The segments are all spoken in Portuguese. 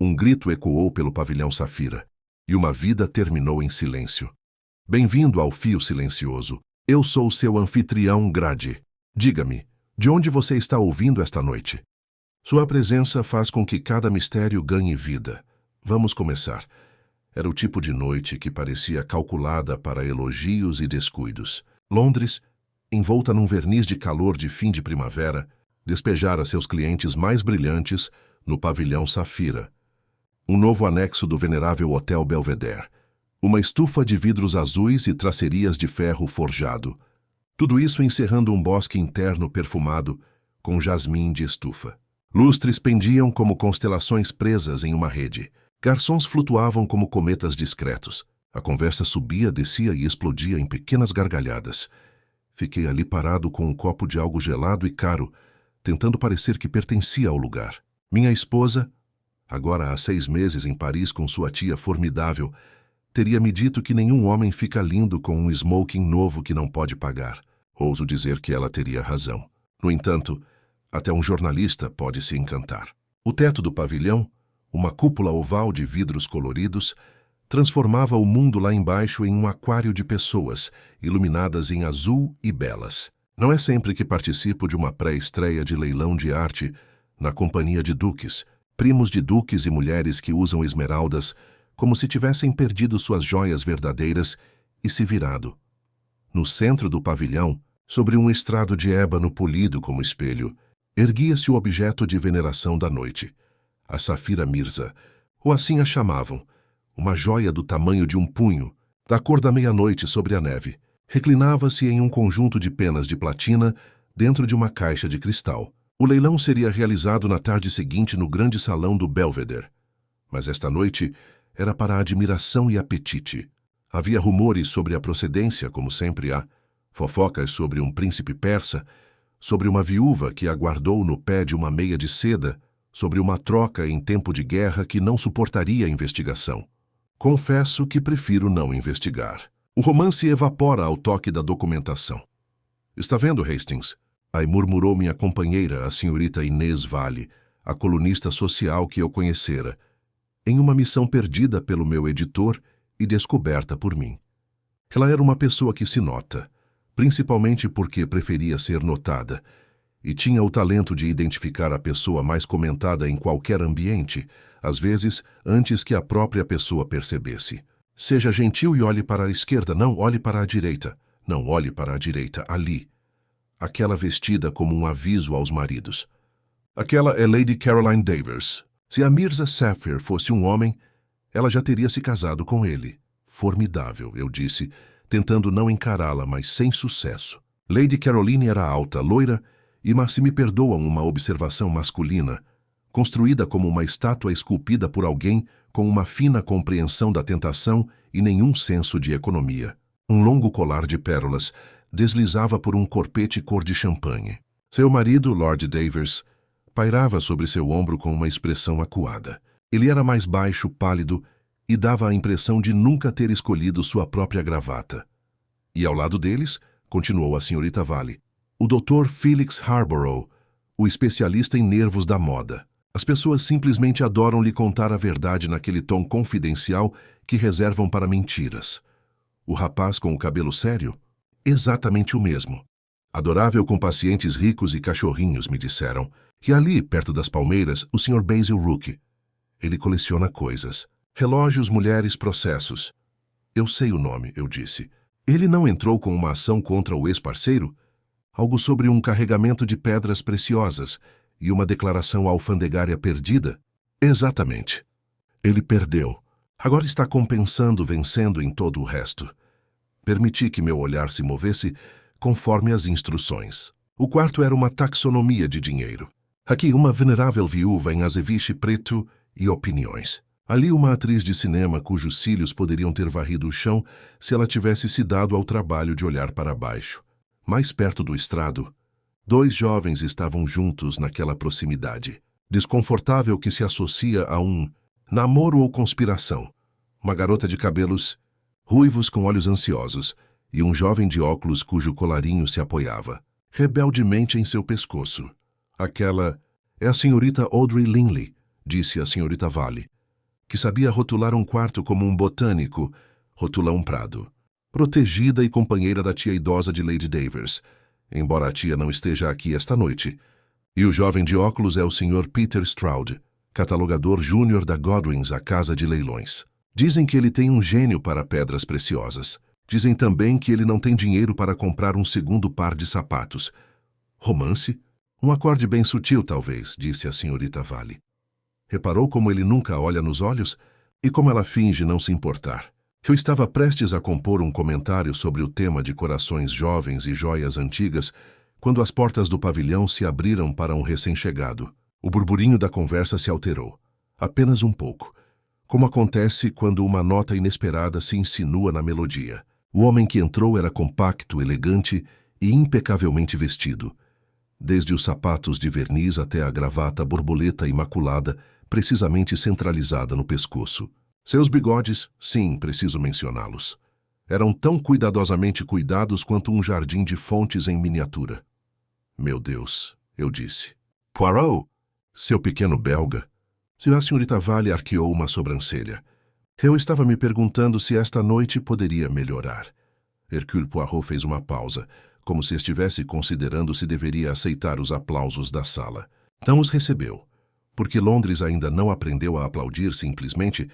Um grito ecoou pelo pavilhão Safira, e uma vida terminou em silêncio. Bem-vindo ao Fio Silencioso. Eu sou seu anfitrião Grade. Diga-me, de onde você está ouvindo esta noite? Sua presença faz com que cada mistério ganhe vida. Vamos começar. Era o tipo de noite que parecia calculada para elogios e descuidos. Londres, envolta num verniz de calor de fim de primavera, despejara seus clientes mais brilhantes no pavilhão Safira, um novo anexo do venerável Hotel Belvedere, uma estufa de vidros azuis e tracerias de ferro forjado. Tudo isso encerrando um bosque interno perfumado com jasmim de estufa. Lustres pendiam como constelações presas em uma rede. Garçons flutuavam como cometas discretos. A conversa subia, descia e explodia em pequenas gargalhadas. Fiquei ali parado com um copo de algo gelado e caro, tentando parecer que pertencia ao lugar. Minha esposa, agora há 6 meses em Paris com sua tia formidável, teria me dito que nenhum homem fica lindo com um smoking novo que não pode pagar. Ouso dizer que ela teria razão. No entanto, até um jornalista pode se encantar. O teto do pavilhão, uma cúpula oval de vidros coloridos, transformava o mundo lá embaixo em um aquário de pessoas, iluminadas em azul e belas. Não é sempre que participo de uma pré-estreia de leilão de arte na companhia de duques, primos de duques e mulheres que usam esmeraldas como se tivessem perdido suas joias verdadeiras e se virado. No centro do pavilhão, sobre um estrado de ébano polido como espelho, erguia-se o objeto de veneração da noite, a Safira Mirza, ou assim a chamavam, uma joia do tamanho de um punho, da cor da meia-noite sobre a neve. Reclinava-se em um conjunto de penas de platina dentro de uma caixa de cristal. O leilão seria realizado na tarde seguinte no grande salão do Belvedere. Mas esta noite era para admiração e apetite. Havia rumores sobre a procedência, como sempre há, fofocas sobre um príncipe persa, sobre uma viúva que aguardou no pé de uma meia de seda, sobre uma troca em tempo de guerra que não suportaria a investigação. Confesso que prefiro não investigar. O romance evapora ao toque da documentação. Está vendo, Hastings? Aí murmurou minha companheira, a senhorita Inês Vale, a colunista social que eu conhecera, em uma missão perdida pelo meu editor e descoberta por mim. Ela era uma pessoa que se nota, principalmente porque preferia ser notada, e tinha o talento de identificar a pessoa mais comentada em qualquer ambiente, às vezes antes que a própria pessoa percebesse. Seja gentil e olhe para a esquerda, não olhe para a direita. Não olhe para a direita, ali. Aquela vestida como um aviso aos maridos. Aquela é Lady Caroline Davers. Se a Mirza Sapphire fosse um homem, ela já teria se casado com ele. Formidável, eu disse, tentando não encará-la, mas sem sucesso. Lady Caroline era alta, loira, e mas se me perdoam uma observação masculina, construída como uma estátua esculpida por alguém com uma fina compreensão da tentação e nenhum senso de economia. Um longo colar de pérolas deslizava por um corpete cor de champanhe. Seu marido, Lord Davers, pairava sobre seu ombro com uma expressão acuada. Ele era mais baixo, pálido, e dava a impressão de nunca ter escolhido sua própria gravata. E ao lado deles, continuou a senhorita Vale, o Dr. Felix Harborough, o especialista em nervos da moda. As pessoas simplesmente adoram lhe contar a verdade naquele tom confidencial que reservam para mentiras. O rapaz com o cabelo sério? Exatamente o mesmo. Adorável com pacientes ricos e cachorrinhos, me disseram. E ali, perto das palmeiras, o Sr. Basil Rook. Ele coleciona coisas. Relógios, mulheres, processos. Eu sei o nome, eu disse. Ele não entrou com uma ação contra o ex-parceiro? Algo sobre um carregamento de pedras preciosas e uma declaração alfandegária perdida? Exatamente. Ele perdeu. Agora está compensando, vencendo em todo o resto. Permiti que meu olhar se movesse conforme as instruções. O quarto era uma taxonomia de dinheiro. Aqui uma venerável viúva em azeviche preto e opiniões. Ali uma atriz de cinema cujos cílios poderiam ter varrido o chão se ela tivesse se dado ao trabalho de olhar para baixo. Mais perto do estrado, 2 jovens estavam juntos naquela proximidade, desconfortável que se associa a um namoro ou conspiração. Uma garota de cabelos ruivos com olhos ansiosos e um jovem de óculos cujo colarinho se apoiava rebeldemente em seu pescoço. Aquela é a senhorita Audrey Linley, disse a senhorita Vale, que sabia rotular um quarto como um botânico rotula um prado. Protegida e companheira da tia idosa de Lady Davers, embora a tia não esteja aqui esta noite. E o jovem de óculos é o Sr. Peter Stroud, catalogador júnior da Godwin's, a casa de leilões. Dizem que ele tem um gênio para pedras preciosas. Dizem também que ele não tem dinheiro para comprar um segundo par de sapatos. Romance? Um acorde bem sutil, talvez, disse a senhorita Vale. Reparou como ele nunca olha nos olhos? E como ela finge não se importar? Eu estava prestes a compor um comentário sobre o tema de corações jovens e joias antigas, quando as portas do pavilhão se abriram para um recém-chegado. O burburinho da conversa se alterou. Apenas um pouco. Como acontece quando uma nota inesperada se insinua na melodia. O homem que entrou era compacto, elegante e impecavelmente vestido. Desde os sapatos de verniz até a gravata borboleta imaculada, precisamente centralizada no pescoço. Seus bigodes, sim, preciso mencioná-los. Eram tão cuidadosamente cuidados quanto um jardim de fontes em miniatura. Meu Deus, eu disse. Poirot, seu pequeno belga. A senhorita Vale arqueou uma sobrancelha. Eu estava me perguntando se esta noite poderia melhorar. Hercule Poirot fez uma pausa, como se estivesse considerando se deveria aceitar os aplausos da sala. Não os recebeu, porque Londres ainda não aprendeu a aplaudir simplesmente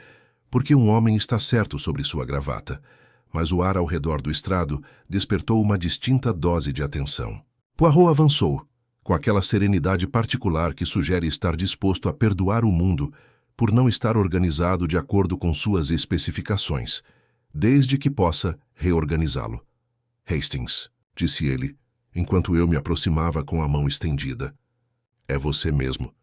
porque um homem está certo sobre sua gravata, mas o ar ao redor do estrado despertou uma distinta dose de atenção. Poirot avançou, com aquela serenidade particular que sugere estar disposto a perdoar o mundo por não estar organizado de acordo com suas especificações, desde que possa reorganizá-lo. Hastings, disse ele, enquanto eu me aproximava com a mão estendida. É você mesmo.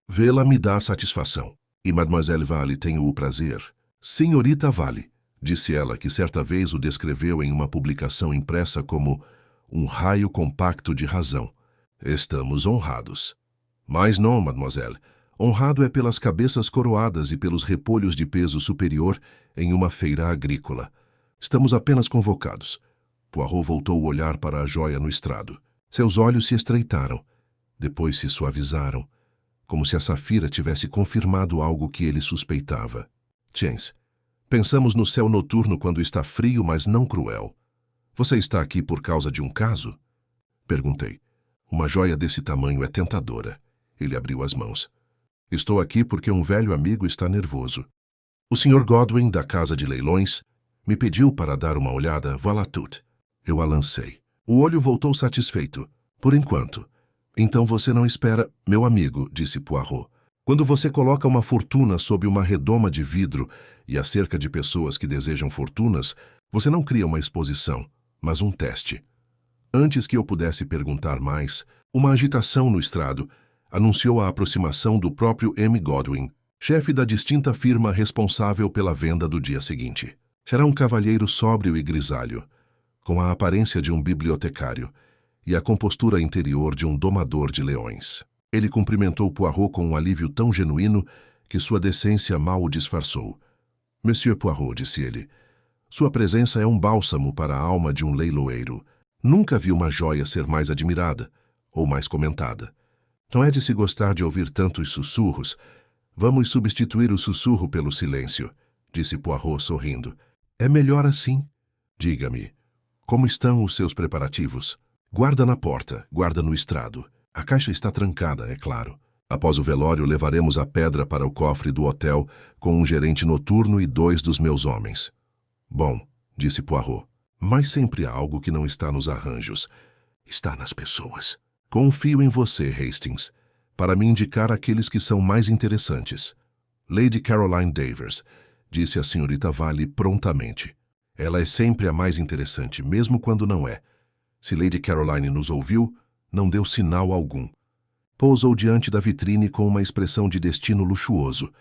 Vê-la me dá satisfação. E Mademoiselle Vale tenho o prazer. Senhorita Vale, disse ela, que certa vez o descreveu em uma publicação impressa como um raio compacto de razão. Estamos honrados. Mas não, mademoiselle. Honrado é pelas cabeças coroadas e pelos repolhos de peso superior em uma feira agrícola. Estamos apenas convocados. Poirot voltou o olhar para a joia no estrado. Seus olhos se estreitaram. Depois se suavizaram, como se a safira tivesse confirmado algo que ele suspeitava. Chance, pensamos no céu noturno quando está frio, mas não cruel. Você está aqui por causa de um caso? Perguntei. Uma joia desse tamanho é tentadora. Ele abriu as mãos. Estou aqui porque um velho amigo está nervoso. O Sr. Godwin, da casa de leilões, me pediu para dar uma olhada, voilà tout. Eu a lancei. O olho voltou satisfeito. Por enquanto. Então você não espera... Meu amigo, disse Poirot. Quando você coloca uma fortuna sob uma redoma de vidro e há cerca de pessoas que desejam fortunas, você não cria uma exposição, mas um teste. Antes que eu pudesse perguntar mais, uma agitação no estrado anunciou a aproximação do próprio M. Godwin, chefe da distinta firma responsável pela venda do dia seguinte. Era um cavalheiro sóbrio e grisalho, com a aparência de um bibliotecário e a compostura interior de um domador de leões. Ele cumprimentou Poirot com um alívio tão genuíno que sua decência mal o disfarçou. Monsieur Poirot, disse ele, sua presença é um bálsamo para a alma de um leiloeiro. Nunca vi uma joia ser mais admirada ou mais comentada. Não é de se gostar de ouvir tantos sussurros. Vamos substituir o sussurro pelo silêncio, disse Poirot sorrindo. É melhor assim. Diga-me, como estão os seus preparativos? Guarda na porta, guarda no estrado. A caixa está trancada, é claro. Após o velório, levaremos a pedra para o cofre do hotel com um gerente noturno e 2 dos meus homens. Bom, disse Poirot, mas sempre há algo que não está nos arranjos. Está nas pessoas. Confio em você, Hastings, para me indicar aqueles que são mais interessantes. Lady Caroline Davers, disse a senhorita Vale prontamente. Ela é sempre a mais interessante, mesmo quando não é. Se Lady Caroline nos ouviu, não deu sinal algum. Pousou diante da vitrine com uma expressão de destino luxuoso,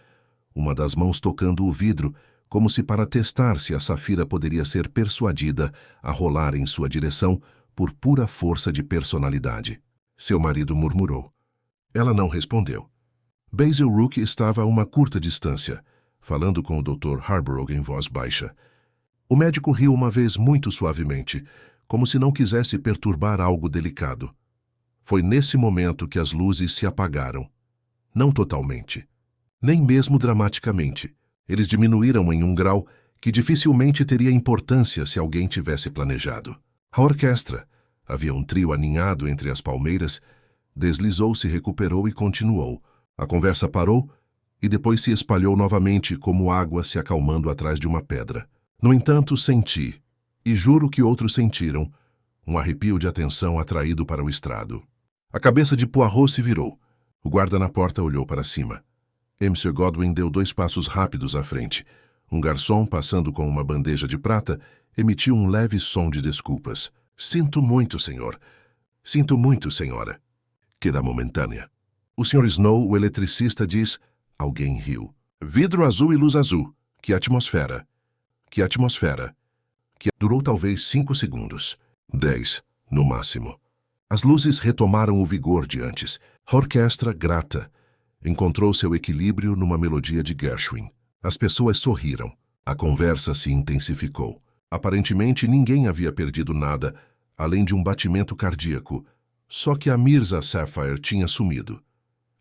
uma das mãos tocando o vidro, como se para testar se a safira poderia ser persuadida a rolar em sua direção por pura força de personalidade. Seu marido murmurou. Ela não respondeu. Basil Rook estava a uma curta distância, falando com o Dr. Harborough em voz baixa. O médico riu uma vez muito suavemente, como se não quisesse perturbar algo delicado. Foi nesse momento que as luzes se apagaram. Não totalmente. Nem mesmo dramaticamente. Eles diminuíram em um grau que dificilmente teria importância se alguém tivesse planejado. A orquestra, havia um trio aninhado entre as palmeiras, deslizou-se, recuperou e continuou. A conversa parou e depois se espalhou novamente como água se acalmando atrás de uma pedra. No entanto, senti, e juro que outros sentiram, um arrepio de atenção atraído para o estrado. A cabeça de Poirot se virou. O guarda na porta olhou para cima. Mr. Godwin deu 2 passos rápidos à frente. Um garçom, passando com uma bandeja de prata, emitiu um leve som de desculpas. Sinto muito, senhor. Sinto muito, senhora. Queda momentânea. O Sr. Snow, o eletricista, diz... Alguém riu. Vidro azul e luz azul. Que atmosfera. Que atmosfera. Que durou talvez 5 segundos. 10, no máximo. As luzes retomaram o vigor de antes. A orquestra, grata, encontrou seu equilíbrio numa melodia de Gershwin. As pessoas sorriram. A conversa se intensificou. Aparentemente, ninguém havia perdido nada, além de um batimento cardíaco. Só que a Mirza Sapphire tinha sumido.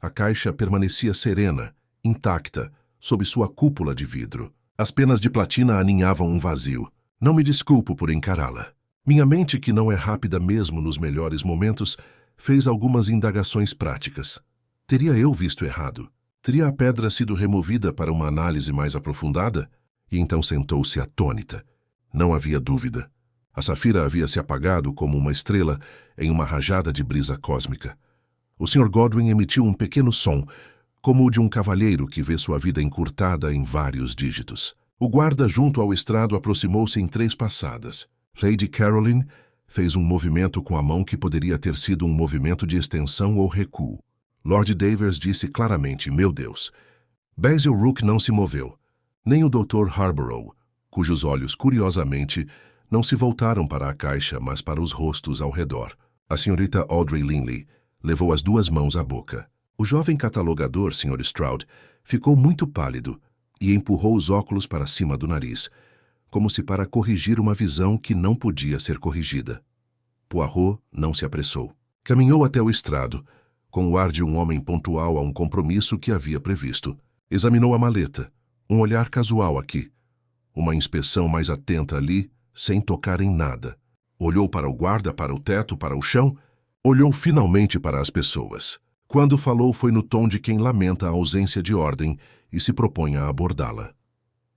A caixa permanecia serena, intacta, sob sua cúpula de vidro. As penas de platina aninhavam um vazio. Não me desculpo por encará-la. Minha mente, que não é rápida mesmo nos melhores momentos, fez algumas indagações práticas. Teria eu visto errado? Teria a pedra sido removida para uma análise mais aprofundada? E então sentou-se atônita. Não havia dúvida. A safira havia se apagado como uma estrela em uma rajada de brisa cósmica. O Sr. Godwin emitiu um pequeno som, como o de um cavalheiro que vê sua vida encurtada em vários dígitos. O guarda junto ao estrado aproximou-se em 3 passadas. Lady Caroline fez um movimento com a mão que poderia ter sido um movimento de extensão ou recuo. Lord Davers disse claramente, meu Deus. Basil Rook não se moveu. Nem o Dr. Harborough, cujos olhos, curiosamente, não se voltaram para a caixa, mas para os rostos ao redor. A senhorita Audrey Linley levou as 2 mãos à boca. O jovem catalogador, Sr. Stroud, ficou muito pálido e empurrou os óculos para cima do nariz, como se para corrigir uma visão que não podia ser corrigida. Poirot não se apressou. Caminhou até o estrado, com o ar de um homem pontual a um compromisso que havia previsto. Examinou a maleta, um olhar casual aqui, uma inspeção mais atenta ali, sem tocar em nada. Olhou para o guarda, para o teto, para o chão, olhou finalmente para as pessoas. Quando falou foi no tom de quem lamenta a ausência de ordem e se propõe a abordá-la.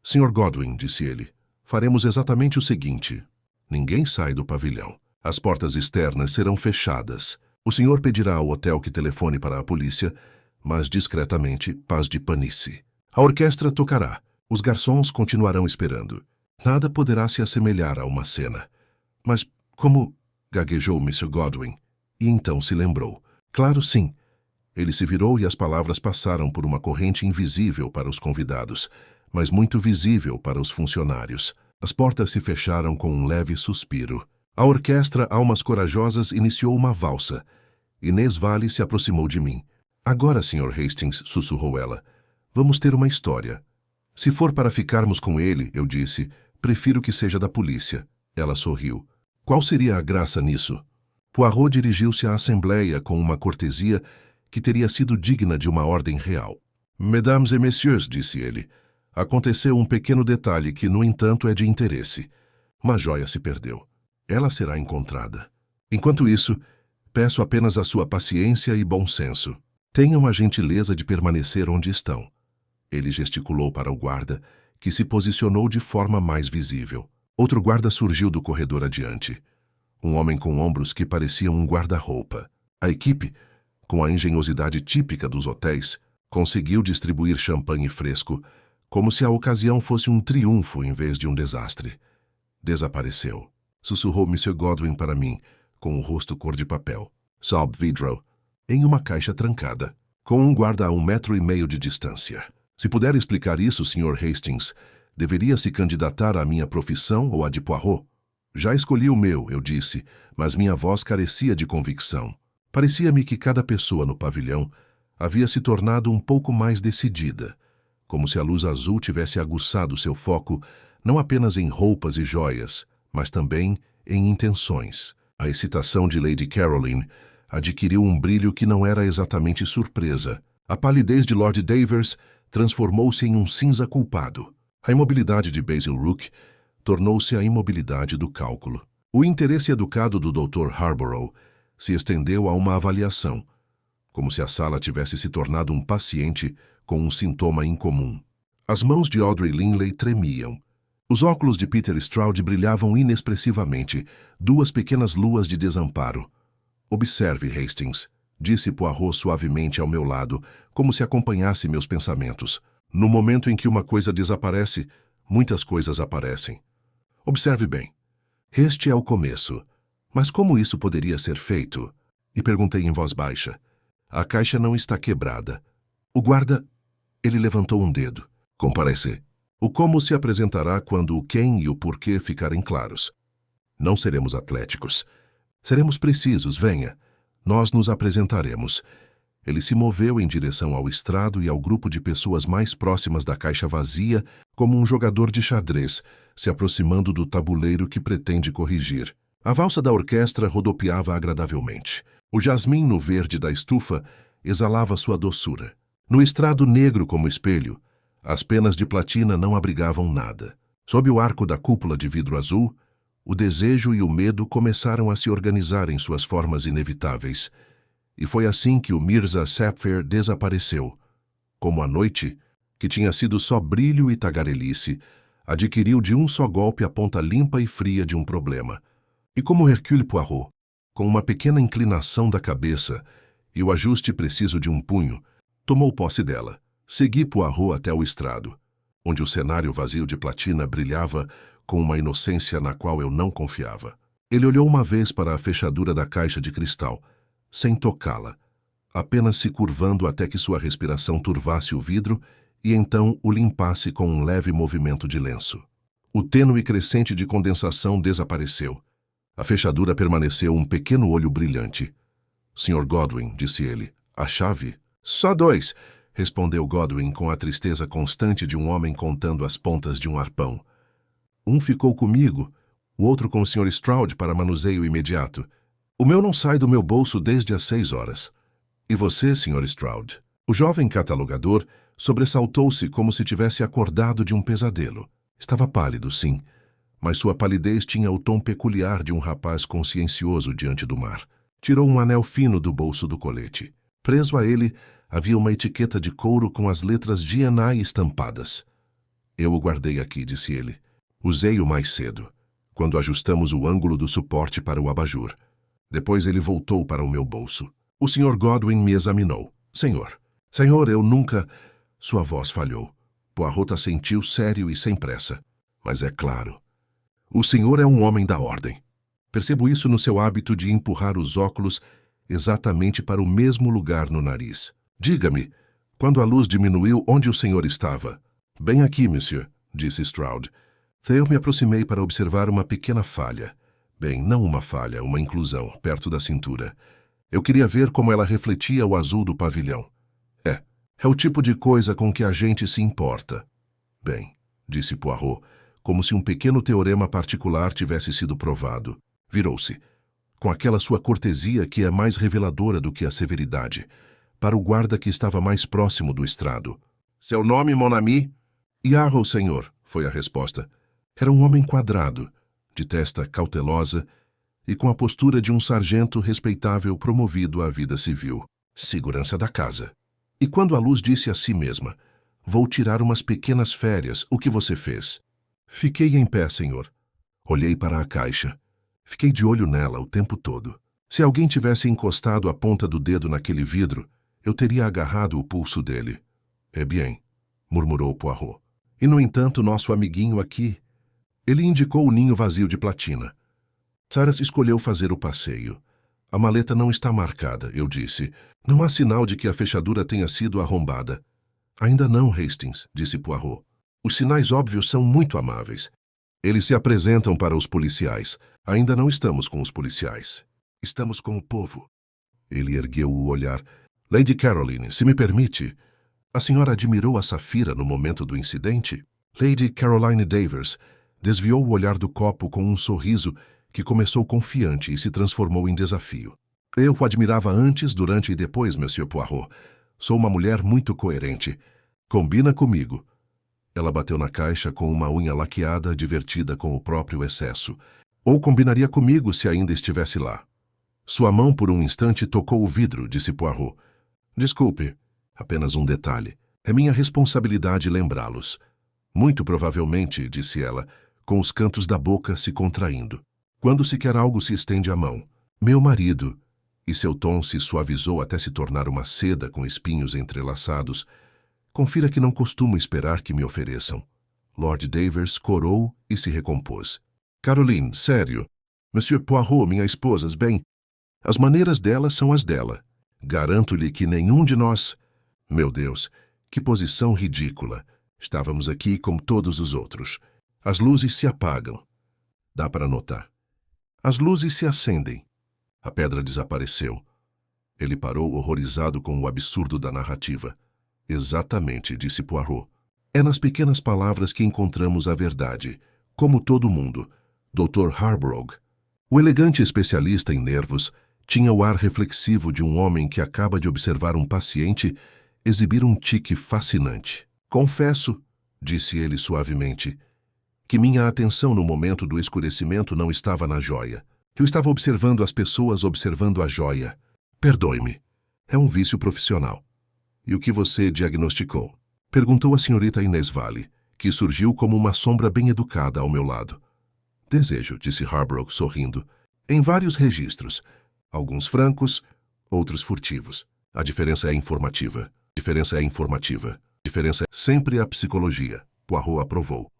Sr. Godwin, disse ele, faremos exatamente o seguinte. Ninguém sai do pavilhão. As portas externas serão fechadas. O senhor pedirá ao hotel que telefone para a polícia, mas discretamente, paz de panice. A orquestra tocará. Os garçons continuarão esperando. Nada poderá se assemelhar a uma cena. Mas como... gaguejou Mr. Godwin, e então se lembrou. Claro, sim. Ele se virou e as palavras passaram por uma corrente invisível para os convidados, mas muito visível para os funcionários. As portas se fecharam com um leve suspiro. A orquestra Almas Corajosas iniciou uma valsa. Inês Vale se aproximou de mim. Agora, Sr. Hastings, sussurrou ela, vamos ter uma história. Se for para ficarmos com ele, eu disse, prefiro que seja da polícia. Ela sorriu. Qual seria a graça nisso? Poirot dirigiu-se à assembleia com uma cortesia que teria sido digna de uma ordem real. Mesdames et messieurs, disse ele, aconteceu um pequeno detalhe que, no entanto, é de interesse. Uma joia se perdeu. Ela será encontrada. Enquanto isso, peço apenas a sua paciência e bom senso. Tenham a gentileza de permanecer onde estão. Ele gesticulou para o guarda, que se posicionou de forma mais visível. Outro guarda surgiu do corredor adiante. Um homem com ombros que pareciam um guarda-roupa. A equipe, com a engenhosidade típica dos hotéis, conseguiu distribuir champanhe fresco, como se a ocasião fosse um triunfo em vez de um desastre. Desapareceu. Sussurrou Mr. Godwin para mim, com o rosto cor de papel. Sob vidro, em uma caixa trancada, com um guarda a 1,5 metros de distância. Se puder explicar isso, Sr. Hastings, deveria se candidatar à minha profissão ou à de Poirot? Já escolhi o meu, eu disse, mas minha voz carecia de convicção. Parecia-me que cada pessoa no pavilhão havia se tornado um pouco mais decidida, como se a luz azul tivesse aguçado seu foco não apenas em roupas e joias, mas também em intenções. A excitação de Lady Caroline adquiriu um brilho que não era exatamente surpresa. A palidez de Lord Davers transformou-se em um cinza culpado. A imobilidade de Basil Rook tornou-se a imobilidade do cálculo. O interesse educado do Dr. Harborough se estendeu a uma avaliação, como se a sala tivesse se tornado um paciente com um sintoma incomum. As mãos de Audrey Linley tremiam. Os óculos de Peter Stroud brilhavam inexpressivamente, duas pequenas luas de desamparo. Observe, Hastings, disse Poirot suavemente ao meu lado, como se acompanhasse meus pensamentos. No momento em que uma coisa desaparece, muitas coisas aparecem. Observe bem. Este é o começo. Mas como isso poderia ser feito? E perguntei em voz baixa. A caixa não está quebrada. O guarda... Ele levantou um dedo. Comparecer. O como se apresentará quando o quem e o porquê ficarem claros. Não seremos atléticos. Seremos precisos, venha. Nós nos apresentaremos. Ele se moveu em direção ao estrado e ao grupo de pessoas mais próximas da caixa vazia, como um jogador de xadrez, se aproximando do tabuleiro que pretende corrigir. A valsa da orquestra rodopiava agradavelmente. O jasmim no verde da estufa exalava sua doçura. No estrado negro como espelho, as penas de platina não abrigavam nada. Sob o arco da cúpula de vidro azul, o desejo e o medo começaram a se organizar em suas formas inevitáveis. E foi assim que o Mirza Sapphire desapareceu. Como a noite, que tinha sido só brilho e tagarelice, adquiriu de um só golpe a ponta limpa e fria de um problema. E como Hercule Poirot, com uma pequena inclinação da cabeça e o ajuste preciso de um punho, tomou posse dela. Segui Poirot até o estrado, onde o cenário vazio de platina brilhava com uma inocência na qual eu não confiava. Ele olhou uma vez para a fechadura da caixa de cristal, sem tocá-la, apenas se curvando até que sua respiração turvasse o vidro e então o limpasse com um leve movimento de lenço. O tênue crescente de condensação desapareceu. A fechadura permaneceu um pequeno olho brilhante. Sr. Godwin, disse ele, a chave? Só 2, respondeu Godwin com a tristeza constante de um homem contando as pontas de um arpão. Um ficou comigo, o outro com o Sr. Stroud para manuseio imediato. O meu não sai do meu bolso desde as 6 horas. E você, Sr. Stroud? O jovem catalogador sobressaltou-se como se tivesse acordado de um pesadelo. Estava pálido, sim, mas sua palidez tinha o tom peculiar de um rapaz consciencioso diante do mar. Tirou um anel fino do bolso do colete. Preso a ele, havia uma etiqueta de couro com as letras GNI estampadas. Eu o guardei aqui, disse ele. Usei-o mais cedo, quando ajustamos o ângulo do suporte para o abajur. Depois ele voltou para o meu bolso. O Sr. Godwin me examinou. Senhor, eu nunca... Sua voz falhou. Poirot assentiu sério e sem pressa. Mas é claro. O senhor é um homem da ordem. Percebo isso no seu hábito de empurrar os óculos exatamente para o mesmo lugar no nariz. Diga-me, quando a luz diminuiu, onde o senhor estava? Bem aqui, monsieur, disse Stroud. Eu me aproximei para observar uma pequena falha. Bem, não uma falha, uma inclusão, perto da cintura. Eu queria ver como ela refletia o azul do pavilhão. É o tipo de coisa com que a gente se importa. Bem, disse Poirot, como se um pequeno teorema particular tivesse sido provado. Virou-se, com aquela sua cortesia que é mais reveladora do que a severidade, para o guarda que estava mais próximo do estrado. Seu nome, mon ami? Yarrow, senhor, foi a resposta. Era um homem quadrado, de testa cautelosa e com a postura de um sargento respeitável promovido à vida civil. Segurança da casa. E quando a luz disse a si mesma, vou tirar umas pequenas férias, o que você fez? Fiquei em pé, senhor. Olhei para a caixa. Fiquei de olho nela o tempo todo. Se alguém tivesse encostado a ponta do dedo naquele vidro, eu teria agarrado o pulso dele. É bien, murmurou Poirot. E, no entanto, nosso amiguinho aqui... Ele indicou o ninho vazio de platina. Saras escolheu fazer o passeio. A maleta não está marcada, eu disse. Não há sinal de que a fechadura tenha sido arrombada. Ainda não, Hastings, disse Poirot. Os sinais óbvios são muito amáveis. Eles se apresentam para os policiais. Ainda não estamos com os policiais. Estamos com o povo. Ele ergueu o olhar. Lady Caroline, se me permite. A senhora admirou a Safira no momento do incidente? Lady Caroline Davers desviou o olhar do copo com um sorriso que começou confiante e se transformou em desafio. Eu o admirava antes, durante e depois, Monsieur Poirot. Sou uma mulher muito coerente. Combina comigo. Ela bateu na caixa com uma unha laqueada, divertida com o próprio excesso. Ou combinaria comigo se ainda estivesse lá. Sua mão por um instante tocou o vidro, disse Poirot. Desculpe, apenas um detalhe. É minha responsabilidade lembrá-los. Muito provavelmente, disse ela, com os cantos da boca se contraindo. Quando sequer algo se estende à mão. Meu marido. E seu tom se suavizou até se tornar uma seda com espinhos entrelaçados. Confira que não costumo esperar que me ofereçam. Lord Davers corou e se recompôs. Caroline, sério. Monsieur Poirot, minha esposa, bem, as maneiras dela são as dela. Garanto-lhe que nenhum de nós... Meu Deus, que posição ridícula. Estávamos aqui como todos os outros. As luzes se apagam. Dá para notar. As luzes se acendem. A pedra desapareceu. Ele parou horrorizado com o absurdo da narrativa. Exatamente, disse Poirot. É nas pequenas palavras que encontramos a verdade. Como todo mundo. Dr. Harborough. O elegante especialista em nervos tinha o ar reflexivo de um homem que acaba de observar um paciente exibir um tique fascinante. Confesso, disse ele suavemente, que minha atenção no momento do escurecimento não estava na joia. Eu estava observando as pessoas observando a joia. Perdoe-me. É um vício profissional. E o que você diagnosticou? Perguntou a senhorita Inês Vale, que surgiu como uma sombra bem educada ao meu lado. Desejo, disse Harborough sorrindo, em vários registros. Alguns francos, outros furtivos. A diferença é informativa. Diferença é informativa. Diferença é sempre a psicologia. Poirot aprovou.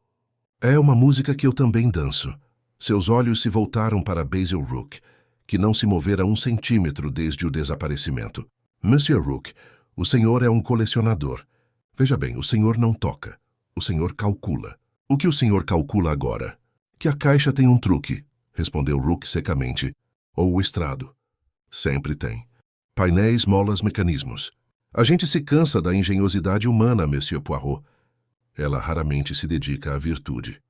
É uma música que eu também danço. Seus olhos se voltaram para Basil Rook, que não se movera 1 centímetro desde o desaparecimento. Monsieur Rook, o senhor é um colecionador. Veja bem, o senhor não toca. O senhor calcula. O que o senhor calcula agora? Que a caixa tem um truque, respondeu Rook secamente. Ou o estrado. Sempre tem. Painéis, molas, mecanismos. A gente se cansa da engenhosidade humana, Monsieur Poirot. Ela raramente se dedica à virtude.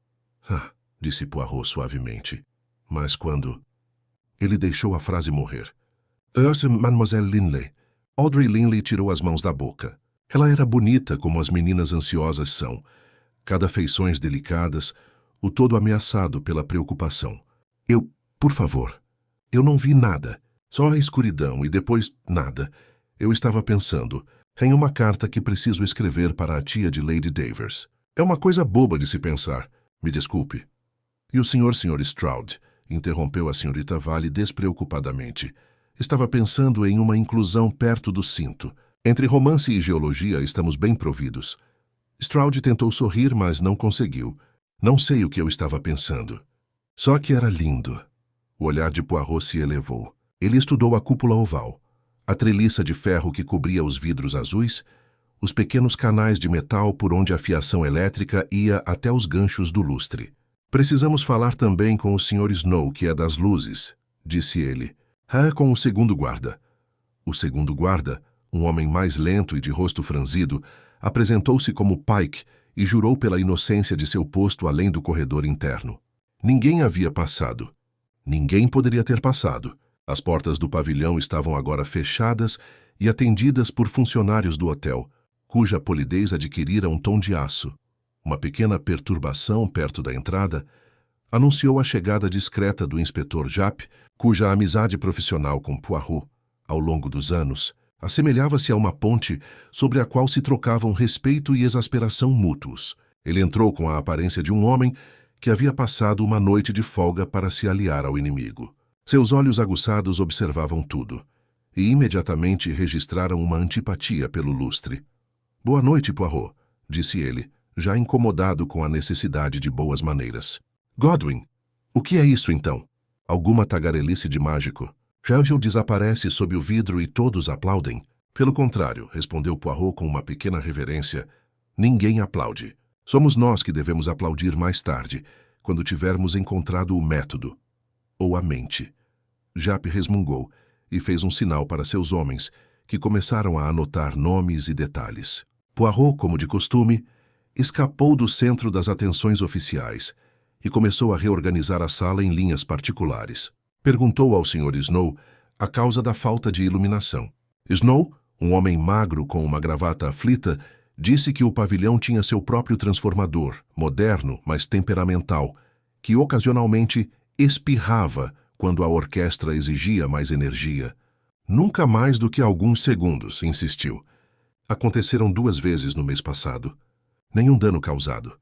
Ah, disse Poirot suavemente. Mas quando... Ele deixou a frase morrer. Mademoiselle Linley. Audrey Linley tirou as mãos da boca. Ela era bonita como as meninas ansiosas são. Cada feições delicadas, o todo ameaçado pela preocupação. Por favor, eu não vi nada. Só a escuridão e depois nada. Eu estava pensando em uma carta que preciso escrever para a tia de Lady Davers. É uma coisa boba de se pensar. Me desculpe. E o Sr. Stroud, interrompeu a senhorita Vale despreocupadamente. Estava pensando em uma inclusão perto do cinto. Entre romance e geologia estamos bem providos. Stroud tentou sorrir, mas não conseguiu. Não sei o que eu estava pensando. Só que era lindo. O olhar de Poirot se elevou. Ele estudou a cúpula oval, a treliça de ferro que cobria os vidros azuis, os pequenos canais de metal por onde a fiação elétrica ia até os ganchos do lustre. Precisamos falar também com o Sr. Snow, que é das luzes, disse ele. Com o segundo guarda. O segundo guarda, um homem mais lento e de rosto franzido, apresentou-se como Pike e jurou pela inocência de seu posto além do corredor interno. Ninguém havia passado. Ninguém poderia ter passado. As portas do pavilhão estavam agora fechadas e atendidas por funcionários do hotel, cuja polidez adquirira um tom de aço. Uma pequena perturbação perto da entrada anunciou a chegada discreta do inspetor Japp, cuja amizade profissional com Poirot, ao longo dos anos, assemelhava-se a uma ponte sobre a qual se trocavam respeito e exasperação mútuos. Ele entrou com a aparência de um homem que havia passado uma noite de folga para se aliar ao inimigo. Seus olhos aguçados observavam tudo, e imediatamente registraram uma antipatia pelo lustre. Boa noite, Poirot, disse ele, já incomodado com a necessidade de boas maneiras. Godwin, o que é isso então? Alguma tagarelice de mágico? Churchill desaparece sob o vidro e todos aplaudem? Pelo contrário, respondeu Poirot com uma pequena reverência, ninguém aplaude. Somos nós que devemos aplaudir mais tarde, quando tivermos encontrado o método. Ou a mente. Japp resmungou e fez um sinal para seus homens, que começaram a anotar nomes e detalhes. Poirot, como de costume, escapou do centro das atenções oficiais e começou a reorganizar a sala em linhas particulares. Perguntou ao Sr. Snow a causa da falta de iluminação. Snow, um homem magro com uma gravata aflita, Disse que o pavilhão tinha seu próprio transformador, moderno, mas temperamental, que ocasionalmente espirrava quando a orquestra exigia mais energia. Nunca mais do que alguns segundos, insistiu. Aconteceram 2 vezes no mês passado. Nenhum dano causado.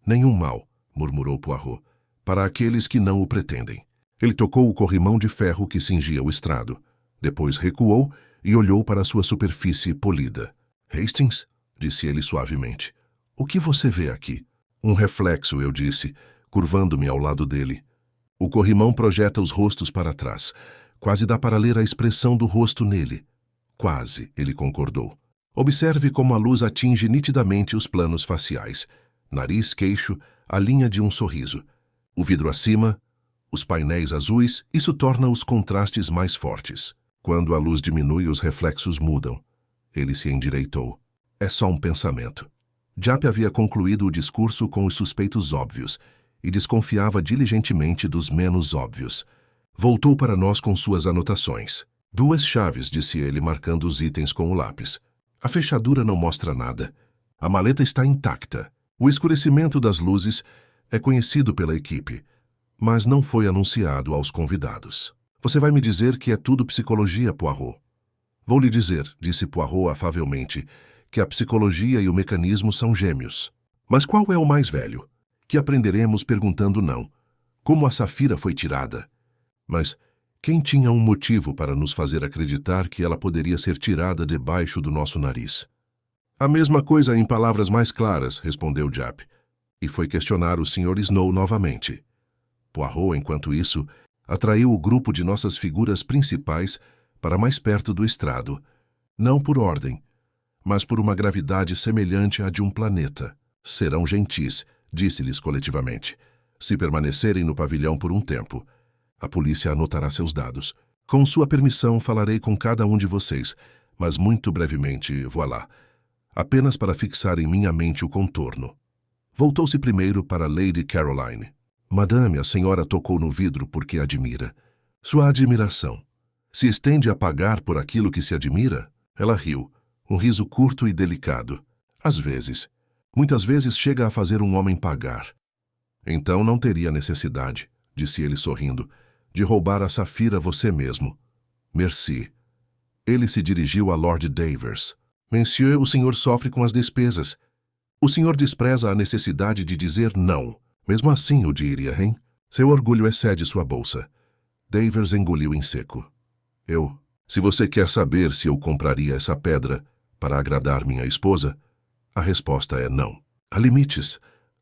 Nenhum mal, murmurou Poirot, para aqueles que não o pretendem. Ele tocou o corrimão de ferro que cingia o estrado. Depois recuou e olhou para sua superfície polida. Hastings? Disse ele suavemente. O que você vê aqui? Um reflexo, eu disse, curvando-me ao lado dele. O corrimão projeta os rostos para trás. Quase dá para ler a expressão do rosto nele. Quase, ele concordou. Observe como a luz atinge nitidamente os planos faciais. Nariz, queixo, a linha de um sorriso. O vidro acima, os painéis azuis, isso torna os contrastes mais fortes. Quando a luz diminui, os reflexos mudam. Ele se endireitou. É só um pensamento. Japp havia concluído o discurso com os suspeitos óbvios e desconfiava diligentemente dos menos óbvios. Voltou para nós com suas anotações. 2 chaves, disse ele, marcando os itens com o lápis. A fechadura não mostra nada. A maleta está intacta. O escurecimento das luzes é conhecido pela equipe, mas não foi anunciado aos convidados. Você vai me dizer que é tudo psicologia, Poirot? Vou lhe dizer, disse Poirot afavelmente, que a psicologia e o mecanismo são gêmeos. Mas qual é o mais velho? Que aprenderemos perguntando não. Como a Safira foi tirada? Mas quem tinha um motivo para nos fazer acreditar que ela poderia ser tirada debaixo do nosso nariz? A mesma coisa em palavras mais claras, respondeu Japp, e foi questionar o Sr. Snow novamente. Poirot, enquanto isso, atraiu o grupo de nossas figuras principais para mais perto do estrado, não por ordem, mas por uma gravidade semelhante à de um planeta. Serão gentis, disse-lhes coletivamente, se permanecerem no pavilhão por um tempo. A polícia anotará seus dados. Com sua permissão, falarei com cada um de vocês, mas muito brevemente, voilà, apenas para fixar em minha mente o contorno. Voltou-se primeiro para Lady Caroline. Madame, a senhora tocou no vidro porque admira. Sua admiração se estende a pagar por aquilo que se admira? Ela riu, um riso curto e delicado. Às vezes. Muitas vezes chega a fazer um homem pagar. Então não teria necessidade, disse ele sorrindo, de roubar a Safira você mesmo. Merci. Ele se dirigiu a Lord Davers. Monsieur, o senhor sofre com as despesas. O senhor despreza a necessidade de dizer não. Mesmo assim, o diria, hein? Seu orgulho excede sua bolsa. Davers engoliu em seco. Se você quer saber se eu compraria essa pedra para agradar minha esposa, a resposta é não. Há limites.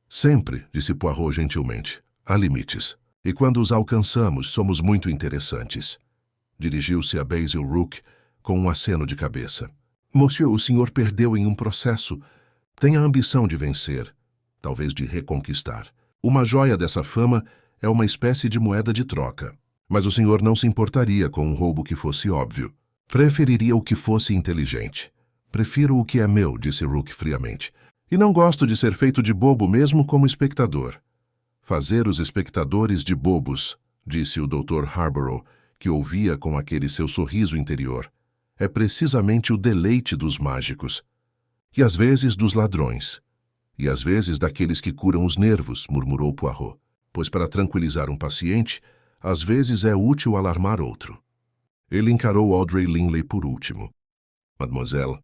Sempre, disse Poirot gentilmente. Há limites. E quando os alcançamos, somos muito interessantes. Dirigiu-se a Basil Rook com um aceno de cabeça. Monsieur, o senhor perdeu em um processo. Tem a ambição de vencer, talvez de reconquistar. Uma joia dessa fama é uma espécie de moeda de troca. Mas o senhor não se importaria com um roubo que fosse óbvio. Preferiria o que fosse inteligente. Prefiro o que é meu, disse Rook friamente. E não gosto de ser feito de bobo mesmo como espectador. Fazer os espectadores de bobos, disse o Dr. Harborough, que ouvia com aquele seu sorriso interior. É precisamente o deleite dos mágicos. E às vezes dos ladrões. E às vezes daqueles que curam os nervos, murmurou Poirot. Pois para tranquilizar um paciente, às vezes é útil alarmar outro. Ele encarou Audrey Linley por último. Mademoiselle,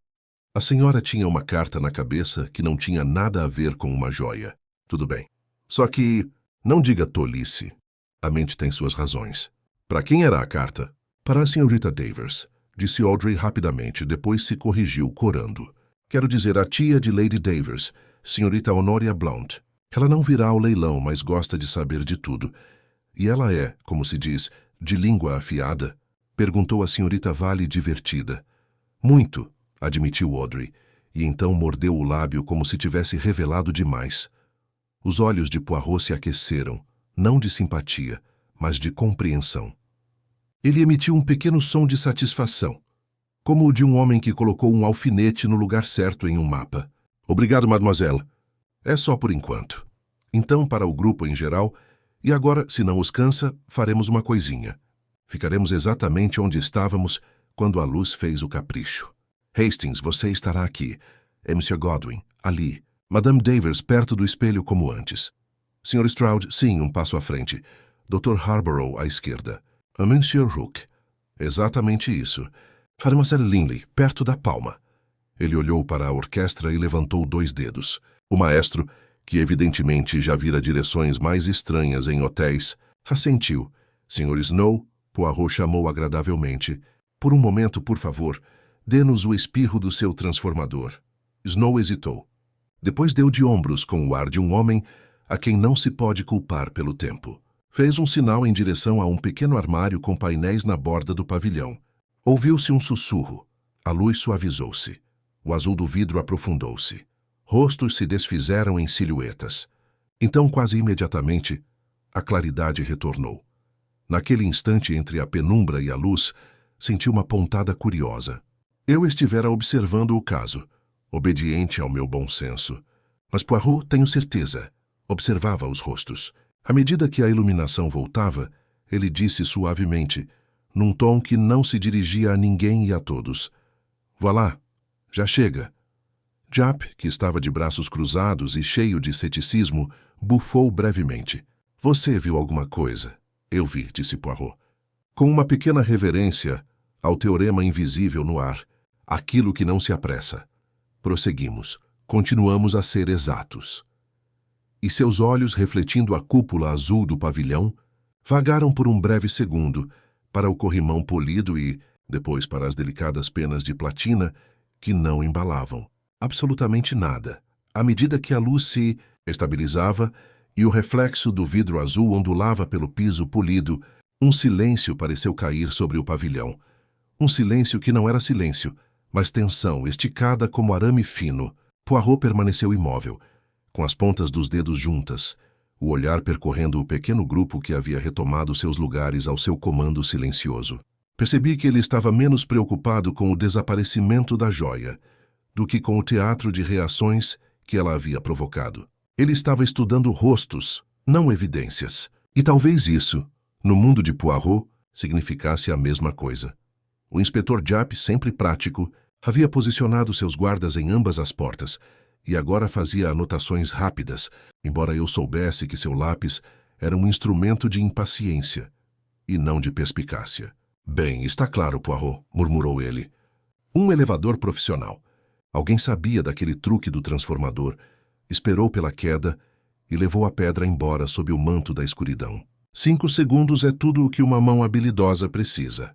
a senhora tinha uma carta na cabeça que não tinha nada a ver com uma joia. Tudo bem. Só que, não diga tolice. A mente tem suas razões. Para quem era a carta? Para a senhorita Davers, disse Audrey rapidamente, depois se corrigiu, corando. Quero dizer, a tia de Lady Davers, senhorita Honoria Blount. Ela não virá ao leilão, mas gosta de saber de tudo. E ela é, como se diz, de língua afiada? Perguntou a senhorita Vale divertida. Muito, admitiu Audrey, e então mordeu o lábio como se tivesse revelado demais. Os olhos de Poirot se aqueceram, não de simpatia, mas de compreensão. Ele emitiu um pequeno som de satisfação, como o de um homem que colocou um alfinete no lugar certo em um mapa. Obrigado, mademoiselle. É só por enquanto. Então, para o grupo em geral, e agora, se não os cansa, faremos uma coisinha. Ficaremos exatamente onde estávamos quando a luz fez o capricho. Hastings, você estará aqui. É Monsieur Godwin, ali. Madame Davers perto do espelho como antes. Sr. Stroud, sim, um passo à frente. Dr. Harborough à esquerda. Monsieur Rook. Exatamente isso. Mademoiselle Linley, perto da palma. Ele olhou para a orquestra e levantou 2 dedos. O maestro, que evidentemente já vira direções mais estranhas em hotéis, assentiu. Sr. Snow, Poirot chamou agradavelmente. Por um momento, por favor, dê-nos o espirro do seu transformador. Snow hesitou. Depois deu de ombros com o ar de um homem a quem não se pode culpar pelo tempo. Fez um sinal em direção a um pequeno armário com painéis na borda do pavilhão. Ouviu-se um sussurro. A luz suavizou-se. O azul do vidro aprofundou-se. Rostos se desfizeram em silhuetas. Então, quase imediatamente, a claridade retornou. Naquele instante entre a penumbra e a luz, senti uma pontada curiosa. Eu estivera observando o caso, obediente ao meu bom senso. Mas Poirot, tenho certeza, observava os rostos. À medida que a iluminação voltava, ele disse suavemente, num tom que não se dirigia a ninguém e a todos. Voilà, já chega. Japp, que estava de braços cruzados e cheio de ceticismo, bufou brevemente. Você viu alguma coisa? Eu vi, disse Poirot. Com uma pequena reverência ao teorema invisível no ar, aquilo que não se apressa. Prosseguimos. Continuamos a ser exatos. E seus olhos, refletindo a cúpula azul do pavilhão, vagaram por um breve segundo para o corrimão polido e, depois para as delicadas penas de platina que não embalavam. Absolutamente nada. À medida que a luz se estabilizava e o reflexo do vidro azul ondulava pelo piso polido, um silêncio pareceu cair sobre o pavilhão. Um silêncio que não era silêncio, mas tensão esticada como arame fino. Poirot permaneceu imóvel, com as pontas dos dedos juntas, o olhar percorrendo o pequeno grupo que havia retomado seus lugares ao seu comando silencioso. Percebi que ele estava menos preocupado com o desaparecimento da joia do que com o teatro de reações que ela havia provocado. Ele estava estudando rostos, não evidências. E talvez isso, no mundo de Poirot, significasse a mesma coisa. O inspetor Japp, sempre prático, havia posicionado seus guardas em ambas as portas e agora fazia anotações rápidas, embora eu soubesse que seu lápis era um instrumento de impaciência e não de perspicácia. Bem, está claro, Poirot, murmurou ele. Um elevador profissional. Alguém sabia daquele truque do transformador, esperou pela queda e levou a pedra embora sob o manto da escuridão. 5 segundos é tudo o que uma mão habilidosa precisa.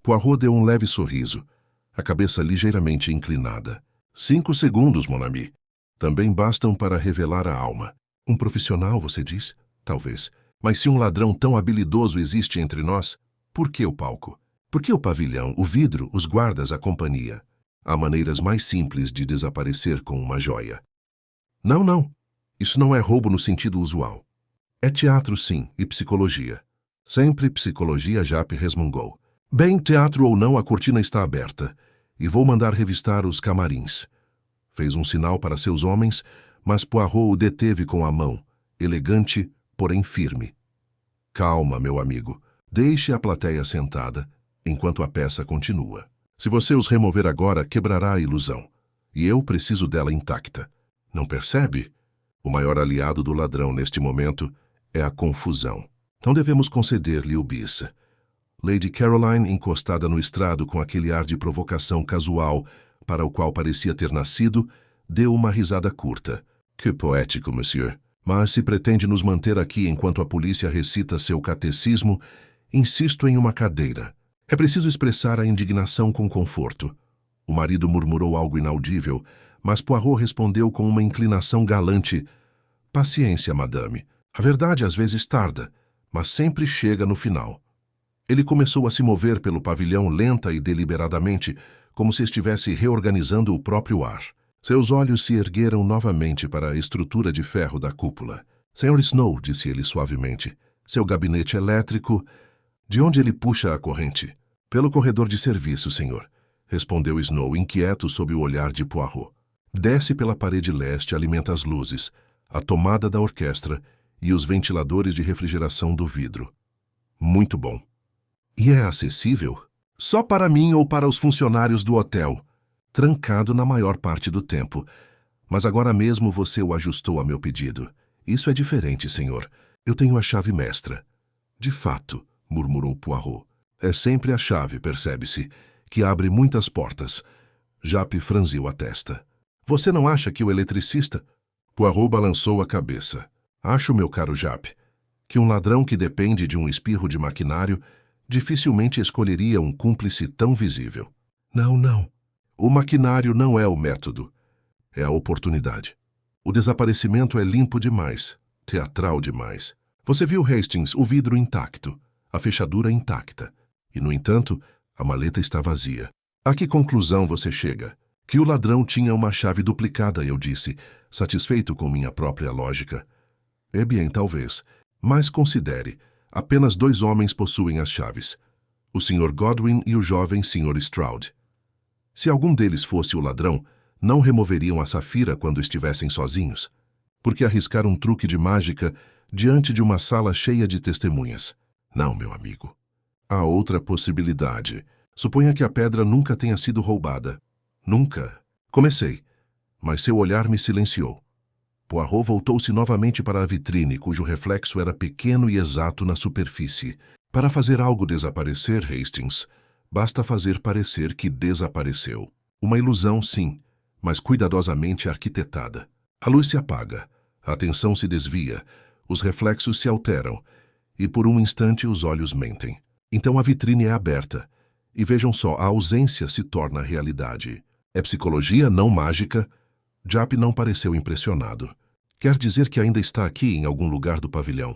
Poirot deu um leve sorriso, a cabeça ligeiramente inclinada. 5 segundos, mon ami. Também bastam para revelar a alma. Um profissional, você diz? Talvez. Mas se um ladrão tão habilidoso existe entre nós, por que o palco? Por que o pavilhão, o vidro, os guardas, a companhia? Há maneiras mais simples de desaparecer com uma joia. Não. Isso não é roubo no sentido usual. É teatro, sim, e psicologia. Sempre psicologia, Japp resmungou. Bem, teatro ou não, a cortina está aberta, e vou mandar revistar os camarins. Fez um sinal para seus homens, mas Poirot o deteve com a mão, elegante, porém firme. Calma, meu amigo. Deixe a plateia sentada, enquanto a peça continua. Se você os remover agora, quebrará a ilusão. E eu preciso dela intacta. Não percebe? O maior aliado do ladrão neste momento é a confusão. Não devemos conceder-lhe o bis. Lady Caroline, encostada no estrado com aquele ar de provocação casual para o qual parecia ter nascido, deu uma risada curta. Que poético, monsieur. Mas se pretende nos manter aqui enquanto a polícia recita seu catecismo, insisto em uma cadeira. É preciso expressar a indignação com conforto. O marido murmurou algo inaudível, mas Poirot respondeu com uma inclinação galante. Paciência, madame. A verdade às vezes tarda, mas sempre chega no final. Ele começou a se mover pelo pavilhão lenta e deliberadamente, como se estivesse reorganizando o próprio ar. Seus olhos se ergueram novamente para a estrutura de ferro da cúpula. Sr. Snow, disse ele suavemente, seu gabinete elétrico... De onde ele puxa a corrente? Pelo corredor de serviço, senhor, respondeu Snow, inquieto sob o olhar de Poirot. Desce pela parede leste, alimenta as luzes, a tomada da orquestra e os ventiladores de refrigeração do vidro. Muito bom. E é acessível? Só para mim ou para os funcionários do hotel? trancado na maior parte do tempo. Mas agora mesmo você o ajustou a meu pedido. Isso é diferente, senhor. Eu tenho a chave mestra. De fato, murmurou Poirot. É sempre a chave, percebe-se, que abre muitas portas. Japp franziu a testa. Você não acha que o eletricista... Poirot balançou a cabeça. Acho, meu caro Japp, que um ladrão que depende de um espirro de maquinário dificilmente escolheria um cúmplice tão visível. Não. O maquinário não é o método. É a oportunidade. O desaparecimento é limpo demais, teatral demais. Você viu, Hastings, o vidro intacto, a fechadura intacta. E, no entanto, a maleta está vazia. A que conclusão você chega? Que o ladrão tinha uma chave duplicada, eu disse, satisfeito com minha própria lógica. É bem, talvez. Mas considere, apenas 2 homens possuem as chaves. O Sr. Godwin e o jovem Sr. Stroud. Se algum deles fosse o ladrão, não removeriam a Safira quando estivessem sozinhos. Por que arriscar um truque de mágica diante de uma sala cheia de testemunhas? Não, meu amigo. Há outra possibilidade. Suponha que a pedra nunca tenha sido roubada. Nunca. Comecei, mas seu olhar me silenciou. Poirot voltou-se novamente para a vitrine, cujo reflexo era pequeno e exato na superfície. Para fazer algo desaparecer, Hastings, basta fazer parecer que desapareceu. Uma ilusão, sim, mas cuidadosamente arquitetada. A luz se apaga, a atenção se desvia, os reflexos se alteram, e por um instante os olhos mentem. Então a vitrine é aberta, e vejam só, a ausência se torna realidade. É psicologia, não mágica. Japp não pareceu impressionado. Quer dizer que ainda está aqui em algum lugar do pavilhão?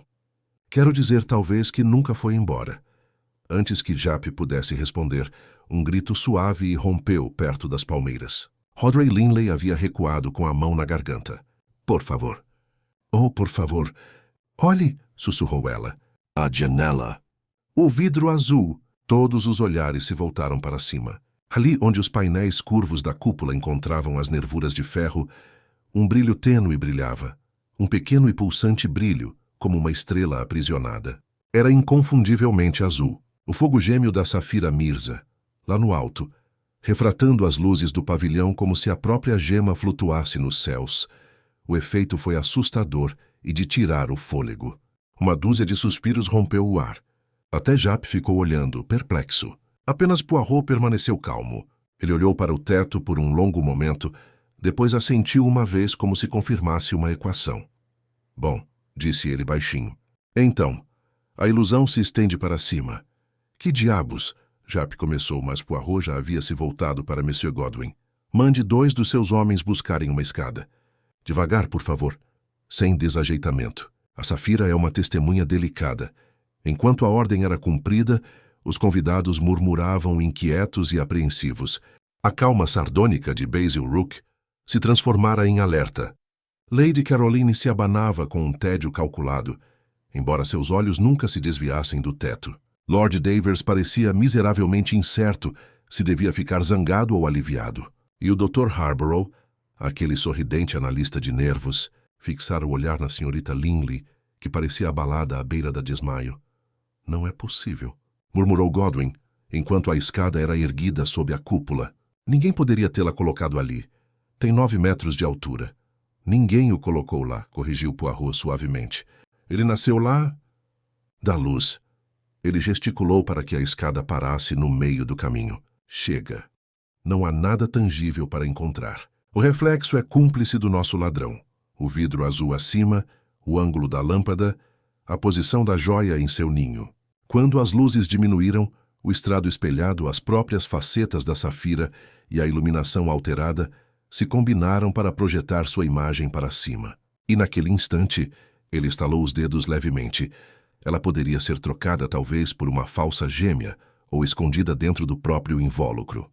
Quero dizer, talvez, que nunca foi embora. Antes que Japp pudesse responder, um grito suave rompeu perto das palmeiras. Audrey Linley havia recuado com a mão na garganta. Por favor. Oh, por favor. Olhe, sussurrou ela. A janela. O vidro azul. Todos os olhares se voltaram para cima. Ali onde os painéis curvos da cúpula encontravam as nervuras de ferro, um brilho tênue brilhava. Um pequeno e pulsante brilho, como uma estrela aprisionada. Era inconfundivelmente azul. O fogo gêmeo da Safira Mirza, lá no alto, refratando as luzes do pavilhão como se a própria gema flutuasse nos céus. O efeito foi assustador e de tirar o fôlego. Uma dúzia de suspiros rompeu o ar. Até Japp ficou olhando, perplexo. Apenas Poirot permaneceu calmo. Ele olhou para o teto por um longo momento, depois assentiu uma vez como se confirmasse uma equação. Bom, disse ele baixinho. Então, a ilusão se estende para cima. Que diabos? Japp começou, mas Poirot já havia se voltado para Monsieur Godwin. Mande 2 dos seus homens buscarem uma escada. Devagar, por favor. Sem desajeitamento. A Safira é uma testemunha delicada. Enquanto a ordem era cumprida, os convidados murmuravam inquietos e apreensivos. A calma sardônica de Basil Rook se transformara em alerta. Lady Caroline se abanava com um tédio calculado, embora seus olhos nunca se desviassem do teto. Lord Davers parecia miseravelmente incerto se devia ficar zangado ou aliviado. E o Dr. Harborough, aquele sorridente analista de nervos, fixara o olhar na senhorita Linley, que parecia abalada à beira da desmaio. Não é possível, murmurou Godwin, enquanto a escada era erguida sob a cúpula. Ninguém poderia tê-la colocado ali. Tem 9 metros de altura. Ninguém o colocou lá, corrigiu Poirot suavemente. Ele nasceu lá... da luz. Ele gesticulou para que a escada parasse no meio do caminho. Chega. Não há nada tangível para encontrar. O reflexo é cúmplice do nosso ladrão. O vidro azul acima, o ângulo da lâmpada, a posição da joia em seu ninho. Quando as luzes diminuíram, o estrado espelhado, as próprias facetas da Safira e a iluminação alterada se combinaram para projetar sua imagem para cima. E naquele instante, ele estalou os dedos levemente. Ela poderia ser trocada talvez por uma falsa gêmea ou escondida dentro do próprio invólucro.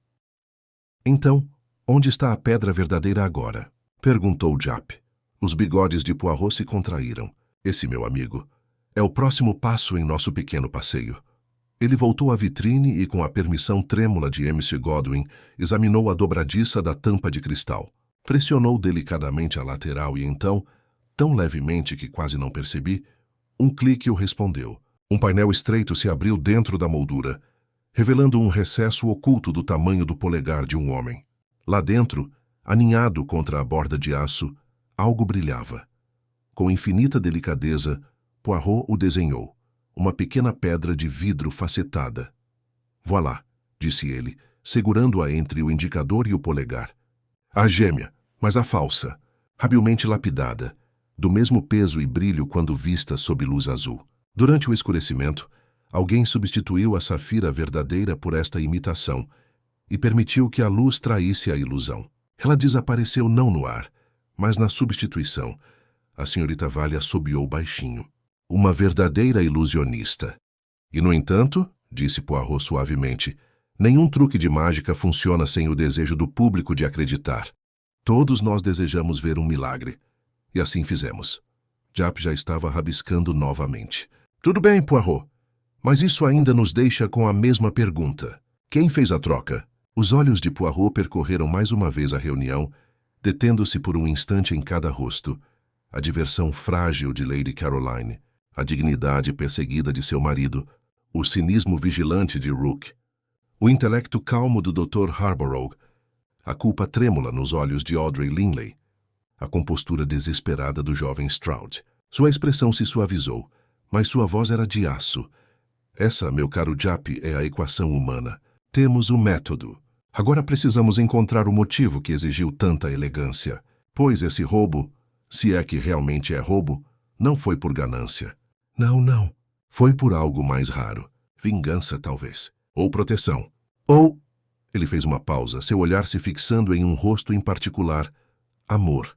Então, onde está a pedra verdadeira agora? Perguntou Japp. Os bigodes de Poirot se contraíram. Esse, meu amigo, é o próximo passo em nosso pequeno passeio. Ele voltou à vitrine e, com a permissão trêmula de M.C. Godwin, examinou a dobradiça da tampa de cristal. Pressionou delicadamente a lateral e então, tão levemente que quase não percebi, um clique o respondeu. Um painel estreito se abriu dentro da moldura, revelando um recesso oculto do tamanho do polegar de um homem. Lá dentro, aninhado contra a borda de aço, algo brilhava. Com infinita delicadeza, Poirot o desenhou, uma pequena pedra de vidro facetada. Voilá, disse ele, segurando-a entre o indicador e o polegar. A gêmea, mas a falsa, habilmente lapidada, do mesmo peso e brilho quando vista sob luz azul. Durante o escurecimento, alguém substituiu a safira verdadeira por esta imitação e permitiu que a luz traísse a ilusão. Ela desapareceu não no ar, mas na substituição. A senhorita Vale assobiou baixinho. Uma verdadeira ilusionista. E, no entanto, disse Poirot suavemente, nenhum truque de mágica funciona sem o desejo do público de acreditar. Todos nós desejamos ver um milagre. E assim fizemos. Japp já estava rabiscando novamente. Tudo bem, Poirot. Mas isso ainda nos deixa com a mesma pergunta. Quem fez a troca? Os olhos de Poirot percorreram mais uma vez a reunião, detendo-se por um instante em cada rosto. A diversão frágil de Lady Caroline, a dignidade perseguida de seu marido, o cinismo vigilante de Rook, o intelecto calmo do Dr. Harborough, a culpa trêmula nos olhos de Audrey Linley, a compostura desesperada do jovem Stroud. Sua expressão se suavizou, mas sua voz era de aço. Essa, meu caro Japp, é a equação humana. Temos o método. Agora precisamos encontrar o motivo que exigiu tanta elegância. Pois esse roubo, se é que realmente é roubo, não foi por ganância. Não. Foi por algo mais raro. Vingança, talvez. Ou proteção. Ou... Ele fez uma pausa, seu olhar se fixando em um rosto em particular. Amor.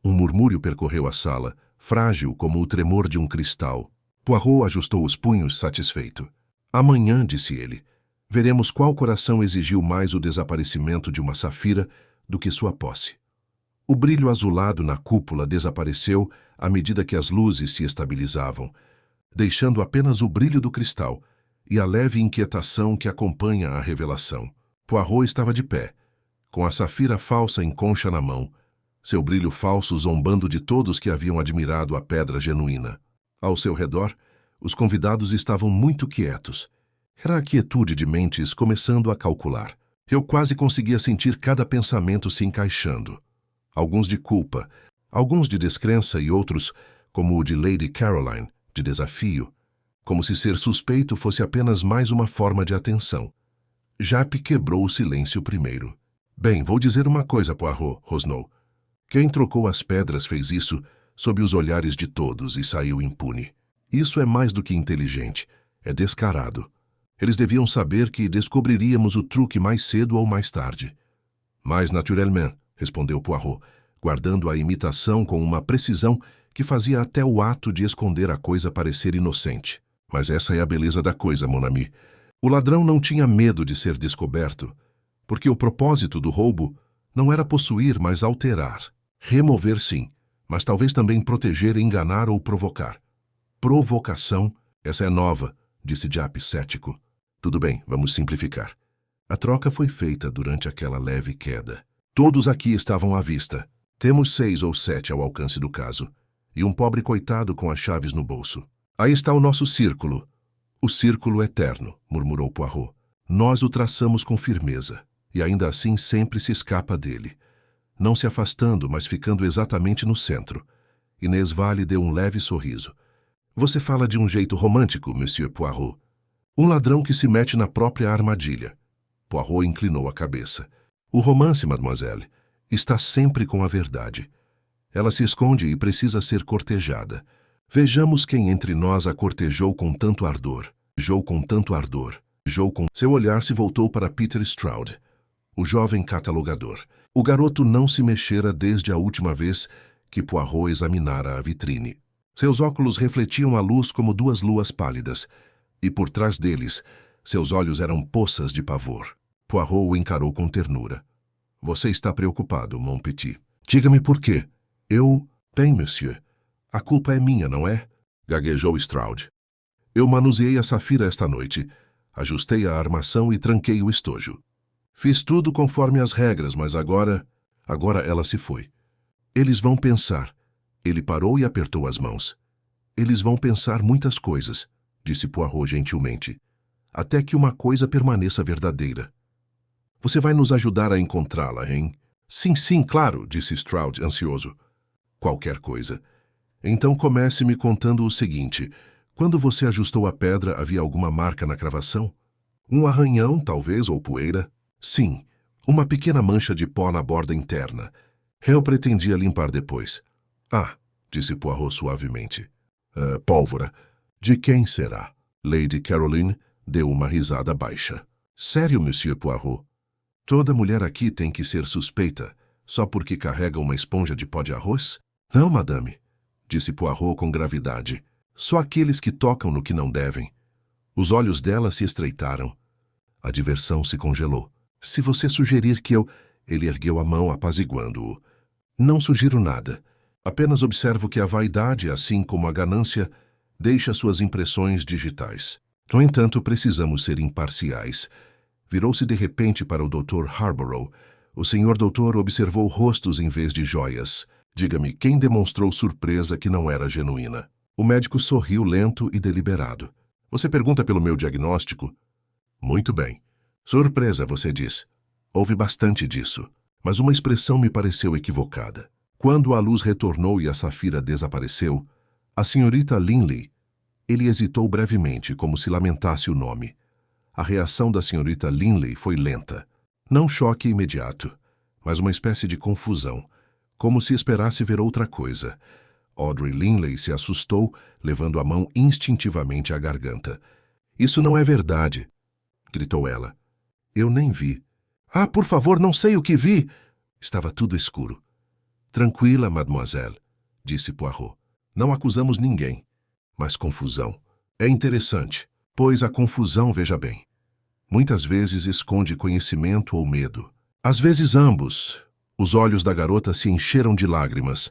Um murmúrio percorreu a sala, frágil como o tremor de um cristal. Poirot ajustou os punhos, satisfeito. Amanhã, disse ele, veremos qual coração exigiu mais o desaparecimento de uma safira do que sua posse. O brilho azulado na cúpula desapareceu à medida que as luzes se estabilizavam, deixando apenas o brilho do cristal e a leve inquietação que acompanha a revelação. Poirot estava de pé, com a safira falsa em concha na mão, seu brilho falso zombando de todos que haviam admirado a pedra genuína. Ao seu redor, os convidados estavam muito quietos. Era a quietude de mentes começando a calcular. Eu quase conseguia sentir cada pensamento se encaixando. Alguns de culpa, alguns de descrença e outros, como o de Lady Caroline, de desafio, como se ser suspeito fosse apenas mais uma forma de atenção. Japp quebrou o silêncio primeiro. Bem, vou dizer uma coisa, Poirot, rosnou. Quem trocou as pedras fez isso sob os olhares de todos e saiu impune. Isso é mais do que inteligente, é descarado. Eles deviam saber que descobriríamos o truque mais cedo ou mais tarde. Mais naturellement, respondeu Poirot, guardando a imitação com uma precisão que fazia até o ato de esconder a coisa parecer inocente. Mas essa é a beleza da coisa, mon ami. O ladrão não tinha medo de ser descoberto, porque o propósito do roubo não era possuir, mas alterar. Remover, sim, mas talvez também proteger, enganar ou provocar. Provocação, essa é nova, disse Japp cético. Tudo bem, vamos simplificar. A troca foi feita durante aquela leve queda. Todos aqui estavam à vista. Temos 6 ou 7 ao alcance do caso, e um pobre coitado com as chaves no bolso. Aí está o nosso círculo. O círculo eterno, murmurou Poirot. Nós o traçamos com firmeza, e ainda assim sempre se escapa dele. Não se afastando, mas ficando exatamente no centro. Inês Vale deu um leve sorriso. Você fala de um jeito romântico, Monsieur Poirot. Um ladrão que se mete na própria armadilha. Poirot inclinou a cabeça. O romance, mademoiselle, está sempre com a verdade. Ela se esconde e precisa ser cortejada. Vejamos quem entre nós a cortejou com tanto ardor. Seu olhar se voltou para Peter Stroud, o jovem catalogador. O garoto não se mexera desde a última vez que Poirot examinara a vitrine. Seus óculos refletiam a luz como 2 luas pálidas, e por trás deles, seus olhos eram poças de pavor. Poirot o encarou com ternura. Você está preocupado, mon petit. Diga-me por quê. Bem, monsieur. A culpa é minha, não é? Gaguejou Stroud. Eu manuseei a safira esta noite, ajustei a armação e tranquei o estojo. Fiz tudo conforme as regras, mas agora ela se foi. Eles vão pensar. Ele parou e apertou as mãos. Eles vão pensar muitas coisas, disse Poirot gentilmente, até que uma coisa permaneça verdadeira. Você vai nos ajudar a encontrá-la, hein? Sim, sim, claro, disse Stroud, ansioso. Qualquer coisa. Então comece me contando o seguinte. Quando você ajustou a pedra, havia alguma marca na cravação? Um arranhão, talvez, ou poeira? Sim, uma pequena mancha de pó na borda interna. Eu pretendia limpar depois. Ah, disse Poirot suavemente. Pólvora. De quem será? Lady Caroline deu uma risada baixa. Sério, Monsieur Poirot? Toda mulher aqui tem que ser suspeita, só porque carrega uma esponja de pó de arroz? Não, madame, disse Poirot com gravidade. Só aqueles que tocam no que não devem. Os olhos dela se estreitaram. A diversão se congelou. Se você sugerir que eu... Ele ergueu a mão apaziguando-o. Não sugiro nada. Apenas observo que a vaidade, assim como a ganância, deixa suas impressões digitais. No entanto, precisamos ser imparciais. Virou-se de repente para o Dr. Harborough. O senhor doutor observou rostos em vez de joias. Diga-me, quem demonstrou surpresa que não era genuína? O médico sorriu lento e deliberado. Você pergunta pelo meu diagnóstico? Muito bem. Surpresa, você diz. Houve bastante disso, mas uma expressão me pareceu equivocada. Quando a luz retornou e a safira desapareceu, a senhorita Linley... Ele hesitou brevemente, como se lamentasse o nome. A reação da senhorita Linley foi lenta. Não choque imediato, mas uma espécie de confusão, como se esperasse ver outra coisa. Audrey Linley se assustou, levando a mão instintivamente à garganta. Isso não é verdade, gritou ela. Eu nem vi. Ah, por favor, não sei o que vi. Estava tudo escuro. Tranquila, mademoiselle, disse Poirot. Não acusamos ninguém. Mas confusão. É interessante, pois a confusão, veja bem, muitas vezes esconde conhecimento ou medo. Às vezes ambos. Os olhos da garota se encheram de lágrimas,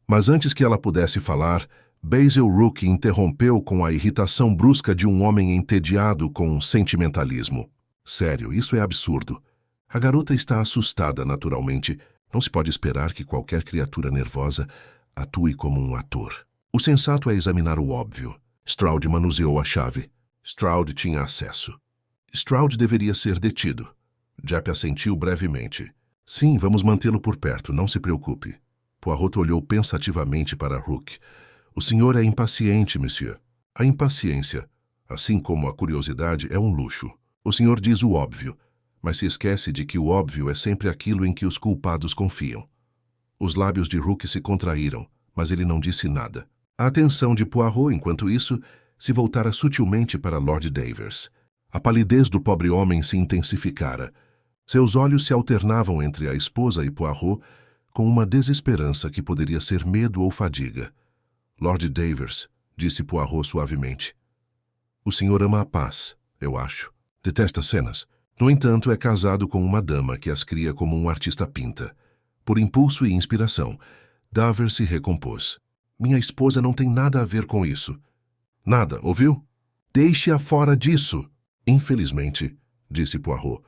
mas antes que ela pudesse falar, Basil Rook interrompeu com a irritação brusca de um homem entediado com sentimentalismo. Sério, isso é absurdo. A garota está assustada naturalmente. Não se pode esperar que qualquer criatura nervosa atue como um ator. O sensato é examinar o óbvio. Stroud manuseou a chave. Stroud tinha acesso. Stroud deveria ser detido. Japp assentiu brevemente. Sim, vamos mantê-lo por perto, não se preocupe. Poirot olhou pensativamente para Rook. O senhor é impaciente, monsieur. A impaciência, assim como a curiosidade, é um luxo. O senhor diz o óbvio, mas se esquece de que o óbvio é sempre aquilo em que os culpados confiam. Os lábios de Rook se contraíram, mas ele não disse nada. A atenção de Poirot, enquanto isso, se voltara sutilmente para Lord Davers. A palidez do pobre homem se intensificara. Seus olhos se alternavam entre a esposa e Poirot com uma desesperança que poderia ser medo ou fadiga. Lord Davers, disse Poirot suavemente. O senhor ama a paz, eu acho. Detesta cenas. No entanto, é casado com uma dama que as cria como um artista pinta. Por impulso e inspiração, Davers se recompôs. Minha esposa não tem nada a ver com isso. Nada, ouviu? Deixe-a fora disso. Infelizmente, disse Poirot,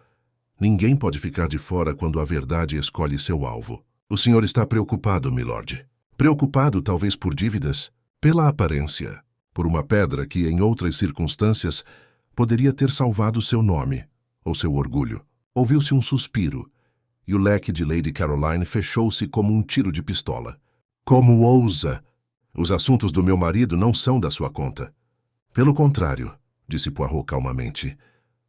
ninguém pode ficar de fora quando a verdade escolhe seu alvo. O senhor está preocupado, milord. Preocupado talvez por dívidas? Pela aparência. Por uma pedra que, em outras circunstâncias, poderia ter salvado seu nome, ou seu orgulho. Ouviu-se um suspiro, e o leque de Lady Caroline fechou-se como um tiro de pistola. Como ousa! Os assuntos do meu marido não são da sua conta. Pelo contrário, disse Poirot calmamente,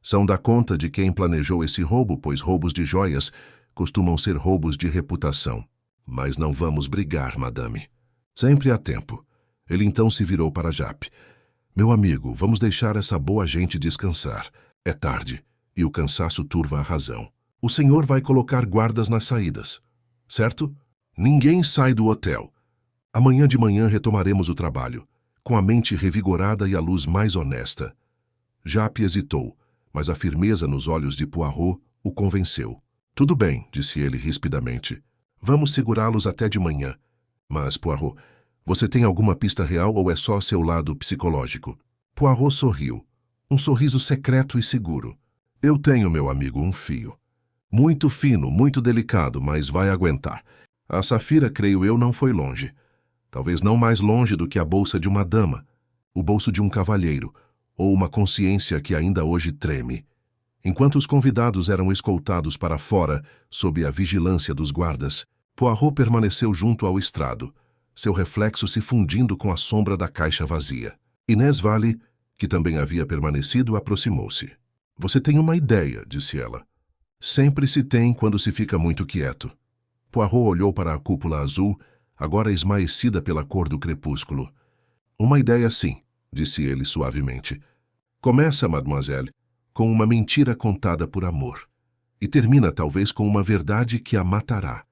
são da conta de quem planejou esse roubo, pois roubos de joias costumam ser roubos de reputação. Mas não vamos brigar, madame. Sempre há tempo. Ele então se virou para Japp. Meu amigo, vamos deixar essa boa gente descansar. É tarde, e o cansaço turva a razão. O senhor vai colocar guardas nas saídas, certo? Ninguém sai do hotel. Amanhã de manhã retomaremos o trabalho, com a mente revigorada e a luz mais honesta. Japp hesitou, mas a firmeza nos olhos de Poirot o convenceu. Tudo bem, disse ele rispidamente. Vamos segurá-los até de manhã. Mas, Poirot, você tem alguma pista real ou é só seu lado psicológico? Poirot sorriu. Um sorriso secreto e seguro. Eu tenho, meu amigo, um fio. Muito fino, muito delicado, mas vai aguentar. A safira, creio eu, não foi longe. Talvez não mais longe do que a bolsa de uma dama, o bolso de um cavalheiro, ou uma consciência que ainda hoje treme. Enquanto os convidados eram escoltados para fora, sob a vigilância dos guardas, Poirot permaneceu junto ao estrado, seu reflexo se fundindo com a sombra da caixa vazia. Inés Vale, que também havia permanecido, aproximou-se. Você tem uma ideia, disse ela. Sempre se tem quando se fica muito quieto. Poirot olhou para a cúpula azul, agora esmaecida pela cor do crepúsculo. Uma ideia sim, disse ele suavemente. Começa, mademoiselle, com uma mentira contada por amor. E termina talvez com uma verdade que a matará.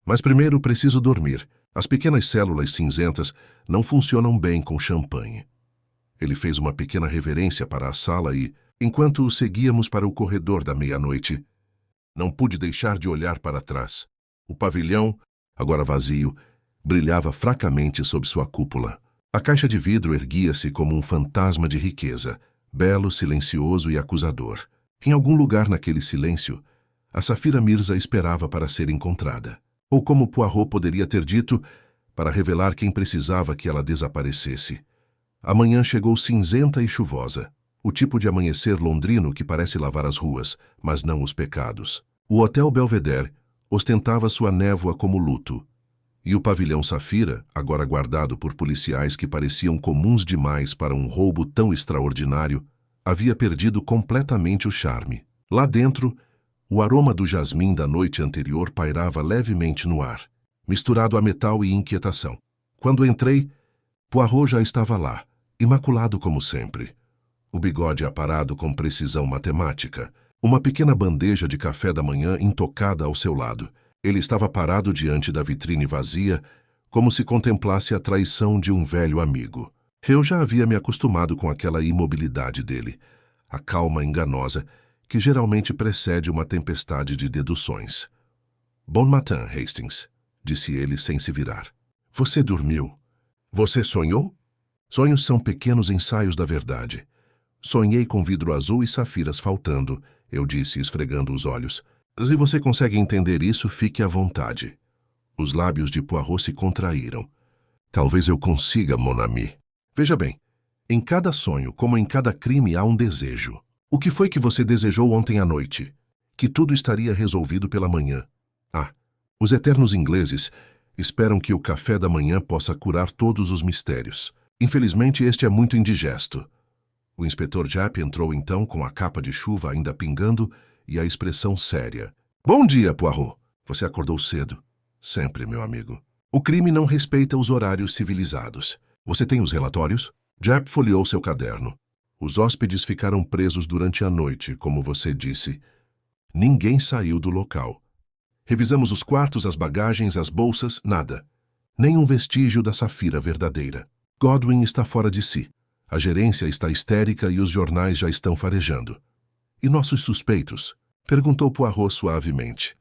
Mas primeiro preciso dormir. As pequenas células cinzentas não funcionam bem com champanhe. Ele fez uma pequena reverência para a sala e, enquanto o seguíamos para o corredor da meia-noite, não pude deixar de olhar para trás. O pavilhão, agora vazio, brilhava fracamente sob sua cúpula. A caixa de vidro erguia-se como um fantasma de riqueza, belo, silencioso e acusador. Em algum lugar naquele silêncio, a Safira Mirza esperava para ser encontrada. Ou como Poirot poderia ter dito, para revelar quem precisava que ela desaparecesse. A manhã chegou cinzenta e chuvosa, o tipo de amanhecer londrino que parece lavar as ruas, mas não os pecados. O Hotel Belvedere ostentava sua névoa como luto, e o pavilhão Safira, agora guardado por policiais que pareciam comuns demais para um roubo tão extraordinário, havia perdido completamente o charme. Lá dentro, o aroma do jasmim da noite anterior pairava levemente no ar, misturado a metal e inquietação. Quando entrei, Poirot já estava lá, imaculado como sempre. O bigode aparado com precisão matemática, uma pequena bandeja de café da manhã intocada ao seu lado. Ele estava parado diante da vitrine vazia, como se contemplasse a traição de um velho amigo. Eu já havia me acostumado com aquela imobilidade dele, a calma enganosa, que geralmente precede uma tempestade de deduções. Bon matin, Hastings, disse ele sem se virar. Você dormiu? Você sonhou? Sonhos são pequenos ensaios da verdade. Sonhei com vidro azul e safiras faltando, eu disse, esfregando os olhos. Se você consegue entender isso, fique à vontade. Os lábios de Poirot se contraíram. Talvez eu consiga, mon ami. Veja bem, em cada sonho, como em cada crime, há um desejo. O que foi que você desejou ontem à noite? Que tudo estaria resolvido pela manhã. Ah, os eternos ingleses esperam que o café da manhã possa curar todos os mistérios. Infelizmente, este é muito indigesto. O inspetor Japp entrou então com a capa de chuva ainda pingando e a expressão séria. Bom dia, Poirot. Você acordou cedo. Sempre, meu amigo. O crime não respeita os horários civilizados. Você tem os relatórios? Japp folheou seu caderno. Os hóspedes ficaram presos durante a noite, como você disse. Ninguém saiu do local. Revisamos os quartos, as bagagens, as bolsas, nada. Nenhum vestígio da Safira verdadeira. Godwin está fora de si. A gerência está histérica e os jornais já estão farejando. E nossos suspeitos? Perguntou Poirot suavemente.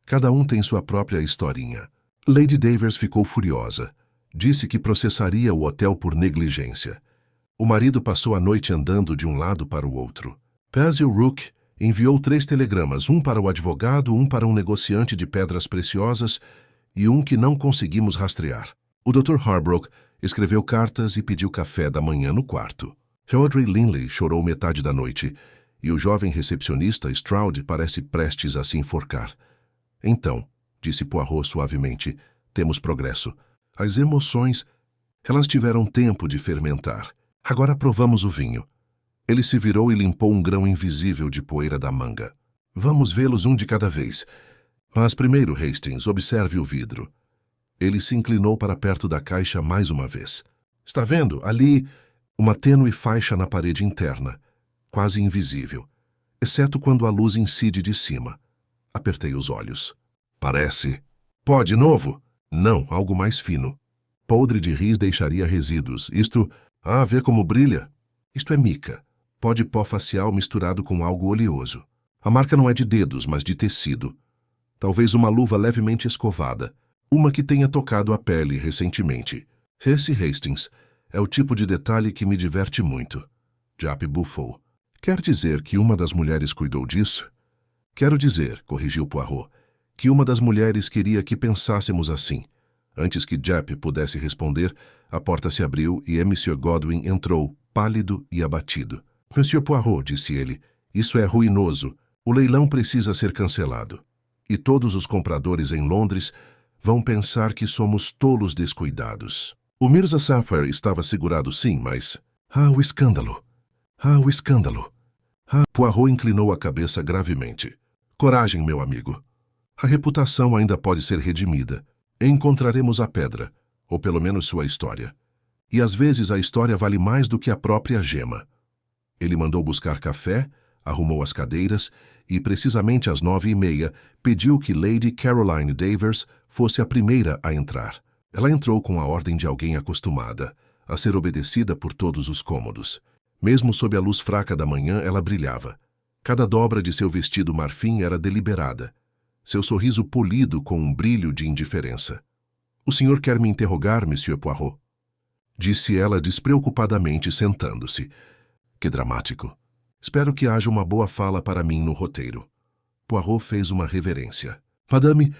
Cada um tem sua própria historinha. Lady Davers ficou furiosa. Disse que processaria o hotel por negligência. O marido passou a noite andando de um lado para o outro. Basil Rook enviou 3 telegramas, um para o advogado, um para um negociante de pedras preciosas e um que não conseguimos rastrear. O Dr. Harbrook escreveu cartas e pediu café da manhã no quarto. Audrey Linley chorou metade da noite e o jovem recepcionista Stroud parece prestes a se enforcar. Então, disse Poirot suavemente, temos progresso. As emoções, elas tiveram tempo de fermentar. Agora provamos o vinho. Ele se virou e limpou um grão invisível de poeira da manga. Vamos vê-los um de cada vez. Mas primeiro, Hastings, observe o vidro. Ele se inclinou para perto da caixa mais uma vez. Está vendo? Ali, uma tênue faixa na parede interna, quase invisível, exceto quando a luz incide de cima. Apertei os olhos. Parece... Pó de novo? Não, algo mais fino. Podre de ris deixaria resíduos. Isto... Ah, vê como brilha? Isto é mica. Pó de pó facial misturado com algo oleoso. A marca não é de dedos, mas de tecido. Talvez uma luva levemente escovada. Uma que tenha tocado a pele recentemente. Esse, Hastings, é o tipo de detalhe que me diverte muito. Japp bufou. Quer dizer que uma das mulheres cuidou disso? Quero dizer, corrigiu Poirot, que uma das mulheres queria que pensássemos assim. Antes que Japp pudesse responder, a porta se abriu e Monsieur Godwin entrou, pálido e abatido. Monsieur Poirot, disse ele, Isso é ruinoso. O leilão precisa ser cancelado. E todos os compradores em Londres vão pensar que somos tolos descuidados. O Mirza Safar estava segurado sim, mas... Ah, o escândalo! Ah, o escândalo! Ah, Poirot inclinou a cabeça gravemente. Coragem, meu amigo. A reputação ainda pode ser redimida. Encontraremos a pedra, ou pelo menos sua história. E às vezes a história vale mais do que a própria gema. Ele mandou buscar café, arrumou as cadeiras e, precisamente às 9h30, pediu que Lady Caroline Davers fosse a primeira a entrar. Ela entrou com a ordem de alguém acostumada, a ser obedecida por todos os cômodos. Mesmo sob a luz fraca da manhã, ela brilhava. Cada dobra de seu vestido marfim era deliberada. Seu sorriso polido com um brilho de indiferença. O senhor quer me interrogar, Monsieur Poirot? Disse ela despreocupadamente, sentando-se. Que dramático. Espero que haja uma boa fala para mim no roteiro. Poirot fez uma reverência. Madame,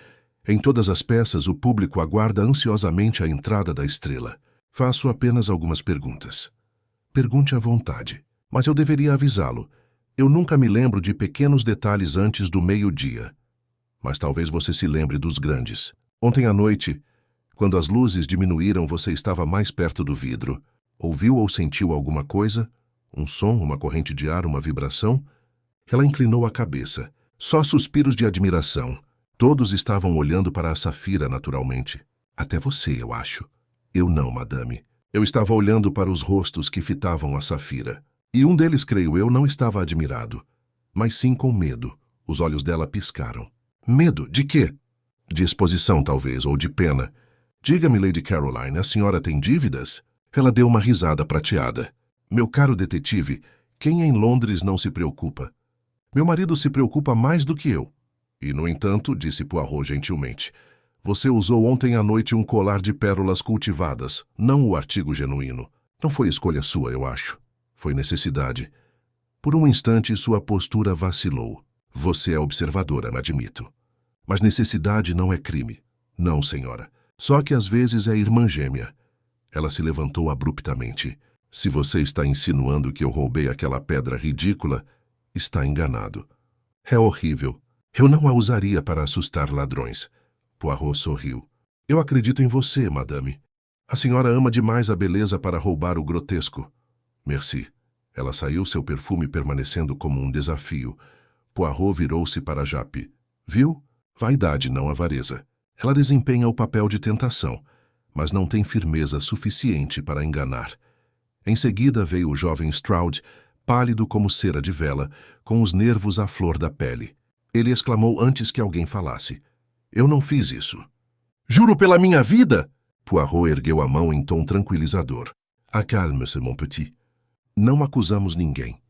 em todas as peças o público aguarda ansiosamente a entrada da estrela. Faço apenas algumas perguntas. Pergunte à vontade. Mas eu deveria avisá-lo. Eu nunca me lembro de pequenos detalhes antes do meio-dia. Mas talvez você se lembre dos grandes. Ontem à noite, quando as luzes diminuíram, você estava mais perto do vidro. Ouviu ou sentiu alguma coisa? Um som, uma corrente de ar, uma vibração? Ela inclinou a cabeça. Só suspiros de admiração. Todos estavam olhando para a Safira, naturalmente. Até você, eu acho. Eu não, madame. Eu estava olhando para os rostos que fitavam a Safira. E um deles, creio eu, não estava admirado, mas sim com medo. Os olhos dela piscaram. Medo? De quê? De exposição, talvez, ou de pena. Diga-me, Lady Caroline, a senhora tem dívidas? Ela deu uma risada prateada. Meu caro detetive, quem em Londres não se preocupa? Meu marido se preocupa mais do que eu. E, no entanto, disse Poirot gentilmente, você usou ontem à noite um colar de pérolas cultivadas, não o artigo genuíno. Não foi escolha sua, eu acho. Foi necessidade. Por um instante, sua postura vacilou. Você é observadora, admito. Mas necessidade não é crime. Não, senhora. Só que às vezes é irmã gêmea. Ela se levantou abruptamente. Se você está insinuando que eu roubei aquela pedra ridícula, está enganado. É horrível. Eu não a usaria para assustar ladrões. Poirot sorriu. Eu acredito em você, madame. A senhora ama demais a beleza para roubar o grotesco. Merci. Ela saiu, seu perfume permanecendo como um desafio. Poirot virou-se para Jappe. Viu? Vaidade, não avareza. Ela desempenha o papel de tentação, mas não tem firmeza suficiente para enganar. Em seguida veio o jovem Stroud, pálido como cera de vela, com os nervos à flor da pele. Ele exclamou antes que alguém falasse. Eu não fiz isso. Juro pela minha vida! Poirot ergueu a mão em tom tranquilizador. Acalme-se, mon petit. Não acusamos ninguém.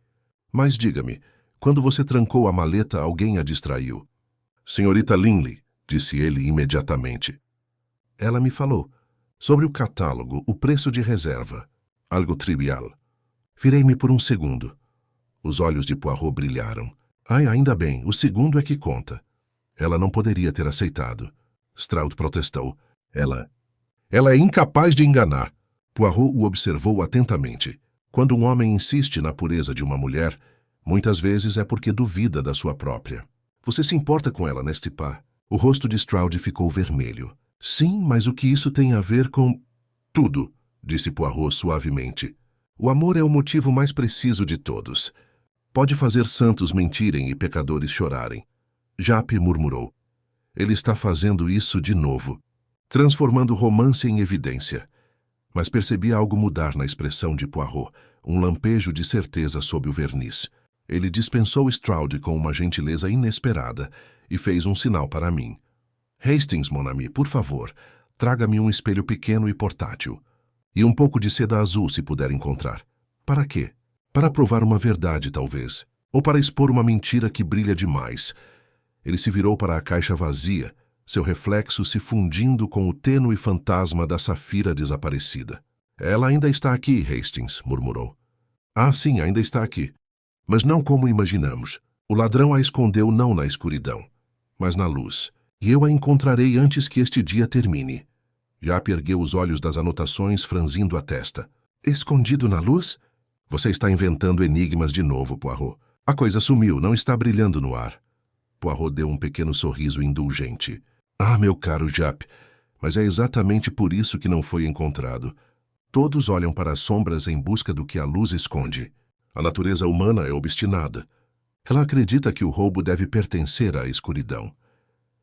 Mas diga-me, quando você trancou a maleta, alguém a distraiu. Senhorita Linley, disse ele imediatamente. Ela me falou. Sobre o catálogo, o preço de reserva. Algo trivial. Virei-me por um segundo. Os olhos de Poirot brilharam. Ai, ainda bem, o segundo é que conta. Ela não poderia ter aceitado. Stroud protestou. Ela é incapaz de enganar. Poirot o observou atentamente. Quando um homem insiste na pureza de uma mulher, muitas vezes é porque duvida da sua própria. Você se importa com ela, n'est-ce pas? O rosto de Stroud ficou vermelho. Sim, mas o que isso tem a ver com... Tudo, disse Poirot suavemente. O amor é o motivo mais preciso de todos. Pode fazer santos mentirem e pecadores chorarem. Jappe murmurou. Ele está fazendo isso de novo, transformando romance em evidência. Mas percebi algo mudar na expressão de Poirot, um lampejo de certeza sob o verniz. Ele dispensou Stroud com uma gentileza inesperada e fez um sinal para mim. Hastings, mon ami, por favor, traga-me um espelho pequeno e portátil. E um pouco de seda azul, se puder encontrar. Para quê? Para provar uma verdade, talvez. Ou para expor uma mentira que brilha demais. Ele se virou para a caixa vazia, seu reflexo se fundindo com o tênue fantasma da Safira desaparecida. Ela ainda está aqui, Hastings, murmurou. Ah, sim, ainda está aqui. Mas não como imaginamos. O ladrão a escondeu não na escuridão, mas na luz. E eu a encontrarei antes que este dia termine. Jappe ergueu os olhos das anotações, franzindo a testa. Escondido na luz? Você está inventando enigmas de novo, Poirot. A coisa sumiu, não está brilhando no ar. Poirot deu um pequeno sorriso indulgente. Ah, meu caro Japp, mas é exatamente por isso que não foi encontrado. Todos olham para as sombras em busca do que a luz esconde. A natureza humana é obstinada. Ela acredita que o roubo deve pertencer à escuridão.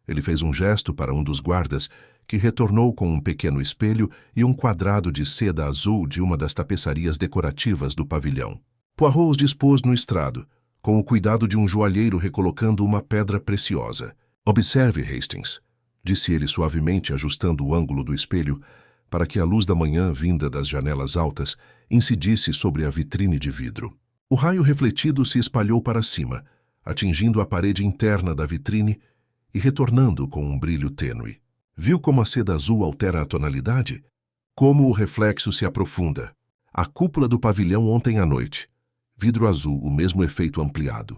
Ele fez um gesto para um dos guardas, que retornou com um pequeno espelho e um quadrado de seda azul de uma das tapeçarias decorativas do pavilhão. Poirot os dispôs no estrado, com o cuidado de um joalheiro recolocando uma pedra preciosa. Observe, Hastings, disse ele suavemente, ajustando o ângulo do espelho, para que a luz da manhã, vinda das janelas altas, incidisse sobre a vitrine de vidro. O raio refletido se espalhou para cima, atingindo a parede interna da vitrine e retornando com um brilho tênue. Viu como a seda azul altera a tonalidade? Como o reflexo se aprofunda. A cúpula do pavilhão ontem à noite. Vidro azul, o mesmo efeito ampliado.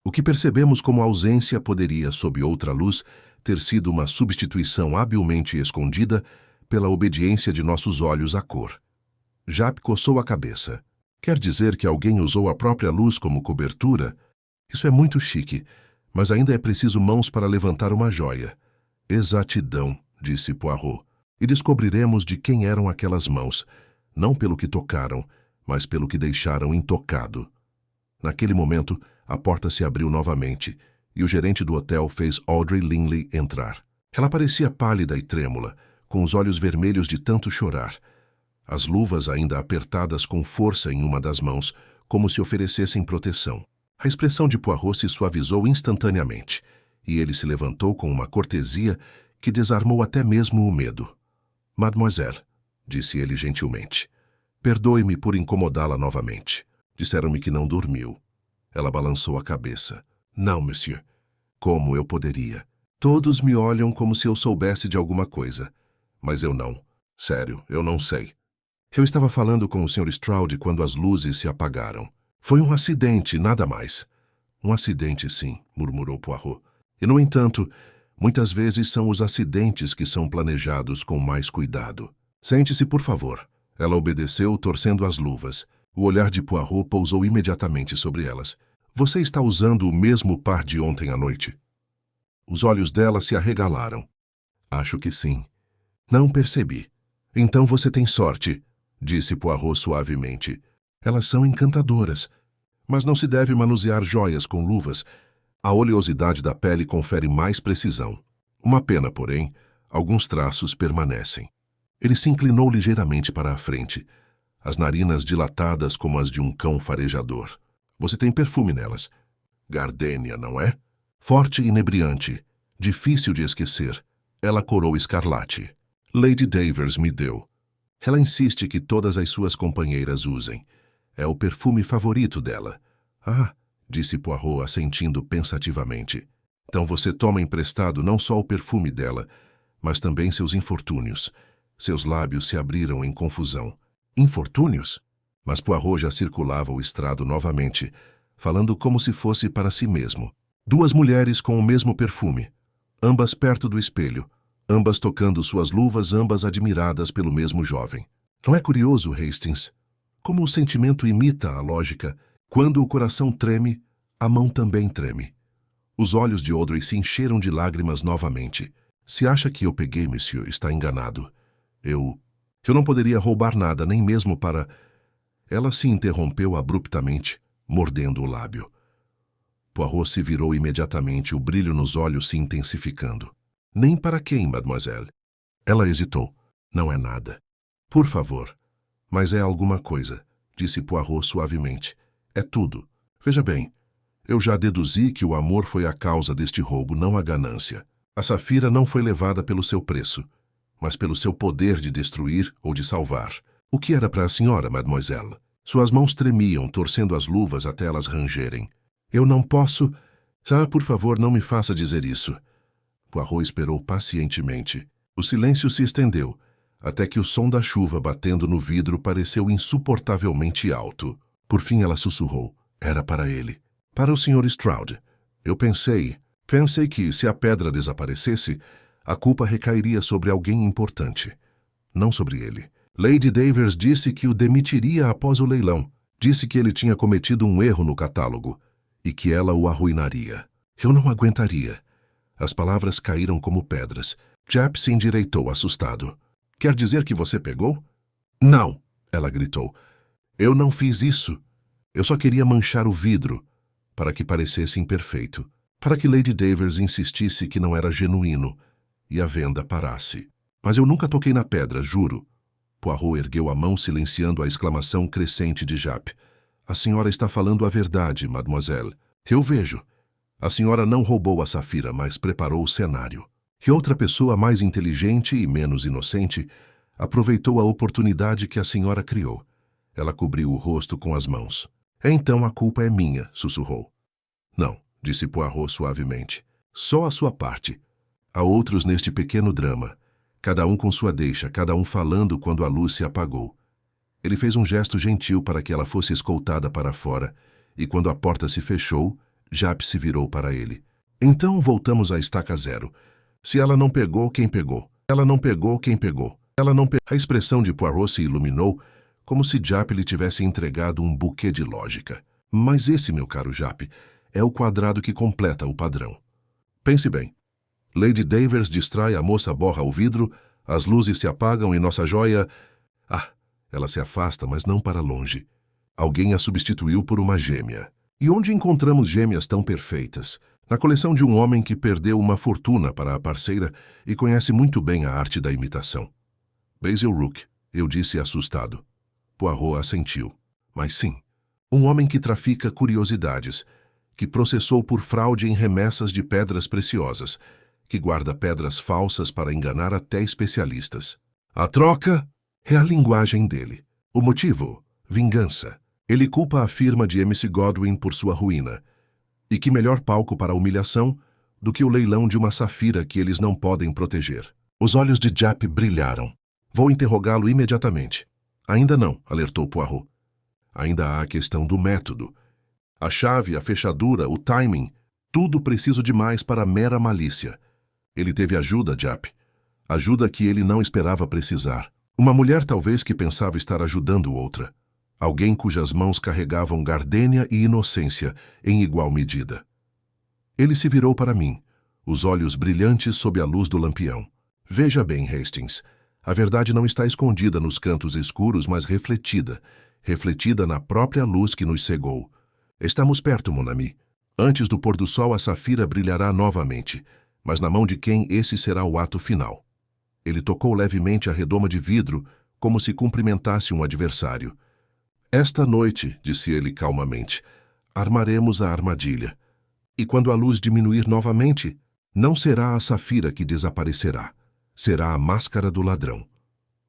O que percebemos como ausência poderia, sob outra luz, ter sido uma substituição habilmente escondida pela obediência de nossos olhos à cor. Japp coçou a cabeça. Quer dizer que alguém usou a própria luz como cobertura? Isso é muito chique, mas ainda é preciso mãos para levantar uma joia. Exatidão, disse Poirot. E descobriremos de quem eram aquelas mãos, não pelo que tocaram, mas pelo que deixaram intocado. Naquele momento, a porta se abriu novamente, e o gerente do hotel fez Audrey Linley entrar. Ela parecia pálida e trêmula, com os olhos vermelhos de tanto chorar. As luvas ainda apertadas com força em uma das mãos, como se oferecessem proteção. A expressão de Poirot se suavizou instantaneamente, e ele se levantou com uma cortesia que desarmou até mesmo o medo. Mademoiselle, disse ele gentilmente, perdoe-me por incomodá-la novamente. Disseram-me que não dormiu. Ela balançou a cabeça. Não, monsieur. Como eu poderia? Todos me olham como se eu soubesse de alguma coisa. Mas eu não. Sério, eu não sei. Eu estava falando com o Sr. Stroud quando as luzes se apagaram. Foi um acidente, nada mais. Um acidente, sim, murmurou Poirot. E, no entanto, muitas vezes são os acidentes que são planejados com mais cuidado. Sente-se, por favor. Ela obedeceu, torcendo as luvas. O olhar de Poirot pousou imediatamente sobre elas. Você está usando o mesmo par de ontem à noite? Os olhos dela se arregalaram. Acho que sim. Não percebi. Então você tem sorte, disse Poirot suavemente. Elas são encantadoras. Mas não se deve manusear joias com luvas. A oleosidade da pele confere mais precisão. Uma pena, porém, alguns traços permanecem. Ele se inclinou ligeiramente para a frente, as narinas dilatadas como as de um cão farejador. Você tem perfume nelas. Gardênia, não é? Forte e inebriante, difícil de esquecer. Ela corou escarlate. Lady Davers me deu. Ela insiste que todas as suas companheiras usem. É o perfume favorito dela. Ah, disse Poirot, assentindo pensativamente. Então você toma emprestado não só o perfume dela, mas também seus infortúnios. Seus lábios se abriram em confusão. Infortúnios? Mas Poirot já circulava o estrado novamente, falando como se fosse para si mesmo. Duas mulheres com o mesmo perfume, ambas perto do espelho, ambas tocando suas luvas, ambas admiradas pelo mesmo jovem. Não é curioso, Hastings? Como o sentimento imita a lógica, quando o coração treme, a mão também treme. Os olhos de Audrey se encheram de lágrimas novamente. Se acha que eu peguei, monsieur, está enganado. Eu não poderia roubar nada, nem mesmo para... Ela se interrompeu abruptamente, mordendo o lábio. Poirot se virou imediatamente, o brilho nos olhos se intensificando. Nem para quem, mademoiselle? Ela hesitou. Não é nada. Por favor. Mas é alguma coisa, disse Poirot suavemente. É tudo. Veja bem, eu já deduzi que o amor foi a causa deste roubo, não a ganância. A safira não foi levada pelo seu preço, mas pelo seu poder de destruir ou de salvar. O que era para a senhora, mademoiselle? Suas mãos tremiam, torcendo as luvas até elas rangerem. Eu não posso... Ah, por favor, não me faça dizer isso. Poirot esperou pacientemente. O silêncio se estendeu, até que o som da chuva batendo no vidro pareceu insuportavelmente alto. Por fim ela sussurrou. Era para ele. Para o Sr. Stroud. Eu pensei que, se a pedra desaparecesse, a culpa recairia sobre alguém importante. Não sobre ele. Lady Davers disse que o demitiria após o leilão. Disse que ele tinha cometido um erro no catálogo e que ela o arruinaria. Eu não aguentaria. As palavras caíram como pedras. Jap se endireitou, assustado. Quer dizer que você pegou? Não, ela gritou. Eu não fiz isso. Eu só queria manchar o vidro, para que parecesse imperfeito, para que Lady Davers insistisse que não era genuíno e a venda parasse. Mas eu nunca toquei na pedra, juro. Poirot ergueu a mão silenciando a exclamação crescente de Jap. A senhora está falando a verdade, mademoiselle. Eu vejo. A senhora não roubou a safira, mas preparou o cenário. E outra pessoa mais inteligente e menos inocente aproveitou a oportunidade que a senhora criou. Ela cobriu o rosto com as mãos. Então a culpa é minha, sussurrou. Não, disse Poirot suavemente. Só a sua parte. Há outros neste pequeno drama. Cada um com sua deixa, cada um falando quando a luz se apagou. Ele fez um gesto gentil para que ela fosse escoltada para fora, e quando a porta se fechou, Jap se virou para ele. Então voltamos à estaca zero. Se ela não pegou, quem pegou? Ela não pegou, quem pegou? Ela não pegou. A expressão de Poirot se iluminou, como se Jap lhe tivesse entregado um buquê de lógica. Mas esse, meu caro Jap, é o quadrado que completa o padrão. Pense bem. Lady Davers distrai, a moça borra o vidro, as luzes se apagam e nossa joia... Ah, ela se afasta, mas não para longe. Alguém a substituiu por uma gêmea. E onde encontramos gêmeas tão perfeitas? Na coleção de um homem que perdeu uma fortuna para a parceira e conhece muito bem a arte da imitação. Basil Rook, eu disse assustado. Poirot assentiu. Mas sim, um homem que trafica curiosidades, que processou por fraude em remessas de pedras preciosas, que guarda pedras falsas para enganar até especialistas. A troca é a linguagem dele. O motivo? Vingança. Ele culpa a firma de MC Godwin por sua ruína. E que melhor palco para a humilhação do que o leilão de uma safira que eles não podem proteger. Os olhos de Jap brilharam. Vou interrogá-lo imediatamente. Ainda não, alertou Poirot. Ainda há a questão do método. A chave, a fechadura, o timing, tudo preciso demais para mera malícia. Ele teve ajuda, Jap. Ajuda que ele não esperava precisar. Uma mulher talvez que pensava estar ajudando outra. Alguém cujas mãos carregavam gardênia e inocência em igual medida. Ele se virou para mim, os olhos brilhantes sob a luz do lampião. Veja bem, Hastings, a verdade não está escondida nos cantos escuros, mas refletida na própria luz que nos cegou. Estamos perto, mon ami. Antes do pôr do sol a safira brilhará novamente, mas na mão de quem esse será o ato final. Ele tocou levemente a redoma de vidro, como se cumprimentasse um adversário. Esta noite, disse ele calmamente, armaremos a armadilha. E quando a luz diminuir novamente, não será a safira que desaparecerá, será a máscara do ladrão.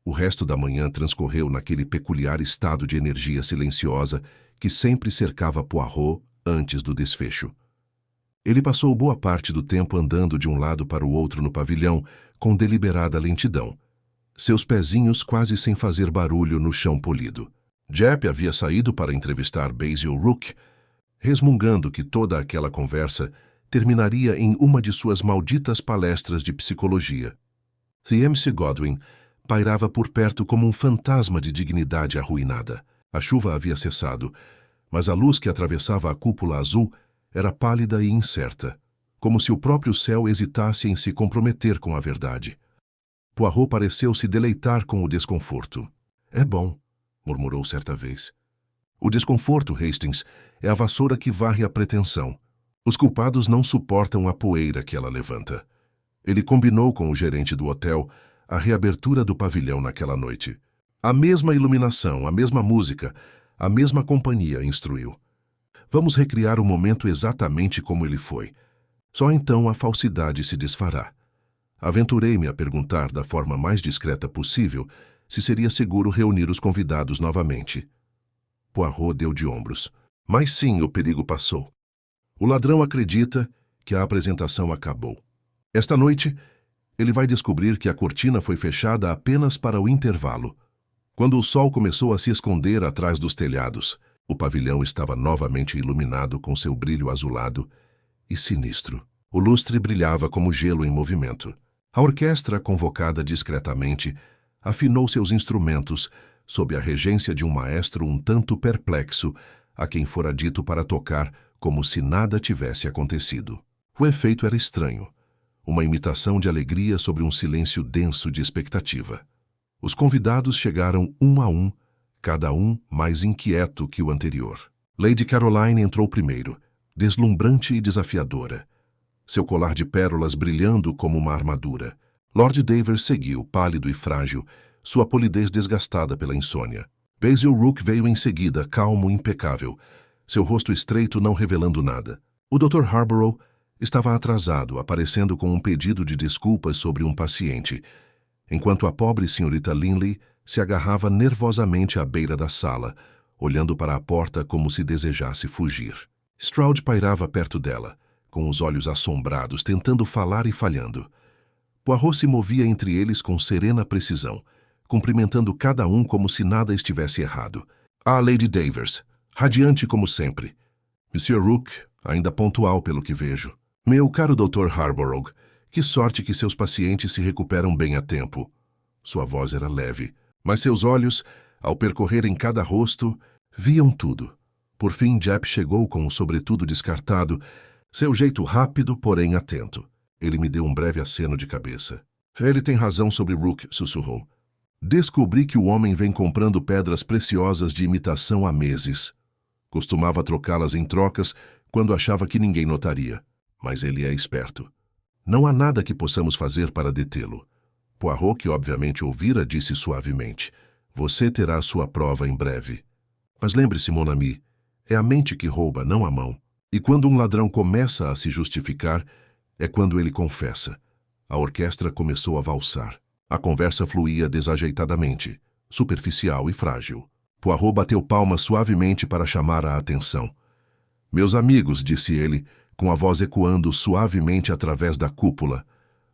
O resto da manhã transcorreu naquele peculiar estado de energia silenciosa que sempre cercava Poirot antes do desfecho. Ele passou boa parte do tempo andando de um lado para o outro no pavilhão, com deliberada lentidão, seus pezinhos quase sem fazer barulho no chão polido. Jap havia saído para entrevistar Basil Rook, resmungando que toda aquela conversa terminaria em uma de suas malditas palestras de psicologia. Se MC Godwin pairava por perto como um fantasma de dignidade arruinada. A chuva havia cessado, mas a luz que atravessava a cúpula azul era pálida e incerta, como se o próprio céu hesitasse em se comprometer com a verdade. Poirot pareceu se deleitar com o desconforto. É bom, murmurou certa vez. O desconforto, Hastings, é a vassoura que varre a pretensão. Os culpados não suportam a poeira que ela levanta. Ele combinou com o gerente do hotel a reabertura do pavilhão naquela noite. A mesma iluminação, a mesma música, a mesma companhia, instruiu. Vamos recriar o momento exatamente como ele foi. Só então a falsidade se desfará. Aventurei-me a perguntar da forma mais discreta possível se seria seguro reunir os convidados novamente. Poirot deu de ombros. Mas sim, o perigo passou. O ladrão acredita que a apresentação acabou. Esta noite, ele vai descobrir que a cortina foi fechada apenas para o intervalo. Quando o sol começou a se esconder atrás dos telhados, o pavilhão estava novamente iluminado com seu brilho azulado e sinistro. O lustre brilhava como gelo em movimento. A orquestra, convocada discretamente, afinou seus instrumentos sob a regência de um maestro um tanto perplexo, a quem fora dito para tocar como se nada tivesse acontecido. O efeito era estranho. Uma imitação de alegria sobre um silêncio denso de expectativa. Os convidados chegaram um a um, cada um mais inquieto que o anterior. Lady Caroline entrou primeiro, deslumbrante e desafiadora, seu colar de pérolas brilhando como uma armadura. Lord Davers seguiu, pálido e frágil, sua polidez desgastada pela insônia. Basil Rook veio em seguida, calmo e impecável, seu rosto estreito não revelando nada. O Dr. Harborough estava atrasado, aparecendo com um pedido de desculpas sobre um paciente, enquanto a pobre senhorita Linley se agarrava nervosamente à beira da sala, olhando para a porta como se desejasse fugir. Stroud pairava perto dela, com os olhos assombrados, tentando falar e falhando. Poirot se movia entre eles com serena precisão, cumprimentando cada um como se nada estivesse errado. Ah, Lady Davers, radiante como sempre. Monsieur Rook, ainda pontual pelo que vejo. Meu caro Dr. Harborough, que sorte que seus pacientes se recuperam bem a tempo. Sua voz era leve, mas seus olhos, ao percorrerem cada rosto, viam tudo. Por fim, Jep chegou com o sobretudo descartado, seu jeito rápido, porém atento. Ele me deu um breve aceno de cabeça. Ele tem razão sobre Rook, sussurrou. Descobri que o homem vem comprando pedras preciosas de imitação há meses. Costumava trocá-las em trocas quando achava que ninguém notaria. Mas ele é esperto. Não há nada que possamos fazer para detê-lo. Poirot, que obviamente ouvira, disse suavemente. Você terá sua prova em breve. Mas lembre-se, mon ami, é a mente que rouba, não a mão. E quando um ladrão começa a se justificar, é quando ele confessa. A orquestra começou a valsar. A conversa fluía desajeitadamente, superficial e frágil. Poirot bateu palmas suavemente para chamar a atenção. Meus amigos, disse ele, com a voz ecoando suavemente através da cúpula,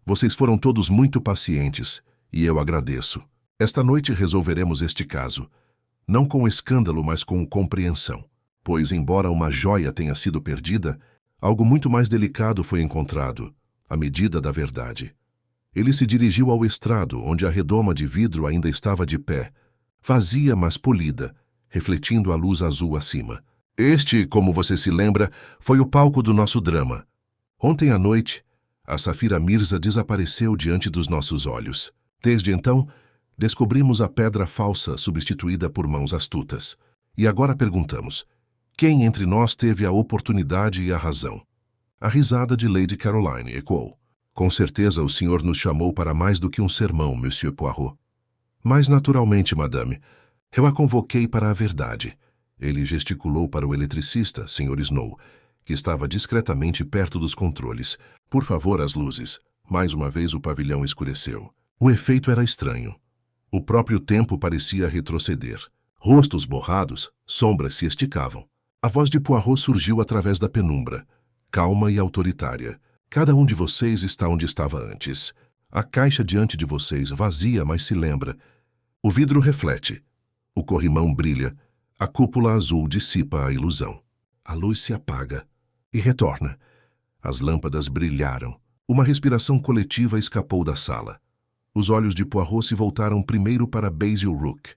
vocês foram todos muito pacientes, e eu agradeço. Esta noite resolveremos este caso, não com escândalo, mas com compreensão, pois, embora uma joia tenha sido perdida, algo muito mais delicado foi encontrado, a medida da verdade. Ele se dirigiu ao estrado, onde a redoma de vidro ainda estava de pé, vazia, mas polida, refletindo a luz azul acima. Este, como você se lembra, foi o palco do nosso drama. Ontem à noite, a Safira Mirza desapareceu diante dos nossos olhos. Desde então, descobrimos a pedra falsa substituída por mãos astutas. E agora perguntamos, quem entre nós teve a oportunidade e a razão? A risada de Lady Caroline ecoou. Com certeza o senhor nos chamou para mais do que um sermão, Monsieur Poirot. Mais naturalmente, madame, eu a convoquei para a verdade. Ele gesticulou para o eletricista, Sr. Snow, que estava discretamente perto dos controles. Por favor, as luzes. Mais uma vez o pavilhão escureceu. O efeito era estranho. O próprio tempo parecia retroceder. Rostos borrados, sombras se esticavam. A voz de Poirot surgiu através da penumbra, calma e autoritária. Cada um de vocês está onde estava antes. A caixa diante de vocês, vazia, mas se lembra. O vidro reflete. O corrimão brilha. A cúpula azul dissipa a ilusão. A luz se apaga e retorna. As lâmpadas brilharam. Uma respiração coletiva escapou da sala. Os olhos de Poirot se voltaram primeiro para Basil Rook.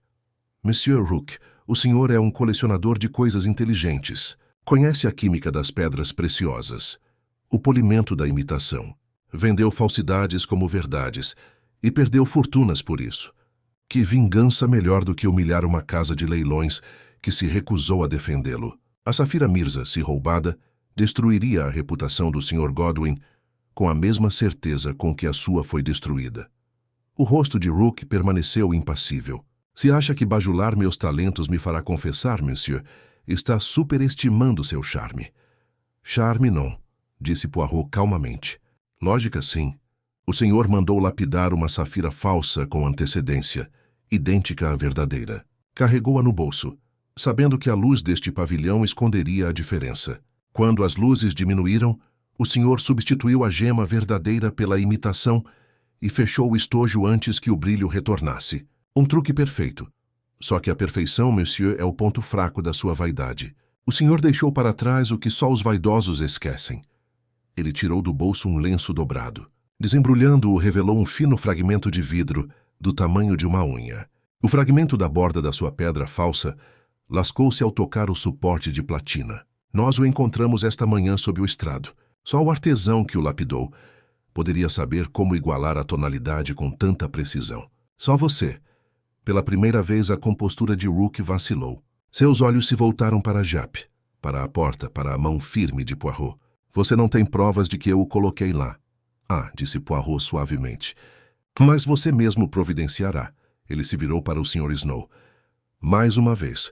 Monsieur Rook, o senhor é um colecionador de coisas inteligentes. Conhece a química das pedras preciosas. O polimento da imitação. Vendeu falsidades como verdades e perdeu fortunas por isso. Que vingança melhor do que humilhar uma casa de leilões que se recusou a defendê-lo. A Safira Mirza, se roubada, destruiria a reputação do Sr. Godwin com a mesma certeza com que a sua foi destruída. O rosto de Rook permaneceu impassível. Se acha que bajular meus talentos me fará confessar, monsieur, está superestimando seu charme. Charme não, disse Poirot calmamente. Lógica sim. O senhor mandou lapidar uma safira falsa com antecedência, idêntica à verdadeira. Carregou-a no bolso, sabendo que a luz deste pavilhão esconderia a diferença. Quando as luzes diminuíram, o senhor substituiu a gema verdadeira pela imitação e fechou o estojo antes que o brilho retornasse. Um truque perfeito. Só que a perfeição, monsieur, é o ponto fraco da sua vaidade. O senhor deixou para trás o que só os vaidosos esquecem. Ele tirou do bolso um lenço dobrado. Desembrulhando-o, revelou um fino fragmento de vidro, do tamanho de uma unha. O fragmento da borda da sua pedra falsa lascou-se ao tocar o suporte de platina. Nós o encontramos esta manhã sob o estrado. Só o artesão que o lapidou poderia saber como igualar a tonalidade com tanta precisão. Só você. Pela primeira vez a compostura de Rook vacilou. Seus olhos se voltaram para Japp, para a porta, para a mão firme de Poirot. Você não tem provas de que eu o coloquei lá. Ah, disse Poirot suavemente. Mas você mesmo providenciará. Ele se virou para o Sr. Snow. Mais uma vez.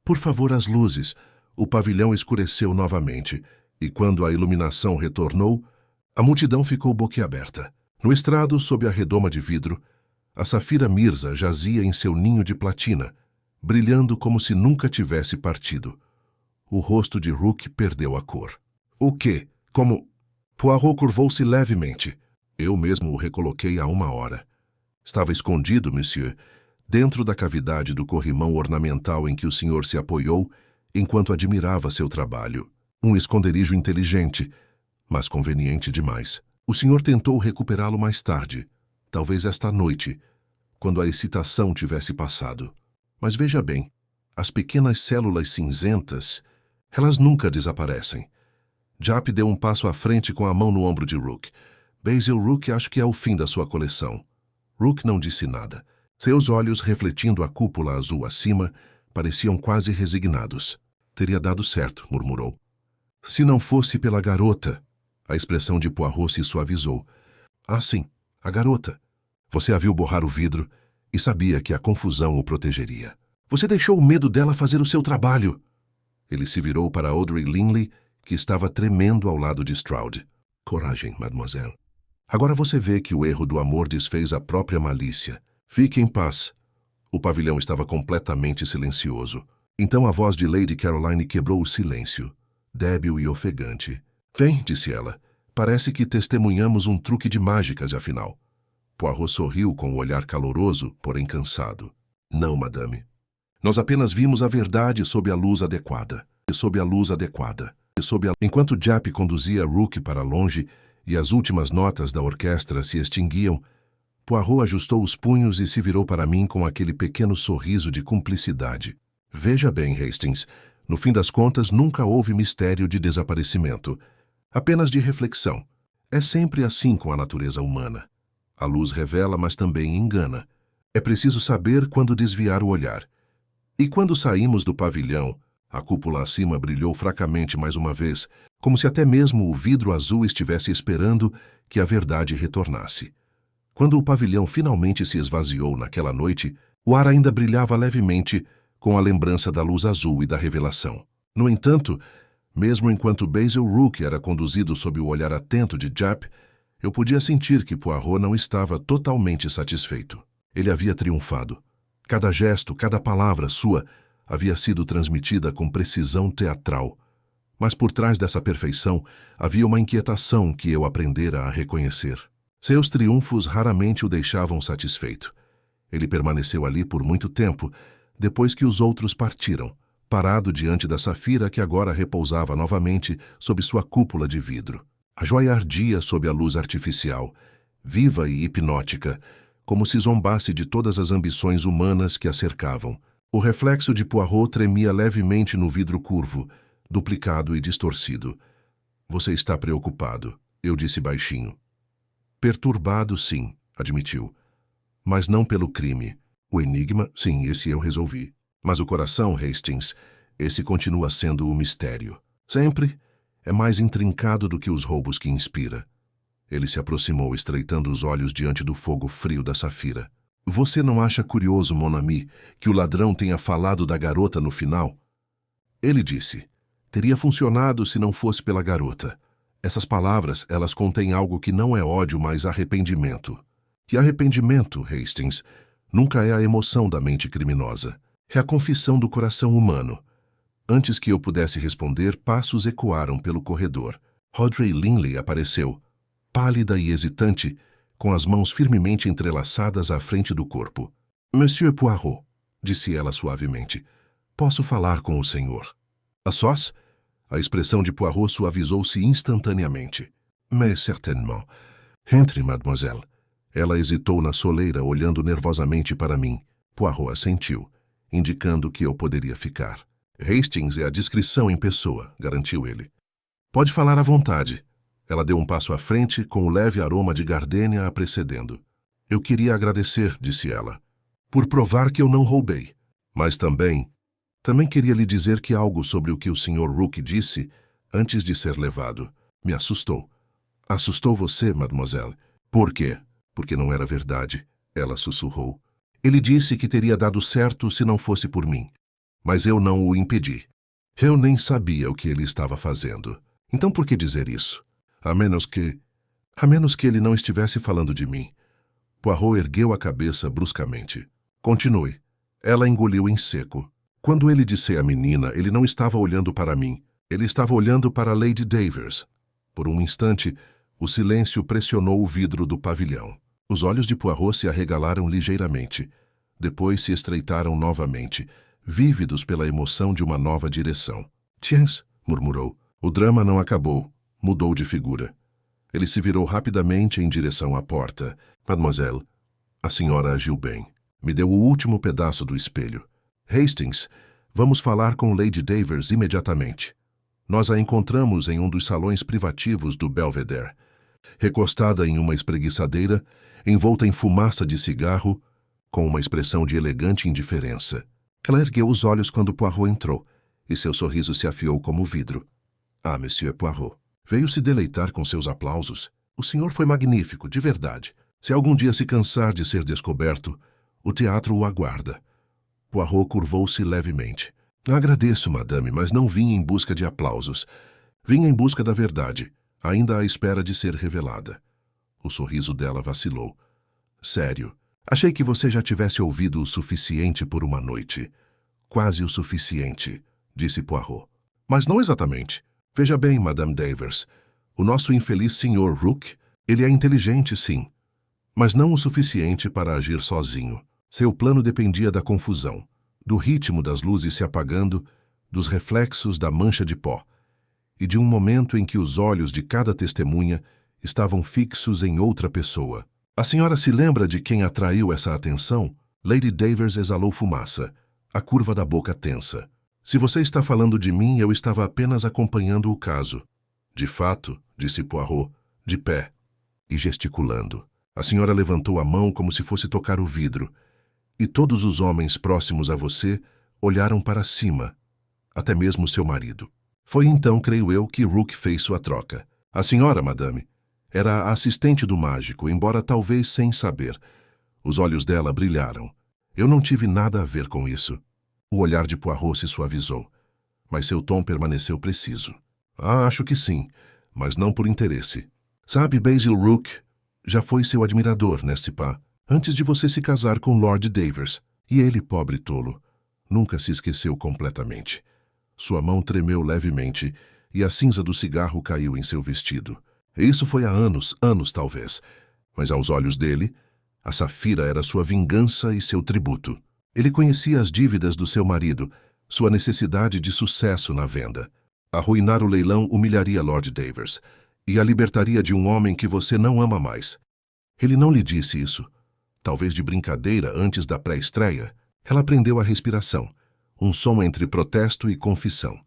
Por favor, as luzes. O pavilhão escureceu novamente, e quando a iluminação retornou, a multidão ficou boquiaberta. No estrado, sob a redoma de vidro, a Safira Mirza jazia em seu ninho de platina, brilhando como se nunca tivesse partido. O rosto de Rook perdeu a cor. O quê? Como? Poirot curvou-se levemente. Eu mesmo o recoloquei há 1 hora. Estava escondido, monsieur, dentro da cavidade do corrimão ornamental em que o senhor se apoiou enquanto admirava seu trabalho. Um esconderijo inteligente, mas conveniente demais. O senhor tentou recuperá-lo mais tarde, talvez esta noite, quando a excitação tivesse passado. Mas veja bem, as pequenas células cinzentas, elas nunca desaparecem. Japp deu um passo à frente com a mão no ombro de Rook. Basil Rook, acho que é o fim da sua coleção. Rook não disse nada. Seus olhos, refletindo a cúpula azul acima, pareciam quase resignados. Teria dado certo, murmurou. Se não fosse pela garota... A expressão de Poirot se suavizou. Ah, sim, a garota. Você a viu borrar o vidro e sabia que a confusão o protegeria. Você deixou o medo dela fazer o seu trabalho. Ele se virou para Audrey Linley, que estava tremendo ao lado de Stroud. Coragem, mademoiselle. Agora você vê que o erro do amor desfez a própria malícia. Fique em paz. O pavilhão estava completamente silencioso. Então a voz de Lady Caroline quebrou o silêncio, débil e ofegante. Vem, disse ela. Parece que testemunhamos um truque de mágicas, afinal. Poirot sorriu com um olhar caloroso, porém cansado. Não, madame. Nós apenas vimos a verdade sob a luz adequada. Enquanto Japp conduzia Rook para longe e as últimas notas da orquestra se extinguiam, Poirot ajustou os punhos e se virou para mim com aquele pequeno sorriso de cumplicidade. Veja bem, Hastings, no fim das contas nunca houve mistério de desaparecimento. Apenas de reflexão. É sempre assim com a natureza humana. A luz revela, mas também engana. É preciso saber quando desviar o olhar. E quando saímos do pavilhão, a cúpula acima brilhou fracamente mais uma vez, como se até mesmo o vidro azul estivesse esperando que a verdade retornasse. Quando o pavilhão finalmente se esvaziou naquela noite, o ar ainda brilhava levemente com a lembrança da luz azul e da revelação. No entanto, mesmo enquanto Basil Rook era conduzido sob o olhar atento de Japp, eu podia sentir que Poirot não estava totalmente satisfeito. Ele havia triunfado. Cada gesto, cada palavra sua havia sido transmitida com precisão teatral. Mas por trás dessa perfeição havia uma inquietação que eu aprendera a reconhecer. Seus triunfos raramente o deixavam satisfeito. Ele permaneceu ali por muito tempo, depois que os outros partiram, parado diante da Safira que agora repousava novamente sob sua cúpula de vidro. A joia ardia sob a luz artificial, viva e hipnótica, como se zombasse de todas as ambições humanas que a cercavam. O reflexo de Poirot tremia levemente no vidro curvo, duplicado e distorcido. Você está preocupado, eu disse baixinho. Perturbado, sim, admitiu. Mas não pelo crime. O enigma, sim, esse eu resolvi. Mas o coração, Hastings, esse continua sendo o mistério. Sempre é mais intrincado do que os roubos que inspira. Ele se aproximou, estreitando os olhos diante do fogo frio da Safira. Você não acha curioso, mon ami, que o ladrão tenha falado da garota no final? Ele disse. Teria funcionado se não fosse pela garota. Essas palavras, elas contêm algo que não é ódio, mas arrependimento. E arrependimento, Hastings, nunca é a emoção da mente criminosa. É a confissão do coração humano. Antes que eu pudesse responder, passos ecoaram pelo corredor. Audrey Linley apareceu, pálida e hesitante, com as mãos firmemente entrelaçadas à frente do corpo. Monsieur Poirot, disse ela suavemente, posso falar com o senhor? A sós? A expressão de Poirot suavizou-se instantaneamente. Mais certainement. Entre, mademoiselle. Ela hesitou na soleira, olhando nervosamente para mim. Poirot assentiu, indicando que eu poderia ficar. Hastings é a discrição em pessoa, garantiu ele. Pode falar à vontade. Ela deu um passo à frente, com o leve aroma de gardênia a precedendo. Eu queria agradecer, disse ela, por provar que eu não roubei. Mas também queria lhe dizer que algo sobre o que o Sr. Rook disse antes de ser levado me assustou. Assustou você, mademoiselle? Por quê? Porque não era verdade, ela sussurrou. Ele disse que teria dado certo se não fosse por mim. Mas eu não o impedi. Eu nem sabia o que ele estava fazendo. Então por que dizer isso? A menos que ele não estivesse falando de mim. Poirot ergueu a cabeça bruscamente. Continue. Ela engoliu em seco. Quando ele disse à menina, ele não estava olhando para mim. Ele estava olhando para Lady Davers. Por um instante, o silêncio pressionou o vidro do pavilhão. Os olhos de Poirot se arregalaram ligeiramente. Depois se estreitaram novamente, vívidos pela emoção de uma nova direção. Tiens, murmurou. O drama não acabou. Mudou de figura. Ele se virou rapidamente em direção à porta. Mademoiselle, a senhora agiu bem. Me deu o último pedaço do espelho. Hastings, vamos falar com Lady Davers imediatamente. Nós a encontramos em um dos salões privativos do Belvedere, recostada em uma espreguiçadeira, envolta em fumaça de cigarro, com uma expressão de elegante indiferença. Ela ergueu os olhos quando Poirot entrou, e seu sorriso se afiou como vidro. Ah, Monsieur Poirot, veio se deleitar com seus aplausos. O senhor foi magnífico, de verdade. Se algum dia se cansar de ser descoberto, o teatro o aguarda. Poirot curvou-se levemente. Agradeço, madame, mas não vim em busca de aplausos. Vim em busca da verdade, ainda à espera de ser revelada. O sorriso dela vacilou. Sério, achei que você já tivesse ouvido o suficiente por uma noite. Quase o suficiente, disse Poirot. Mas não exatamente. Veja bem, Madame Davers, o nosso infeliz Sr. Rook, ele é inteligente, sim, mas não o suficiente para agir sozinho. Seu plano dependia da confusão, do ritmo das luzes se apagando, dos reflexos da mancha de pó, e de um momento em que os olhos de cada testemunha estavam fixos em outra pessoa. A senhora se lembra de quem atraiu essa atenção? Lady Davers exalou fumaça, a curva da boca tensa. Se você está falando de mim, eu estava apenas acompanhando o caso. De fato, disse Poirot, de pé e gesticulando. A senhora levantou a mão como se fosse tocar o vidro, e todos os homens próximos a você olharam para cima, até mesmo seu marido. Foi então, creio eu, que Rook fez sua troca. A senhora, madame, era a assistente do mágico, embora talvez sem saber. Os olhos dela brilharam. Eu não tive nada a ver com isso. O olhar de Poirot se suavizou, mas seu tom permaneceu preciso. Acho que sim, mas não por interesse. Sabe, Basil Rook já foi seu admirador, n'est-ce pas? Antes de você se casar com Lord Davers. E ele, pobre tolo, nunca se esqueceu completamente. Sua mão tremeu levemente e a cinza do cigarro caiu em seu vestido. Isso foi há anos talvez, mas aos olhos dele, a safira era sua vingança e seu tributo. Ele conhecia as dívidas do seu marido, sua necessidade de sucesso na venda. Arruinar o leilão humilharia Lord Davers e a libertaria de um homem que você não ama mais. Ele não lhe disse isso. Talvez de brincadeira antes da pré-estreia, ela prendeu a respiração, um som entre protesto e confissão.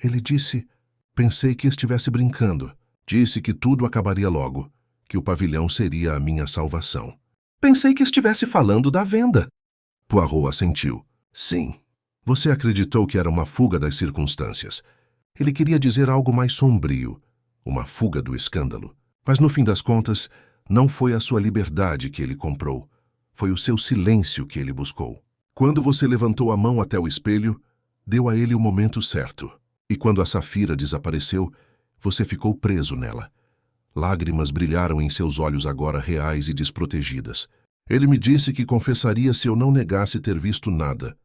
Ele disse, pensei que estivesse brincando. Disse que tudo acabaria logo, que o pavilhão seria a minha salvação. Pensei que estivesse falando da venda. Poirot assentiu. Sim. Você acreditou que era uma fuga das circunstâncias. Ele queria dizer algo mais sombrio, uma fuga do escândalo. Mas no fim das contas, não foi a sua liberdade que ele comprou. Foi o seu silêncio que ele buscou. Quando você levantou a mão até o espelho, deu a ele o momento certo. E quando a safira desapareceu, você ficou preso nela. Lágrimas brilharam em seus olhos agora reais e desprotegidas. Ele me disse que confessaria se eu não negasse ter visto nada.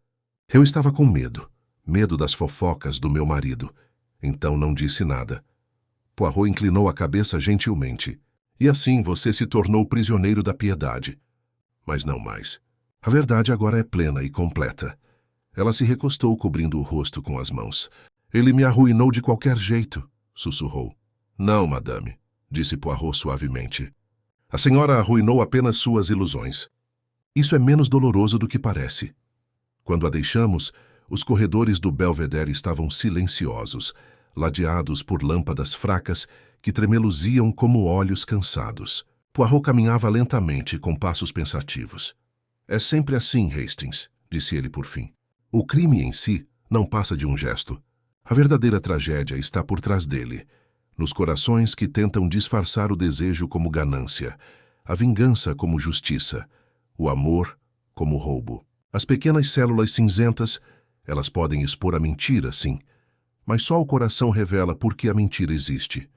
Eu estava com medo das fofocas do meu marido. Então não disse nada. Poirot inclinou a cabeça gentilmente. E assim você se tornou prisioneiro da piedade. Mas não mais. A verdade agora é plena e completa. Ela se recostou cobrindo o rosto com as mãos. Ele me arruinou de qualquer jeito, sussurrou. Não, madame, disse Poirot suavemente. A senhora arruinou apenas suas ilusões. Isso é menos doloroso do que parece. Quando a deixamos, Os corredores do Belvedere estavam silenciosos, ladeados por lâmpadas fracas que tremeluziam como olhos cansados. Poirot caminhava lentamente, com passos pensativos. É sempre assim, Hastings, disse ele por fim. O crime em si não passa de um gesto. A verdadeira tragédia está por trás dele, nos corações que tentam disfarçar o desejo como ganância, a vingança como justiça, o amor como roubo. As pequenas células cinzentas, elas podem expor a mentira, sim, mas só o coração revela por que a mentira existe.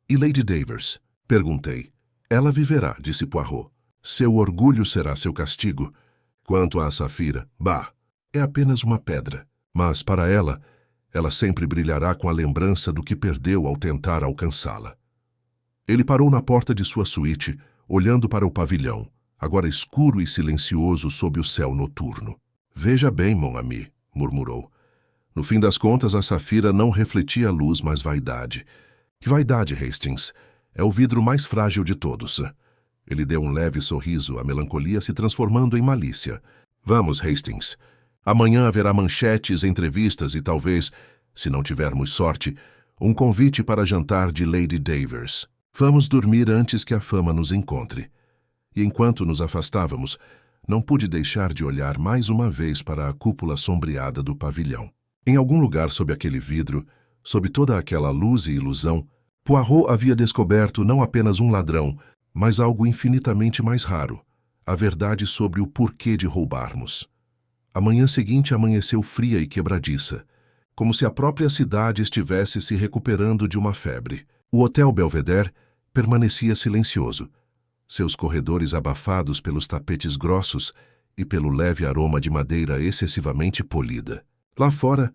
E Lady Davers? Perguntei. Ela viverá, disse Poirot. Seu orgulho será seu castigo. Quanto à Safira, bah, é apenas uma pedra. Mas, para ela sempre brilhará com a lembrança do que perdeu ao tentar alcançá-la. Ele parou na porta de sua suíte, olhando para o pavilhão, agora escuro e silencioso sob o céu noturno. Veja bem, mon ami, murmurou. No fim das contas, a Safira não refletia luz, mas vaidade. Que vaidade, Hastings? É o vidro mais frágil de todos. Ele deu um leve sorriso, a melancolia se transformando em malícia. Vamos, Hastings. Amanhã haverá manchetes, entrevistas e talvez, se não tivermos sorte, um convite para jantar de Lady Davers. Vamos dormir antes que a fama nos encontre. E enquanto nos afastávamos, não pude deixar de olhar mais uma vez para a cúpula sombreada do pavilhão. Em algum lugar sob aquele vidro, sob toda aquela luz e ilusão, Poirot havia descoberto não apenas um ladrão, mas algo infinitamente mais raro, a verdade sobre o porquê de roubarmos. A manhã seguinte amanheceu fria e quebradiça, como se a própria cidade estivesse se recuperando de uma febre. O Hotel Belvedere permanecia silencioso, seus corredores abafados pelos tapetes grossos e pelo leve aroma de madeira excessivamente polida. Lá fora,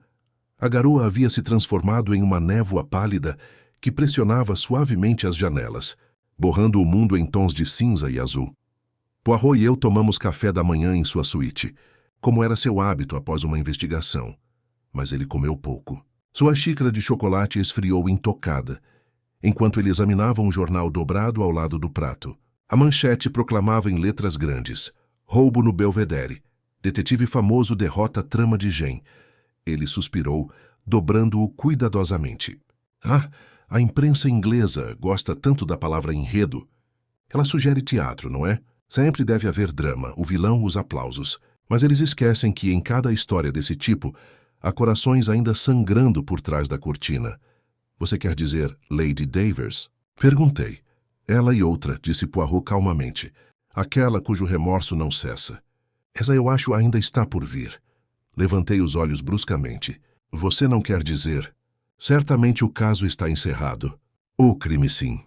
a garoa havia se transformado em uma névoa pálida que pressionava suavemente as janelas, borrando o mundo em tons de cinza e azul. Poirot e eu tomamos café da manhã em sua suíte, como era seu hábito após uma investigação, mas ele comeu pouco. Sua xícara de chocolate esfriou intocada, enquanto ele examinava um jornal dobrado ao lado do prato. A manchete proclamava em letras grandes: Roubo no Belvedere. Detetive famoso derrota trama de Gen. Ele suspirou, dobrando-o cuidadosamente. Ah, a imprensa inglesa gosta tanto da palavra enredo. Ela sugere teatro, não é? Sempre deve haver drama, o vilão, os aplausos. Mas eles esquecem que em cada história desse tipo, há corações ainda sangrando por trás da cortina. Você quer dizer Lady Davers? Perguntei. Ela e outra, disse Poirot calmamente. Aquela cujo remorso não cessa. Essa eu acho ainda está por vir. Levantei os olhos bruscamente. Você não quer dizer? Certamente o caso está encerrado. O crime sim.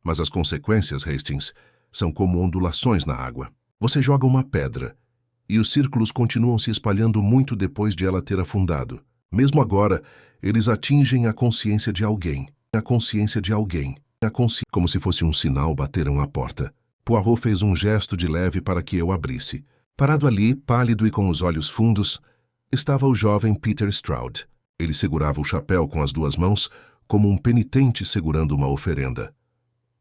Mas as consequências, Hastings, são como ondulações na água. Você joga uma pedra, e os círculos continuam se espalhando muito depois de ela ter afundado. Mesmo agora, eles atingem a consciência de alguém. A consciência de alguém. Como se fosse um sinal, bateram à porta. Poirot fez um gesto de leve para que eu abrisse. Parado ali, pálido e com os olhos fundos, estava o jovem Peter Stroud. Ele segurava o chapéu com as duas mãos, como um penitente segurando uma oferenda.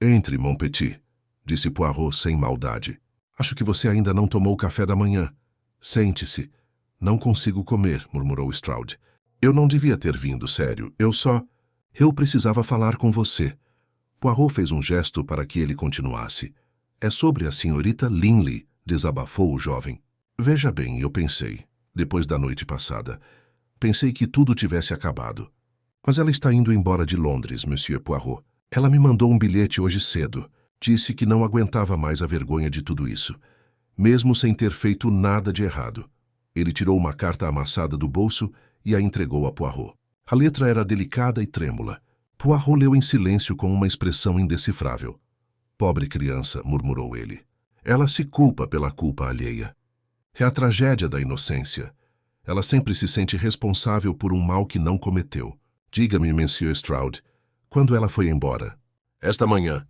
Entre, mon petit, disse Poirot sem maldade. Acho que você ainda não tomou o café da manhã. Sente-se. Não consigo comer, murmurou Stroud. Eu não devia ter vindo, sério. Eu precisava falar com você. Poirot fez um gesto para que ele continuasse. É sobre a senhorita Linley, desabafou o jovem. Veja bem, eu pensei, depois da noite passada. Pensei que tudo tivesse acabado. Mas ela está indo embora de Londres, Monsieur Poirot. Ela me mandou um bilhete hoje cedo. Disse que não aguentava mais a vergonha de tudo isso, mesmo sem ter feito nada de errado. Ele tirou uma carta amassada do bolso e a entregou a Poirot. A letra era delicada e trêmula. Poirot leu em silêncio com uma expressão indecifrável. Pobre criança, murmurou ele. Ela se culpa pela culpa alheia. É a tragédia da inocência. Ela sempre se sente responsável por um mal que não cometeu. Diga-me, Monsieur Stroud, quando ela foi embora? Esta manhã.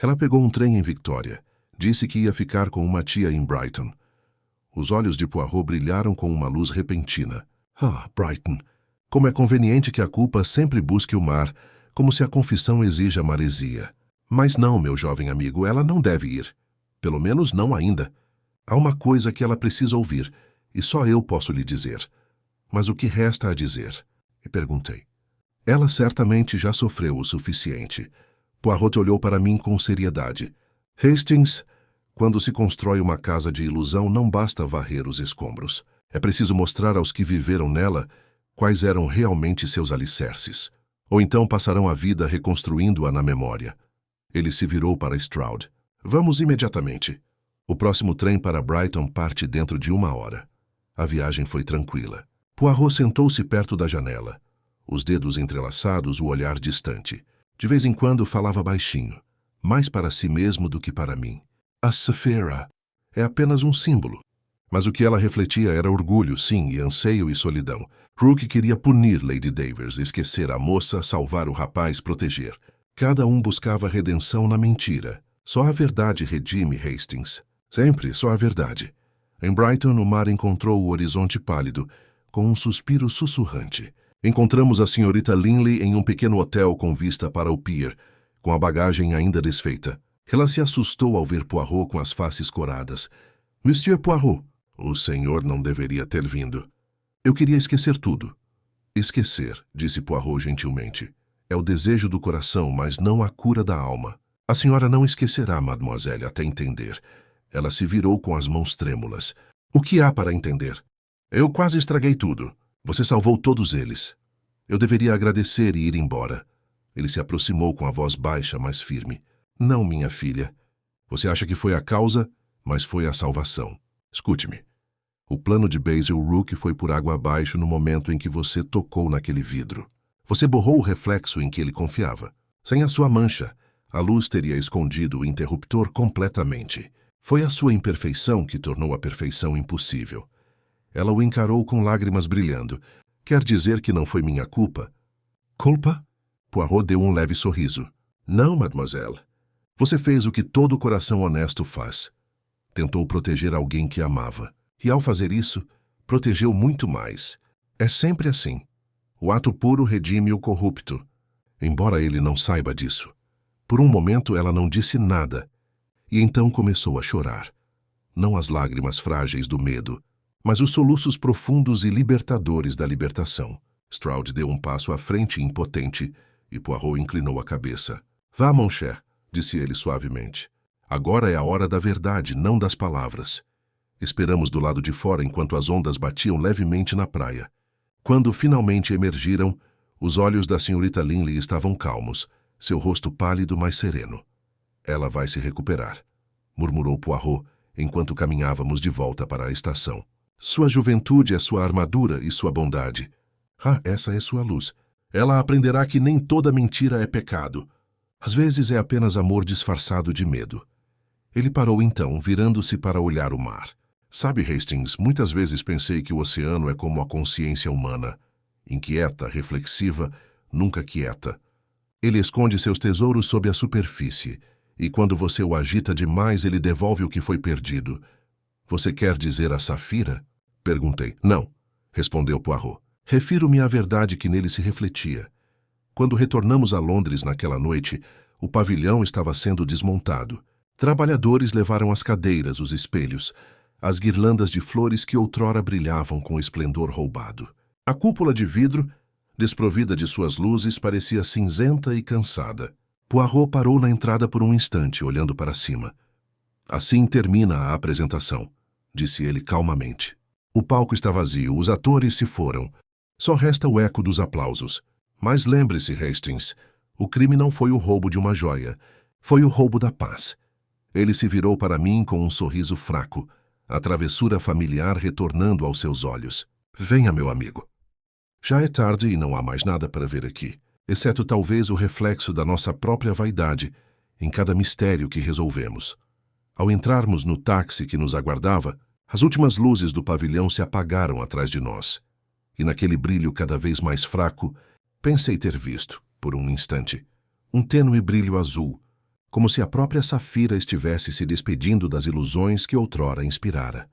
Ela pegou um trem em Victoria. Disse que ia ficar com uma tia em Brighton. Os olhos de Poirot brilharam com uma luz repentina. Ah, Brighton. Como é conveniente que a culpa sempre busque o mar, como se a confissão exija maresia. Mas não, meu jovem amigo, ela não deve ir. Pelo menos não ainda. Há uma coisa que ela precisa ouvir, e só eu posso lhe dizer. Mas o que resta a dizer? E perguntei. Ela certamente já sofreu o suficiente. Poirot olhou para mim com seriedade. Hastings, quando se constrói uma casa de ilusão, não basta varrer os escombros. É preciso mostrar aos que viveram nela quais eram realmente seus alicerces. Ou então passarão a vida reconstruindo-a na memória. Ele se virou para Stroud. Vamos imediatamente. O próximo trem para Brighton parte dentro de 1 hora. A viagem foi tranquila. Poirot sentou-se perto da janela. Os dedos entrelaçados, o olhar distante. De vez em quando falava baixinho, mais para si mesmo do que para mim. A Saphira é apenas um símbolo. Mas o que ela refletia era orgulho, sim, e anseio e solidão. Rook queria punir Lady Davers, esquecer a moça, salvar o rapaz, proteger. Cada um buscava redenção na mentira. Só a verdade redime Hastings. Sempre só a verdade. Em Brighton, o mar encontrou o horizonte pálido, com um suspiro sussurrante. Encontramos a senhorita Linley em um pequeno hotel com vista para o pier, com a bagagem ainda desfeita. Ela se assustou ao ver Poirot com as faces coradas. Monsieur Poirot, o senhor não deveria ter vindo. Eu queria esquecer tudo. Esquecer, disse Poirot gentilmente. É o desejo do coração, mas não a cura da alma. A senhora não esquecerá, mademoiselle, até entender. Ela se virou com as mãos trêmulas. O que há para entender? Eu quase estraguei tudo. Você salvou todos eles. Eu deveria agradecer e ir embora. Ele se aproximou com a voz baixa, mas firme. Não, minha filha. Você acha que foi a causa, mas foi a salvação. Escute-me. O plano de Basil Rook foi por água abaixo no momento em que você tocou naquele vidro. Você borrou o reflexo em que ele confiava. Sem a sua mancha, a luz teria escondido o interruptor completamente. Foi a sua imperfeição que tornou a perfeição impossível. Ela o encarou com lágrimas brilhando. Quer dizer que não foi minha culpa? Culpa? Poirot deu um leve sorriso. Não, mademoiselle. Você fez o que todo coração honesto faz. Tentou proteger alguém que amava. E ao fazer isso, protegeu muito mais. É sempre assim. O ato puro redime o corrupto. Embora ele não saiba disso. Por um momento ela não disse nada. E então começou a chorar. Não as lágrimas frágeis do medo, mas os soluços profundos e libertadores da libertação. Stroud deu um passo à frente impotente, e Poirot inclinou a cabeça. Vá, mon cher, disse ele suavemente. Agora é a hora da verdade, não das palavras. Esperamos do lado de fora enquanto as ondas batiam levemente na praia. Quando finalmente emergiram, os olhos da senhorita Linley estavam calmos, seu rosto pálido, mas sereno. Ela vai se recuperar, murmurou Poirot, enquanto caminhávamos de volta para a estação. Sua juventude é sua armadura e sua bondade. Ah, essa é sua luz. Ela aprenderá que nem toda mentira é pecado. Às vezes é apenas amor disfarçado de medo. Ele parou então, virando-se para olhar o mar. Sabe, Hastings, muitas vezes pensei que o oceano é como a consciência humana. Inquieta, reflexiva, nunca quieta. Ele esconde seus tesouros sob a superfície, e quando você o agita demais, ele devolve o que foi perdido. Você quer dizer a Saphira? Perguntei. Não, respondeu Poirot. Refiro-me à verdade que nele se refletia. Quando retornamos a Londres naquela noite, o pavilhão estava sendo desmontado. Trabalhadores levaram as cadeiras, os espelhos, as guirlandas de flores que outrora brilhavam com esplendor roubado. A cúpula de vidro, desprovida de suas luzes, parecia cinzenta e cansada. Poirot parou na entrada por um instante, olhando para cima. Assim termina a apresentação, disse ele calmamente. O palco está vazio, os atores se foram. Só resta o eco dos aplausos. Mas lembre-se, Hastings, o crime não foi o roubo de uma joia, foi o roubo da paz. Ele se virou para mim com um sorriso fraco, a travessura familiar retornando aos seus olhos. Venha, meu amigo. Já é tarde e não há mais nada para ver aqui, exceto talvez o reflexo da nossa própria vaidade em cada mistério que resolvemos. Ao entrarmos no táxi que nos aguardava, as últimas luzes do pavilhão se apagaram atrás de nós. E naquele brilho cada vez mais fraco, pensei ter visto, por um instante, um tênue brilho azul, como se a própria Saphira estivesse se despedindo das ilusões que outrora inspirara.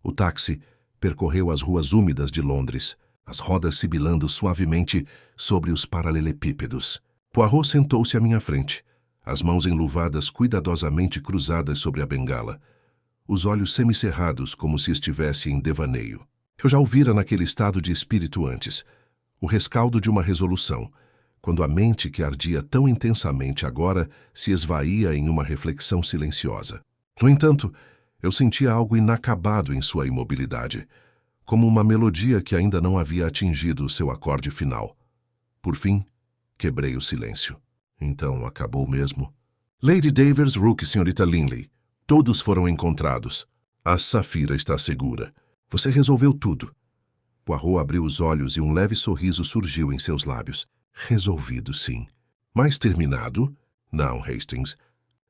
O táxi percorreu as ruas úmidas de Londres, as rodas sibilando suavemente sobre os paralelepípedos. Poirot sentou-se à minha frente, as mãos enluvadas cuidadosamente cruzadas sobre a bengala, os olhos semicerrados como se estivesse em devaneio. Eu já o vira naquele estado de espírito antes, o rescaldo de uma resolução, quando a mente que ardia tão intensamente agora se esvaía em uma reflexão silenciosa. No entanto, eu sentia algo inacabado em sua imobilidade, como uma melodia que ainda não havia atingido seu acorde final. Por fim, quebrei o silêncio. Então acabou mesmo. Lady Davers, Rook e Sra. Linley, todos foram encontrados. A Safira está segura. Você resolveu tudo. Poirot abriu os olhos e um leve sorriso surgiu em seus lábios. Resolvido, sim. Mas terminado? Não, Hastings.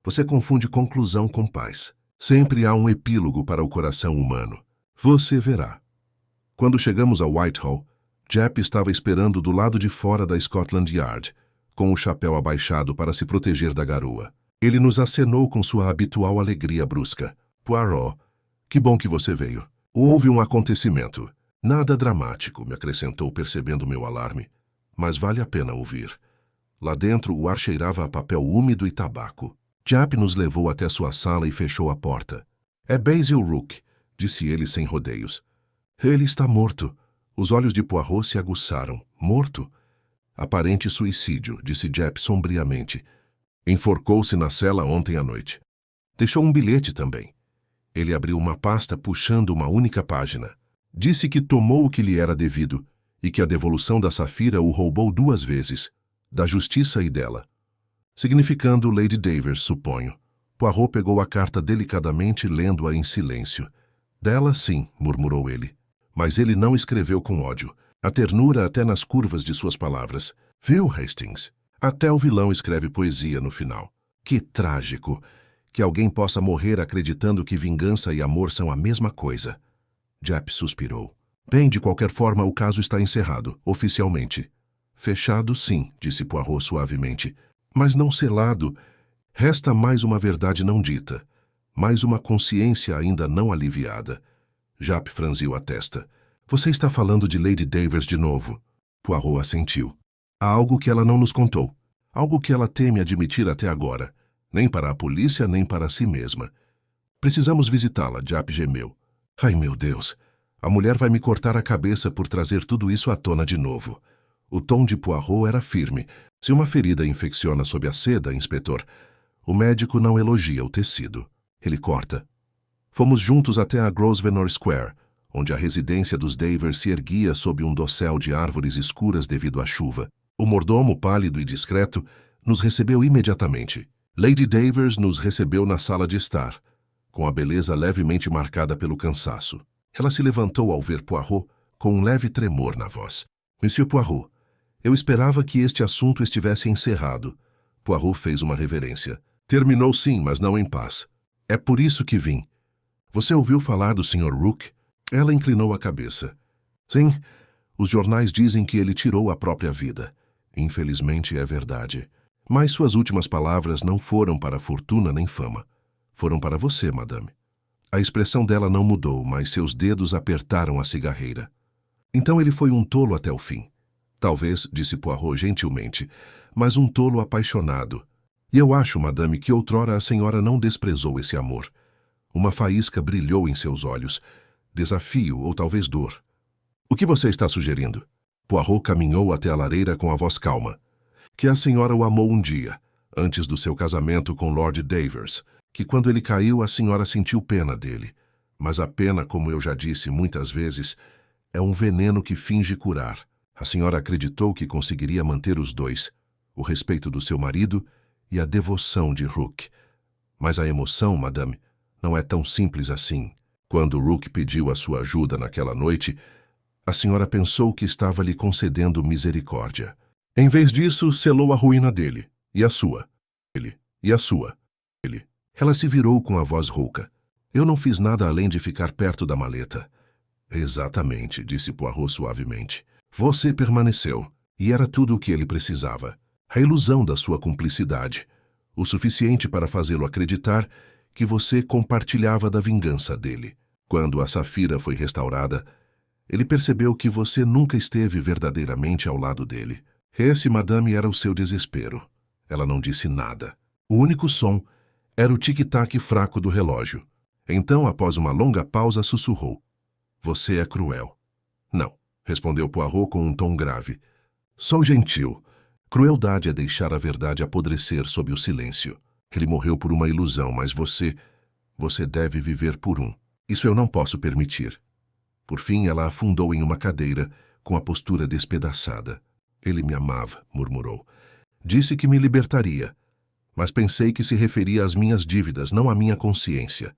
Você confunde conclusão com paz. Sempre há um epílogo para o coração humano. Você verá. Quando chegamos a Whitehall, Japp estava esperando do lado de fora da Scotland Yard, com o chapéu abaixado para se proteger da garoa. Ele nos acenou com sua habitual alegria brusca. Poirot, que bom que você veio. Houve um acontecimento. Nada dramático, me acrescentou percebendo meu alarme. Mas vale a pena ouvir. Lá dentro o ar cheirava a papel úmido e tabaco. Japp nos levou até sua sala e fechou a porta. É Basil Rook, disse ele sem rodeios. Ele está morto. Os olhos de Poirot se aguçaram. Morto? Aparente suicídio, disse Japp sombriamente. Enforcou-se na cela ontem à noite. Deixou um bilhete também. Ele abriu uma pasta puxando uma única página. Disse que tomou o que lhe era devido e que a devolução da Safira o roubou 2 vezes, da justiça e dela. Significando Lady Davers, suponho. Poirot pegou a carta delicadamente, lendo-a em silêncio. Dela, sim, murmurou ele. Mas ele não escreveu com ódio. A ternura até nas curvas de suas palavras. Viu, Hastings? Até o vilão escreve poesia no final. Que trágico! Que alguém possa morrer acreditando que vingança e amor são a mesma coisa. Japp suspirou. Bem, de qualquer forma, o caso está encerrado, oficialmente. Fechado, sim, disse Poirot suavemente. Mas não selado. Resta mais uma verdade não dita. Mais uma consciência ainda não aliviada. Japp franziu a testa. Você está falando de Lady Davers de novo? Poirot assentiu. Há algo que ela não nos contou. Algo que ela teme admitir até agora. Nem para a polícia, nem para si mesma. Precisamos visitá-la, Japp gemeu. Ai, meu Deus! A mulher vai me cortar a cabeça por trazer tudo isso à tona de novo. O tom de Poirot era firme. Se uma ferida infecciona sob a seda, inspetor, o médico não elogia o tecido. Ele corta. Fomos juntos até a Grosvenor Square, onde a residência dos Davers se erguia sob um dossel de árvores escuras devido à chuva. O mordomo, pálido e discreto, nos recebeu imediatamente. Lady Davers nos recebeu na sala de estar, com a beleza levemente marcada pelo cansaço. Ela se levantou ao ver Poirot, com um leve tremor na voz. Monsieur Poirot, eu esperava que este assunto estivesse encerrado. Poirot fez uma reverência. Terminou sim, mas não em paz. É por isso que vim. Você ouviu falar do Sr. Rook? Ela inclinou a cabeça. Sim, os jornais dizem que ele tirou a própria vida. Infelizmente é verdade. Mas suas últimas palavras não foram para fortuna nem fama. Foram para você, madame. A expressão dela não mudou, mas seus dedos apertaram a cigarreira. Então ele foi um tolo até o fim. Talvez, disse Poirot gentilmente, mas um tolo apaixonado. E eu acho, madame, que outrora a senhora não desprezou esse amor. Uma faísca brilhou em seus olhos. Desafio ou talvez dor. O que você está sugerindo? Poirot caminhou até a lareira com a voz calma. Que a senhora o amou um dia, antes do seu casamento com Lord Davers, que quando ele caiu a senhora sentiu pena dele. Mas a pena, como eu já disse muitas vezes, é um veneno que finge curar. A senhora acreditou que conseguiria manter os dois, o respeito do seu marido e a devoção de Rook. Mas a emoção, madame, não é tão simples assim. Quando Rook pediu a sua ajuda naquela noite, a senhora pensou que estava lhe concedendo misericórdia. Em vez disso, selou a ruína dele, e a sua. Ele, e a sua. Ele. Ela se virou com a voz rouca. Eu não fiz nada além de ficar perto da maleta. Exatamente, disse Poirot suavemente. Você permaneceu, e era tudo o que ele precisava. A ilusão da sua cumplicidade. O suficiente para fazê-lo acreditar que você compartilhava da vingança dele. Quando a Safira foi restaurada, ele percebeu que você nunca esteve verdadeiramente ao lado dele. Esse, madame, era o seu desespero. Ela não disse nada. O único som era o tic-tac fraco do relógio. Então, após uma longa pausa, sussurrou. Você é cruel. Não, respondeu Poirot com um tom grave. Sou gentil. Crueldade é deixar a verdade apodrecer sob o silêncio. Ele morreu por uma ilusão, mas você deve viver por um. Isso eu não posso permitir. Por fim, ela afundou em uma cadeira, com a postura despedaçada. Ele me amava, murmurou. Disse que me libertaria, mas pensei que se referia às minhas dívidas, não à minha consciência.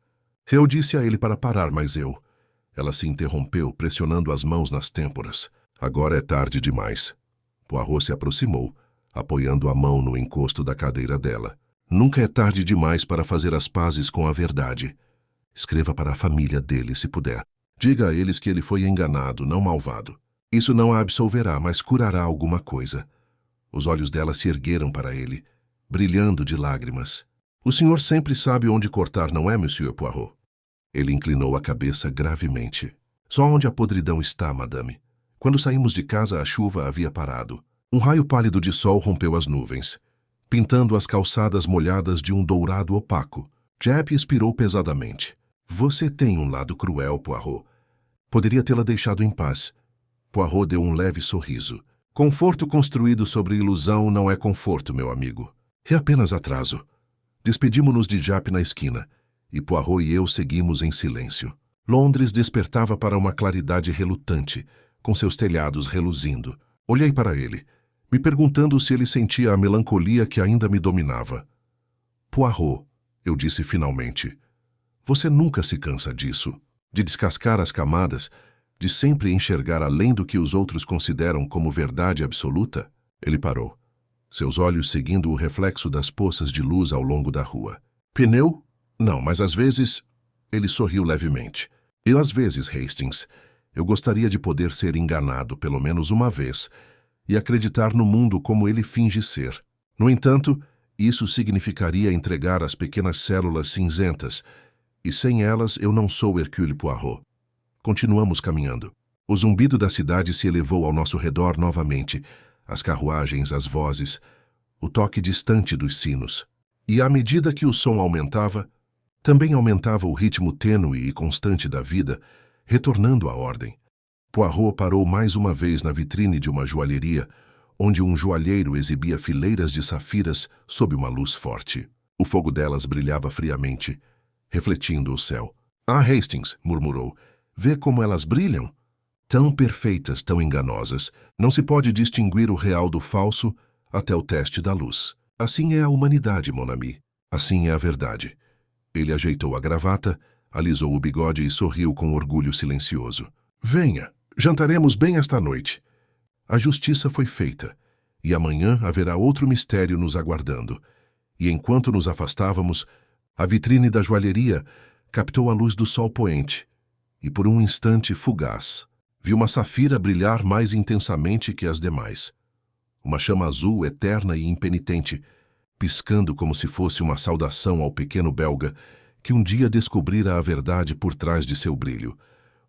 Eu disse a ele para parar, mas eu... Ela se interrompeu, pressionando as mãos nas têmporas. Agora é tarde demais. Poirot se aproximou, apoiando a mão no encosto da cadeira dela. Nunca é tarde demais para fazer as pazes com a verdade. Escreva para a família dele, se puder. Diga a eles que ele foi enganado, não malvado. Isso não a absolverá, mas curará alguma coisa. Os olhos dela se ergueram para ele, brilhando de lágrimas. O senhor sempre sabe onde cortar, não é, Monsieur Poirot? Ele inclinou a cabeça gravemente. Só onde a podridão está, madame. Quando saímos de casa, a chuva havia parado. Um raio pálido de sol rompeu as nuvens, pintando as calçadas molhadas de um dourado opaco. Jep expirou pesadamente. Você tem um lado cruel, Poirot. Poderia tê-la deixado em paz. Poirot deu um leve sorriso. Conforto construído sobre ilusão não é conforto, meu amigo. É apenas atraso. Despedimo-nos de Jap na esquina, e Poirot e eu seguimos em silêncio. Londres despertava para uma claridade relutante, com seus telhados reluzindo. Olhei para ele, me perguntando se ele sentia a melancolia que ainda me dominava. Poirot, eu disse finalmente, você nunca se cansa disso, de descascar as camadas, de sempre enxergar além do que os outros consideram como verdade absoluta? Ele parou, seus olhos seguindo o reflexo das poças de luz ao longo da rua. Pneu? Não, mas às vezes... Ele sorriu levemente. E às vezes, Hastings, eu gostaria de poder ser enganado pelo menos uma vez e acreditar no mundo como ele finge ser. No entanto, isso significaria entregar as pequenas células cinzentas, e sem elas eu não sou Hercule Poirot. Continuamos caminhando. O zumbido da cidade se elevou ao nosso redor novamente, as carruagens, as vozes, o toque distante dos sinos. E à medida que o som aumentava, também aumentava o ritmo tênue e constante da vida, retornando à ordem. Poirot parou mais uma vez na vitrine de uma joalheria, onde um joalheiro exibia fileiras de safiras sob uma luz forte. O fogo delas brilhava friamente, refletindo o céu. Ah, Hastings, murmurou, vê como elas brilham? Tão perfeitas, tão enganosas. Não se pode distinguir o real do falso até o teste da luz. Assim é a humanidade, mon ami. Assim é a verdade. Ele ajeitou a gravata, alisou o bigode e sorriu com orgulho silencioso. Venha, jantaremos bem esta noite. A justiça foi feita, e amanhã haverá outro mistério nos aguardando. E enquanto nos afastávamos, a vitrine da joalheria captou a luz do sol poente, e por um instante fugaz, viu uma safira brilhar mais intensamente que as demais. Uma chama azul eterna e impenitente, piscando como se fosse uma saudação ao pequeno belga que um dia descobrira a verdade por trás de seu brilho.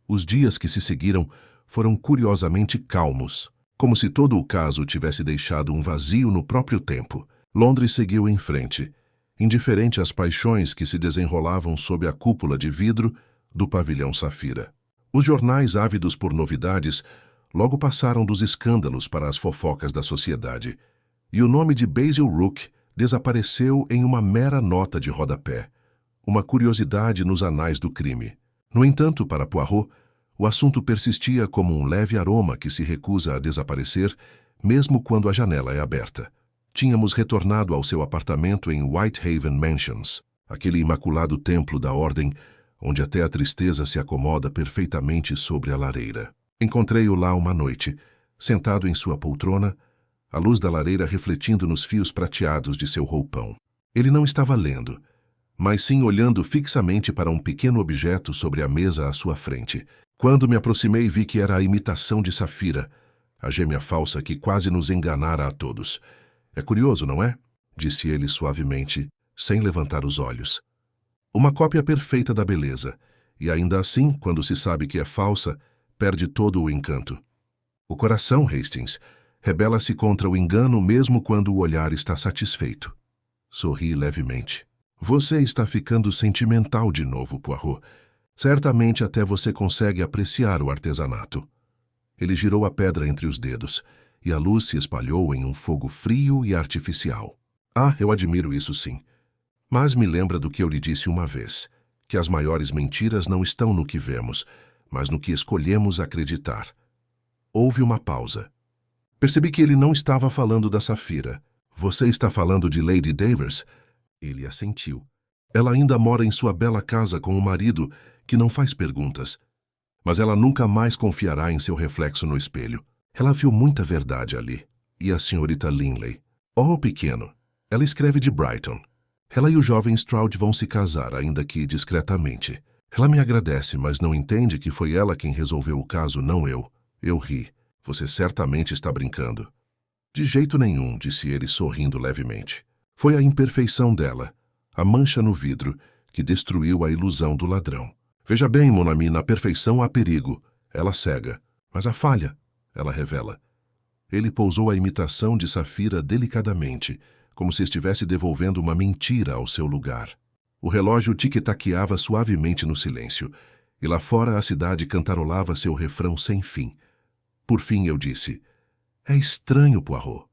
Os dias que se seguiram foram curiosamente calmos, como se todo o caso tivesse deixado um vazio no próprio tempo. Londres seguiu em frente, indiferente às paixões que se desenrolavam sob a cúpula de vidro do pavilhão Safira. Os jornais ávidos por novidades logo passaram dos escândalos para as fofocas da sociedade, e o nome de Basil Rook desapareceu em uma mera nota de rodapé, uma curiosidade nos anais do crime. No entanto, para Poirot, o assunto persistia como um leve aroma que se recusa a desaparecer, mesmo quando a janela é aberta. Tínhamos retornado ao seu apartamento em Whitehaven Mansions, aquele imaculado templo da ordem, onde até a tristeza se acomoda perfeitamente sobre a lareira. Encontrei-o lá uma noite, sentado em sua poltrona, a luz da lareira refletindo nos fios prateados de seu roupão. Ele não estava lendo, mas sim olhando fixamente para um pequeno objeto sobre a mesa à sua frente. Quando me aproximei, vi que era a imitação de Safira, a gêmea falsa que quase nos enganara a todos. É curioso, não é? Disse ele suavemente, sem levantar os olhos. Uma cópia perfeita da beleza, e ainda assim, quando se sabe que é falsa, perde todo o encanto. O coração, Hastings, rebela-se contra o engano mesmo quando o olhar está satisfeito. Sorri levemente. Você está ficando sentimental de novo, Poirot. Certamente até você consegue apreciar o artesanato. Ele girou a pedra entre os dedos, e a luz se espalhou em um fogo frio e artificial. Ah, eu admiro isso sim. Mas me lembra do que eu lhe disse uma vez, que as maiores mentiras não estão no que vemos, mas no que escolhemos acreditar. Houve uma pausa. Percebi que ele não estava falando da Safira. Você está falando de Lady Davers? Ele assentiu. Ela ainda mora em sua bela casa com um marido que não faz perguntas. Mas ela nunca mais confiará em seu reflexo no espelho. Ela viu muita verdade ali. E a senhorita Linley? Oh, pequeno. Ela escreve de Brighton. Ela e o jovem Stroud vão se casar, ainda que discretamente. Ela me agradece, mas não entende que foi ela quem resolveu o caso, não eu. Eu ri. Você certamente está brincando. De jeito nenhum, disse ele sorrindo levemente. Foi a imperfeição dela, a mancha no vidro, que destruiu a ilusão do ladrão. Veja bem, mon ami, na perfeição há perigo. Ela cega. Mas a falha, ela revela. Ele pousou a imitação de Safira delicadamente, como se estivesse devolvendo uma mentira ao seu lugar. O relógio tic-taqueava suavemente no silêncio, e lá fora a cidade cantarolava seu refrão sem fim. Por fim eu disse, é estranho, Poirot.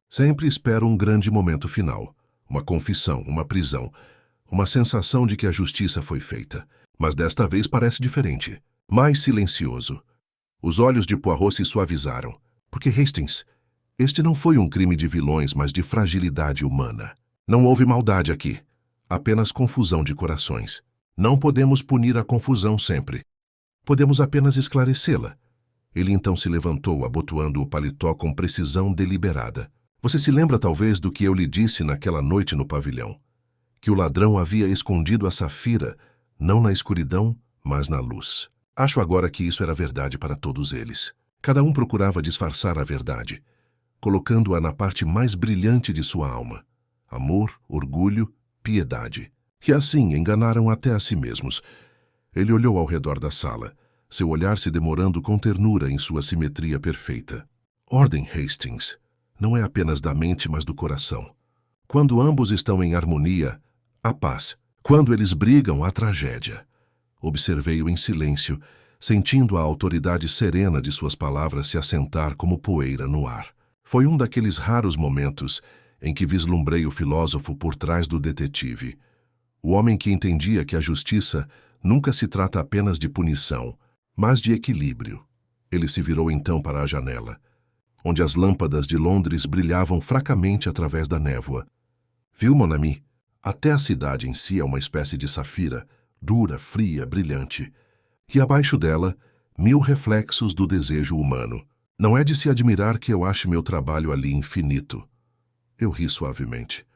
Sempre espero um grande momento final, uma confissão, uma prisão, uma sensação de que a justiça foi feita. Mas desta vez parece diferente, mais silencioso. Os olhos de Poirot se suavizaram, porque Hastings, este não foi um crime de vilões, mas de fragilidade humana. Não houve maldade aqui, apenas confusão de corações. Não podemos punir a confusão sempre. Podemos apenas esclarecê-la. Ele então se levantou, abotoando o paletó com precisão deliberada. Você se lembra talvez do que eu lhe disse naquela noite no pavilhão? Que o ladrão havia escondido a Safira, não na escuridão, mas na luz. Acho agora que isso era verdade para todos eles. Cada um procurava disfarçar a verdade, colocando-a na parte mais brilhante de sua alma. Amor, orgulho, piedade. E assim enganaram até a si mesmos. Ele olhou ao redor da sala, seu olhar se demorando com ternura em sua simetria perfeita. Ordem, Hastings, não é apenas da mente, mas do coração. Quando ambos estão em harmonia, há paz. Quando eles brigam, há tragédia. Observei-o em silêncio, sentindo a autoridade serena de suas palavras se assentar como poeira no ar. Foi um daqueles raros momentos em que vislumbrei o filósofo por trás do detetive. O homem que entendia que a justiça nunca se trata apenas de punição, mas de equilíbrio. Ele se virou então para a janela, onde as lâmpadas de Londres brilhavam fracamente através da névoa. Viu, mon ami? Até a cidade em si é uma espécie de safira, dura, fria, brilhante. E abaixo dela, 1000 reflexos do desejo humano. Não é de se admirar que eu ache meu trabalho ali infinito. Eu ri suavemente.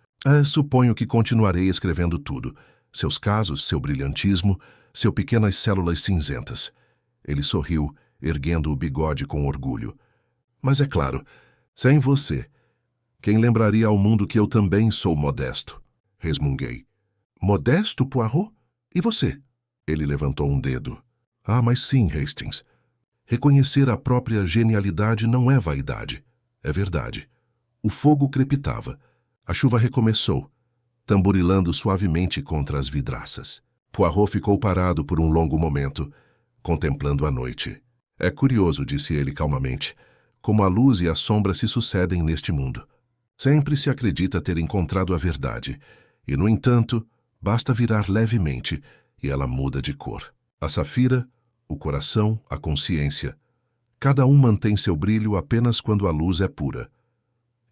Suponho que continuarei escrevendo tudo. Seus casos, seu brilhantismo, seu pequenas células cinzentas. Ele sorriu, erguendo o bigode com orgulho. Mas é claro, sem você, quem lembraria ao mundo que eu também sou modesto? Resmunguei. Modesto, Poirot? E você? Ele levantou um dedo. Ah, mas sim, Hastings. Reconhecer a própria genialidade não é vaidade. É verdade. O fogo crepitava. A chuva recomeçou, tamborilando suavemente contra as vidraças. Poirot ficou parado por um longo momento, contemplando a noite. É curioso, disse ele calmamente, como a luz e a sombra se sucedem neste mundo. Sempre se acredita ter encontrado a verdade, e, no entanto, basta virar levemente e ela muda de cor. A safira, o coração, a consciência. Cada um mantém seu brilho apenas quando a luz é pura.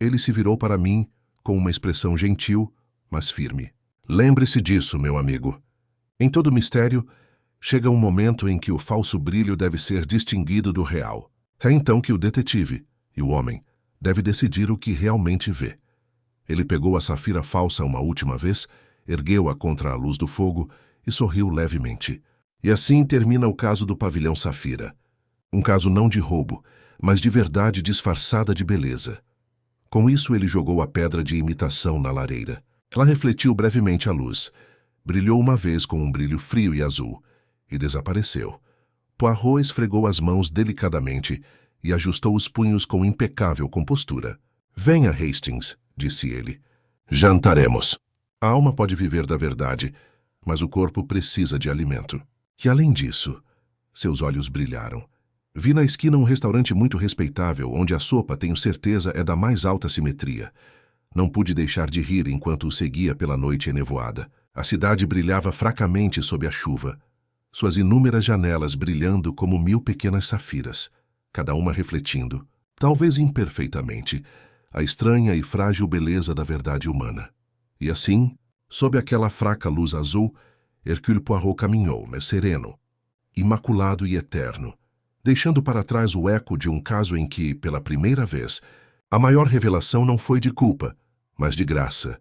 Ele se virou para mim com uma expressão gentil, mas firme. Lembre-se disso, meu amigo. Em todo mistério, chega um momento em que o falso brilho deve ser distinguido do real. É então que o detetive, e o homem, deve decidir o que realmente vê. Ele pegou a safira falsa uma última vez, ergueu-a contra a luz do fogo e sorriu levemente. E assim termina o caso do pavilhão Safira. Um caso não de roubo, mas de verdade disfarçada de beleza. Com isso ele jogou a pedra de imitação na lareira. Ela refletiu brevemente a luz, brilhou uma vez com um brilho frio e azul, e desapareceu. Poirot esfregou as mãos delicadamente e ajustou os punhos com impecável compostura. Venha, Hastings, disse ele. Jantaremos. A alma pode viver da verdade, mas o corpo precisa de alimento. E além disso, seus olhos brilharam. Vi na esquina um restaurante muito respeitável, onde a sopa, tenho certeza, é da mais alta simetria. Não pude deixar de rir enquanto o seguia pela noite enevoada. A cidade brilhava fracamente sob a chuva, suas inúmeras janelas brilhando como 1000 pequenas safiras, cada uma refletindo, talvez imperfeitamente, a estranha e frágil beleza da verdade humana. E assim, sob aquela fraca luz azul, Hercule Poirot caminhou, mas sereno, imaculado e eterno, deixando para trás o eco de um caso em que, pela primeira vez, a maior revelação não foi de culpa, mas de graça.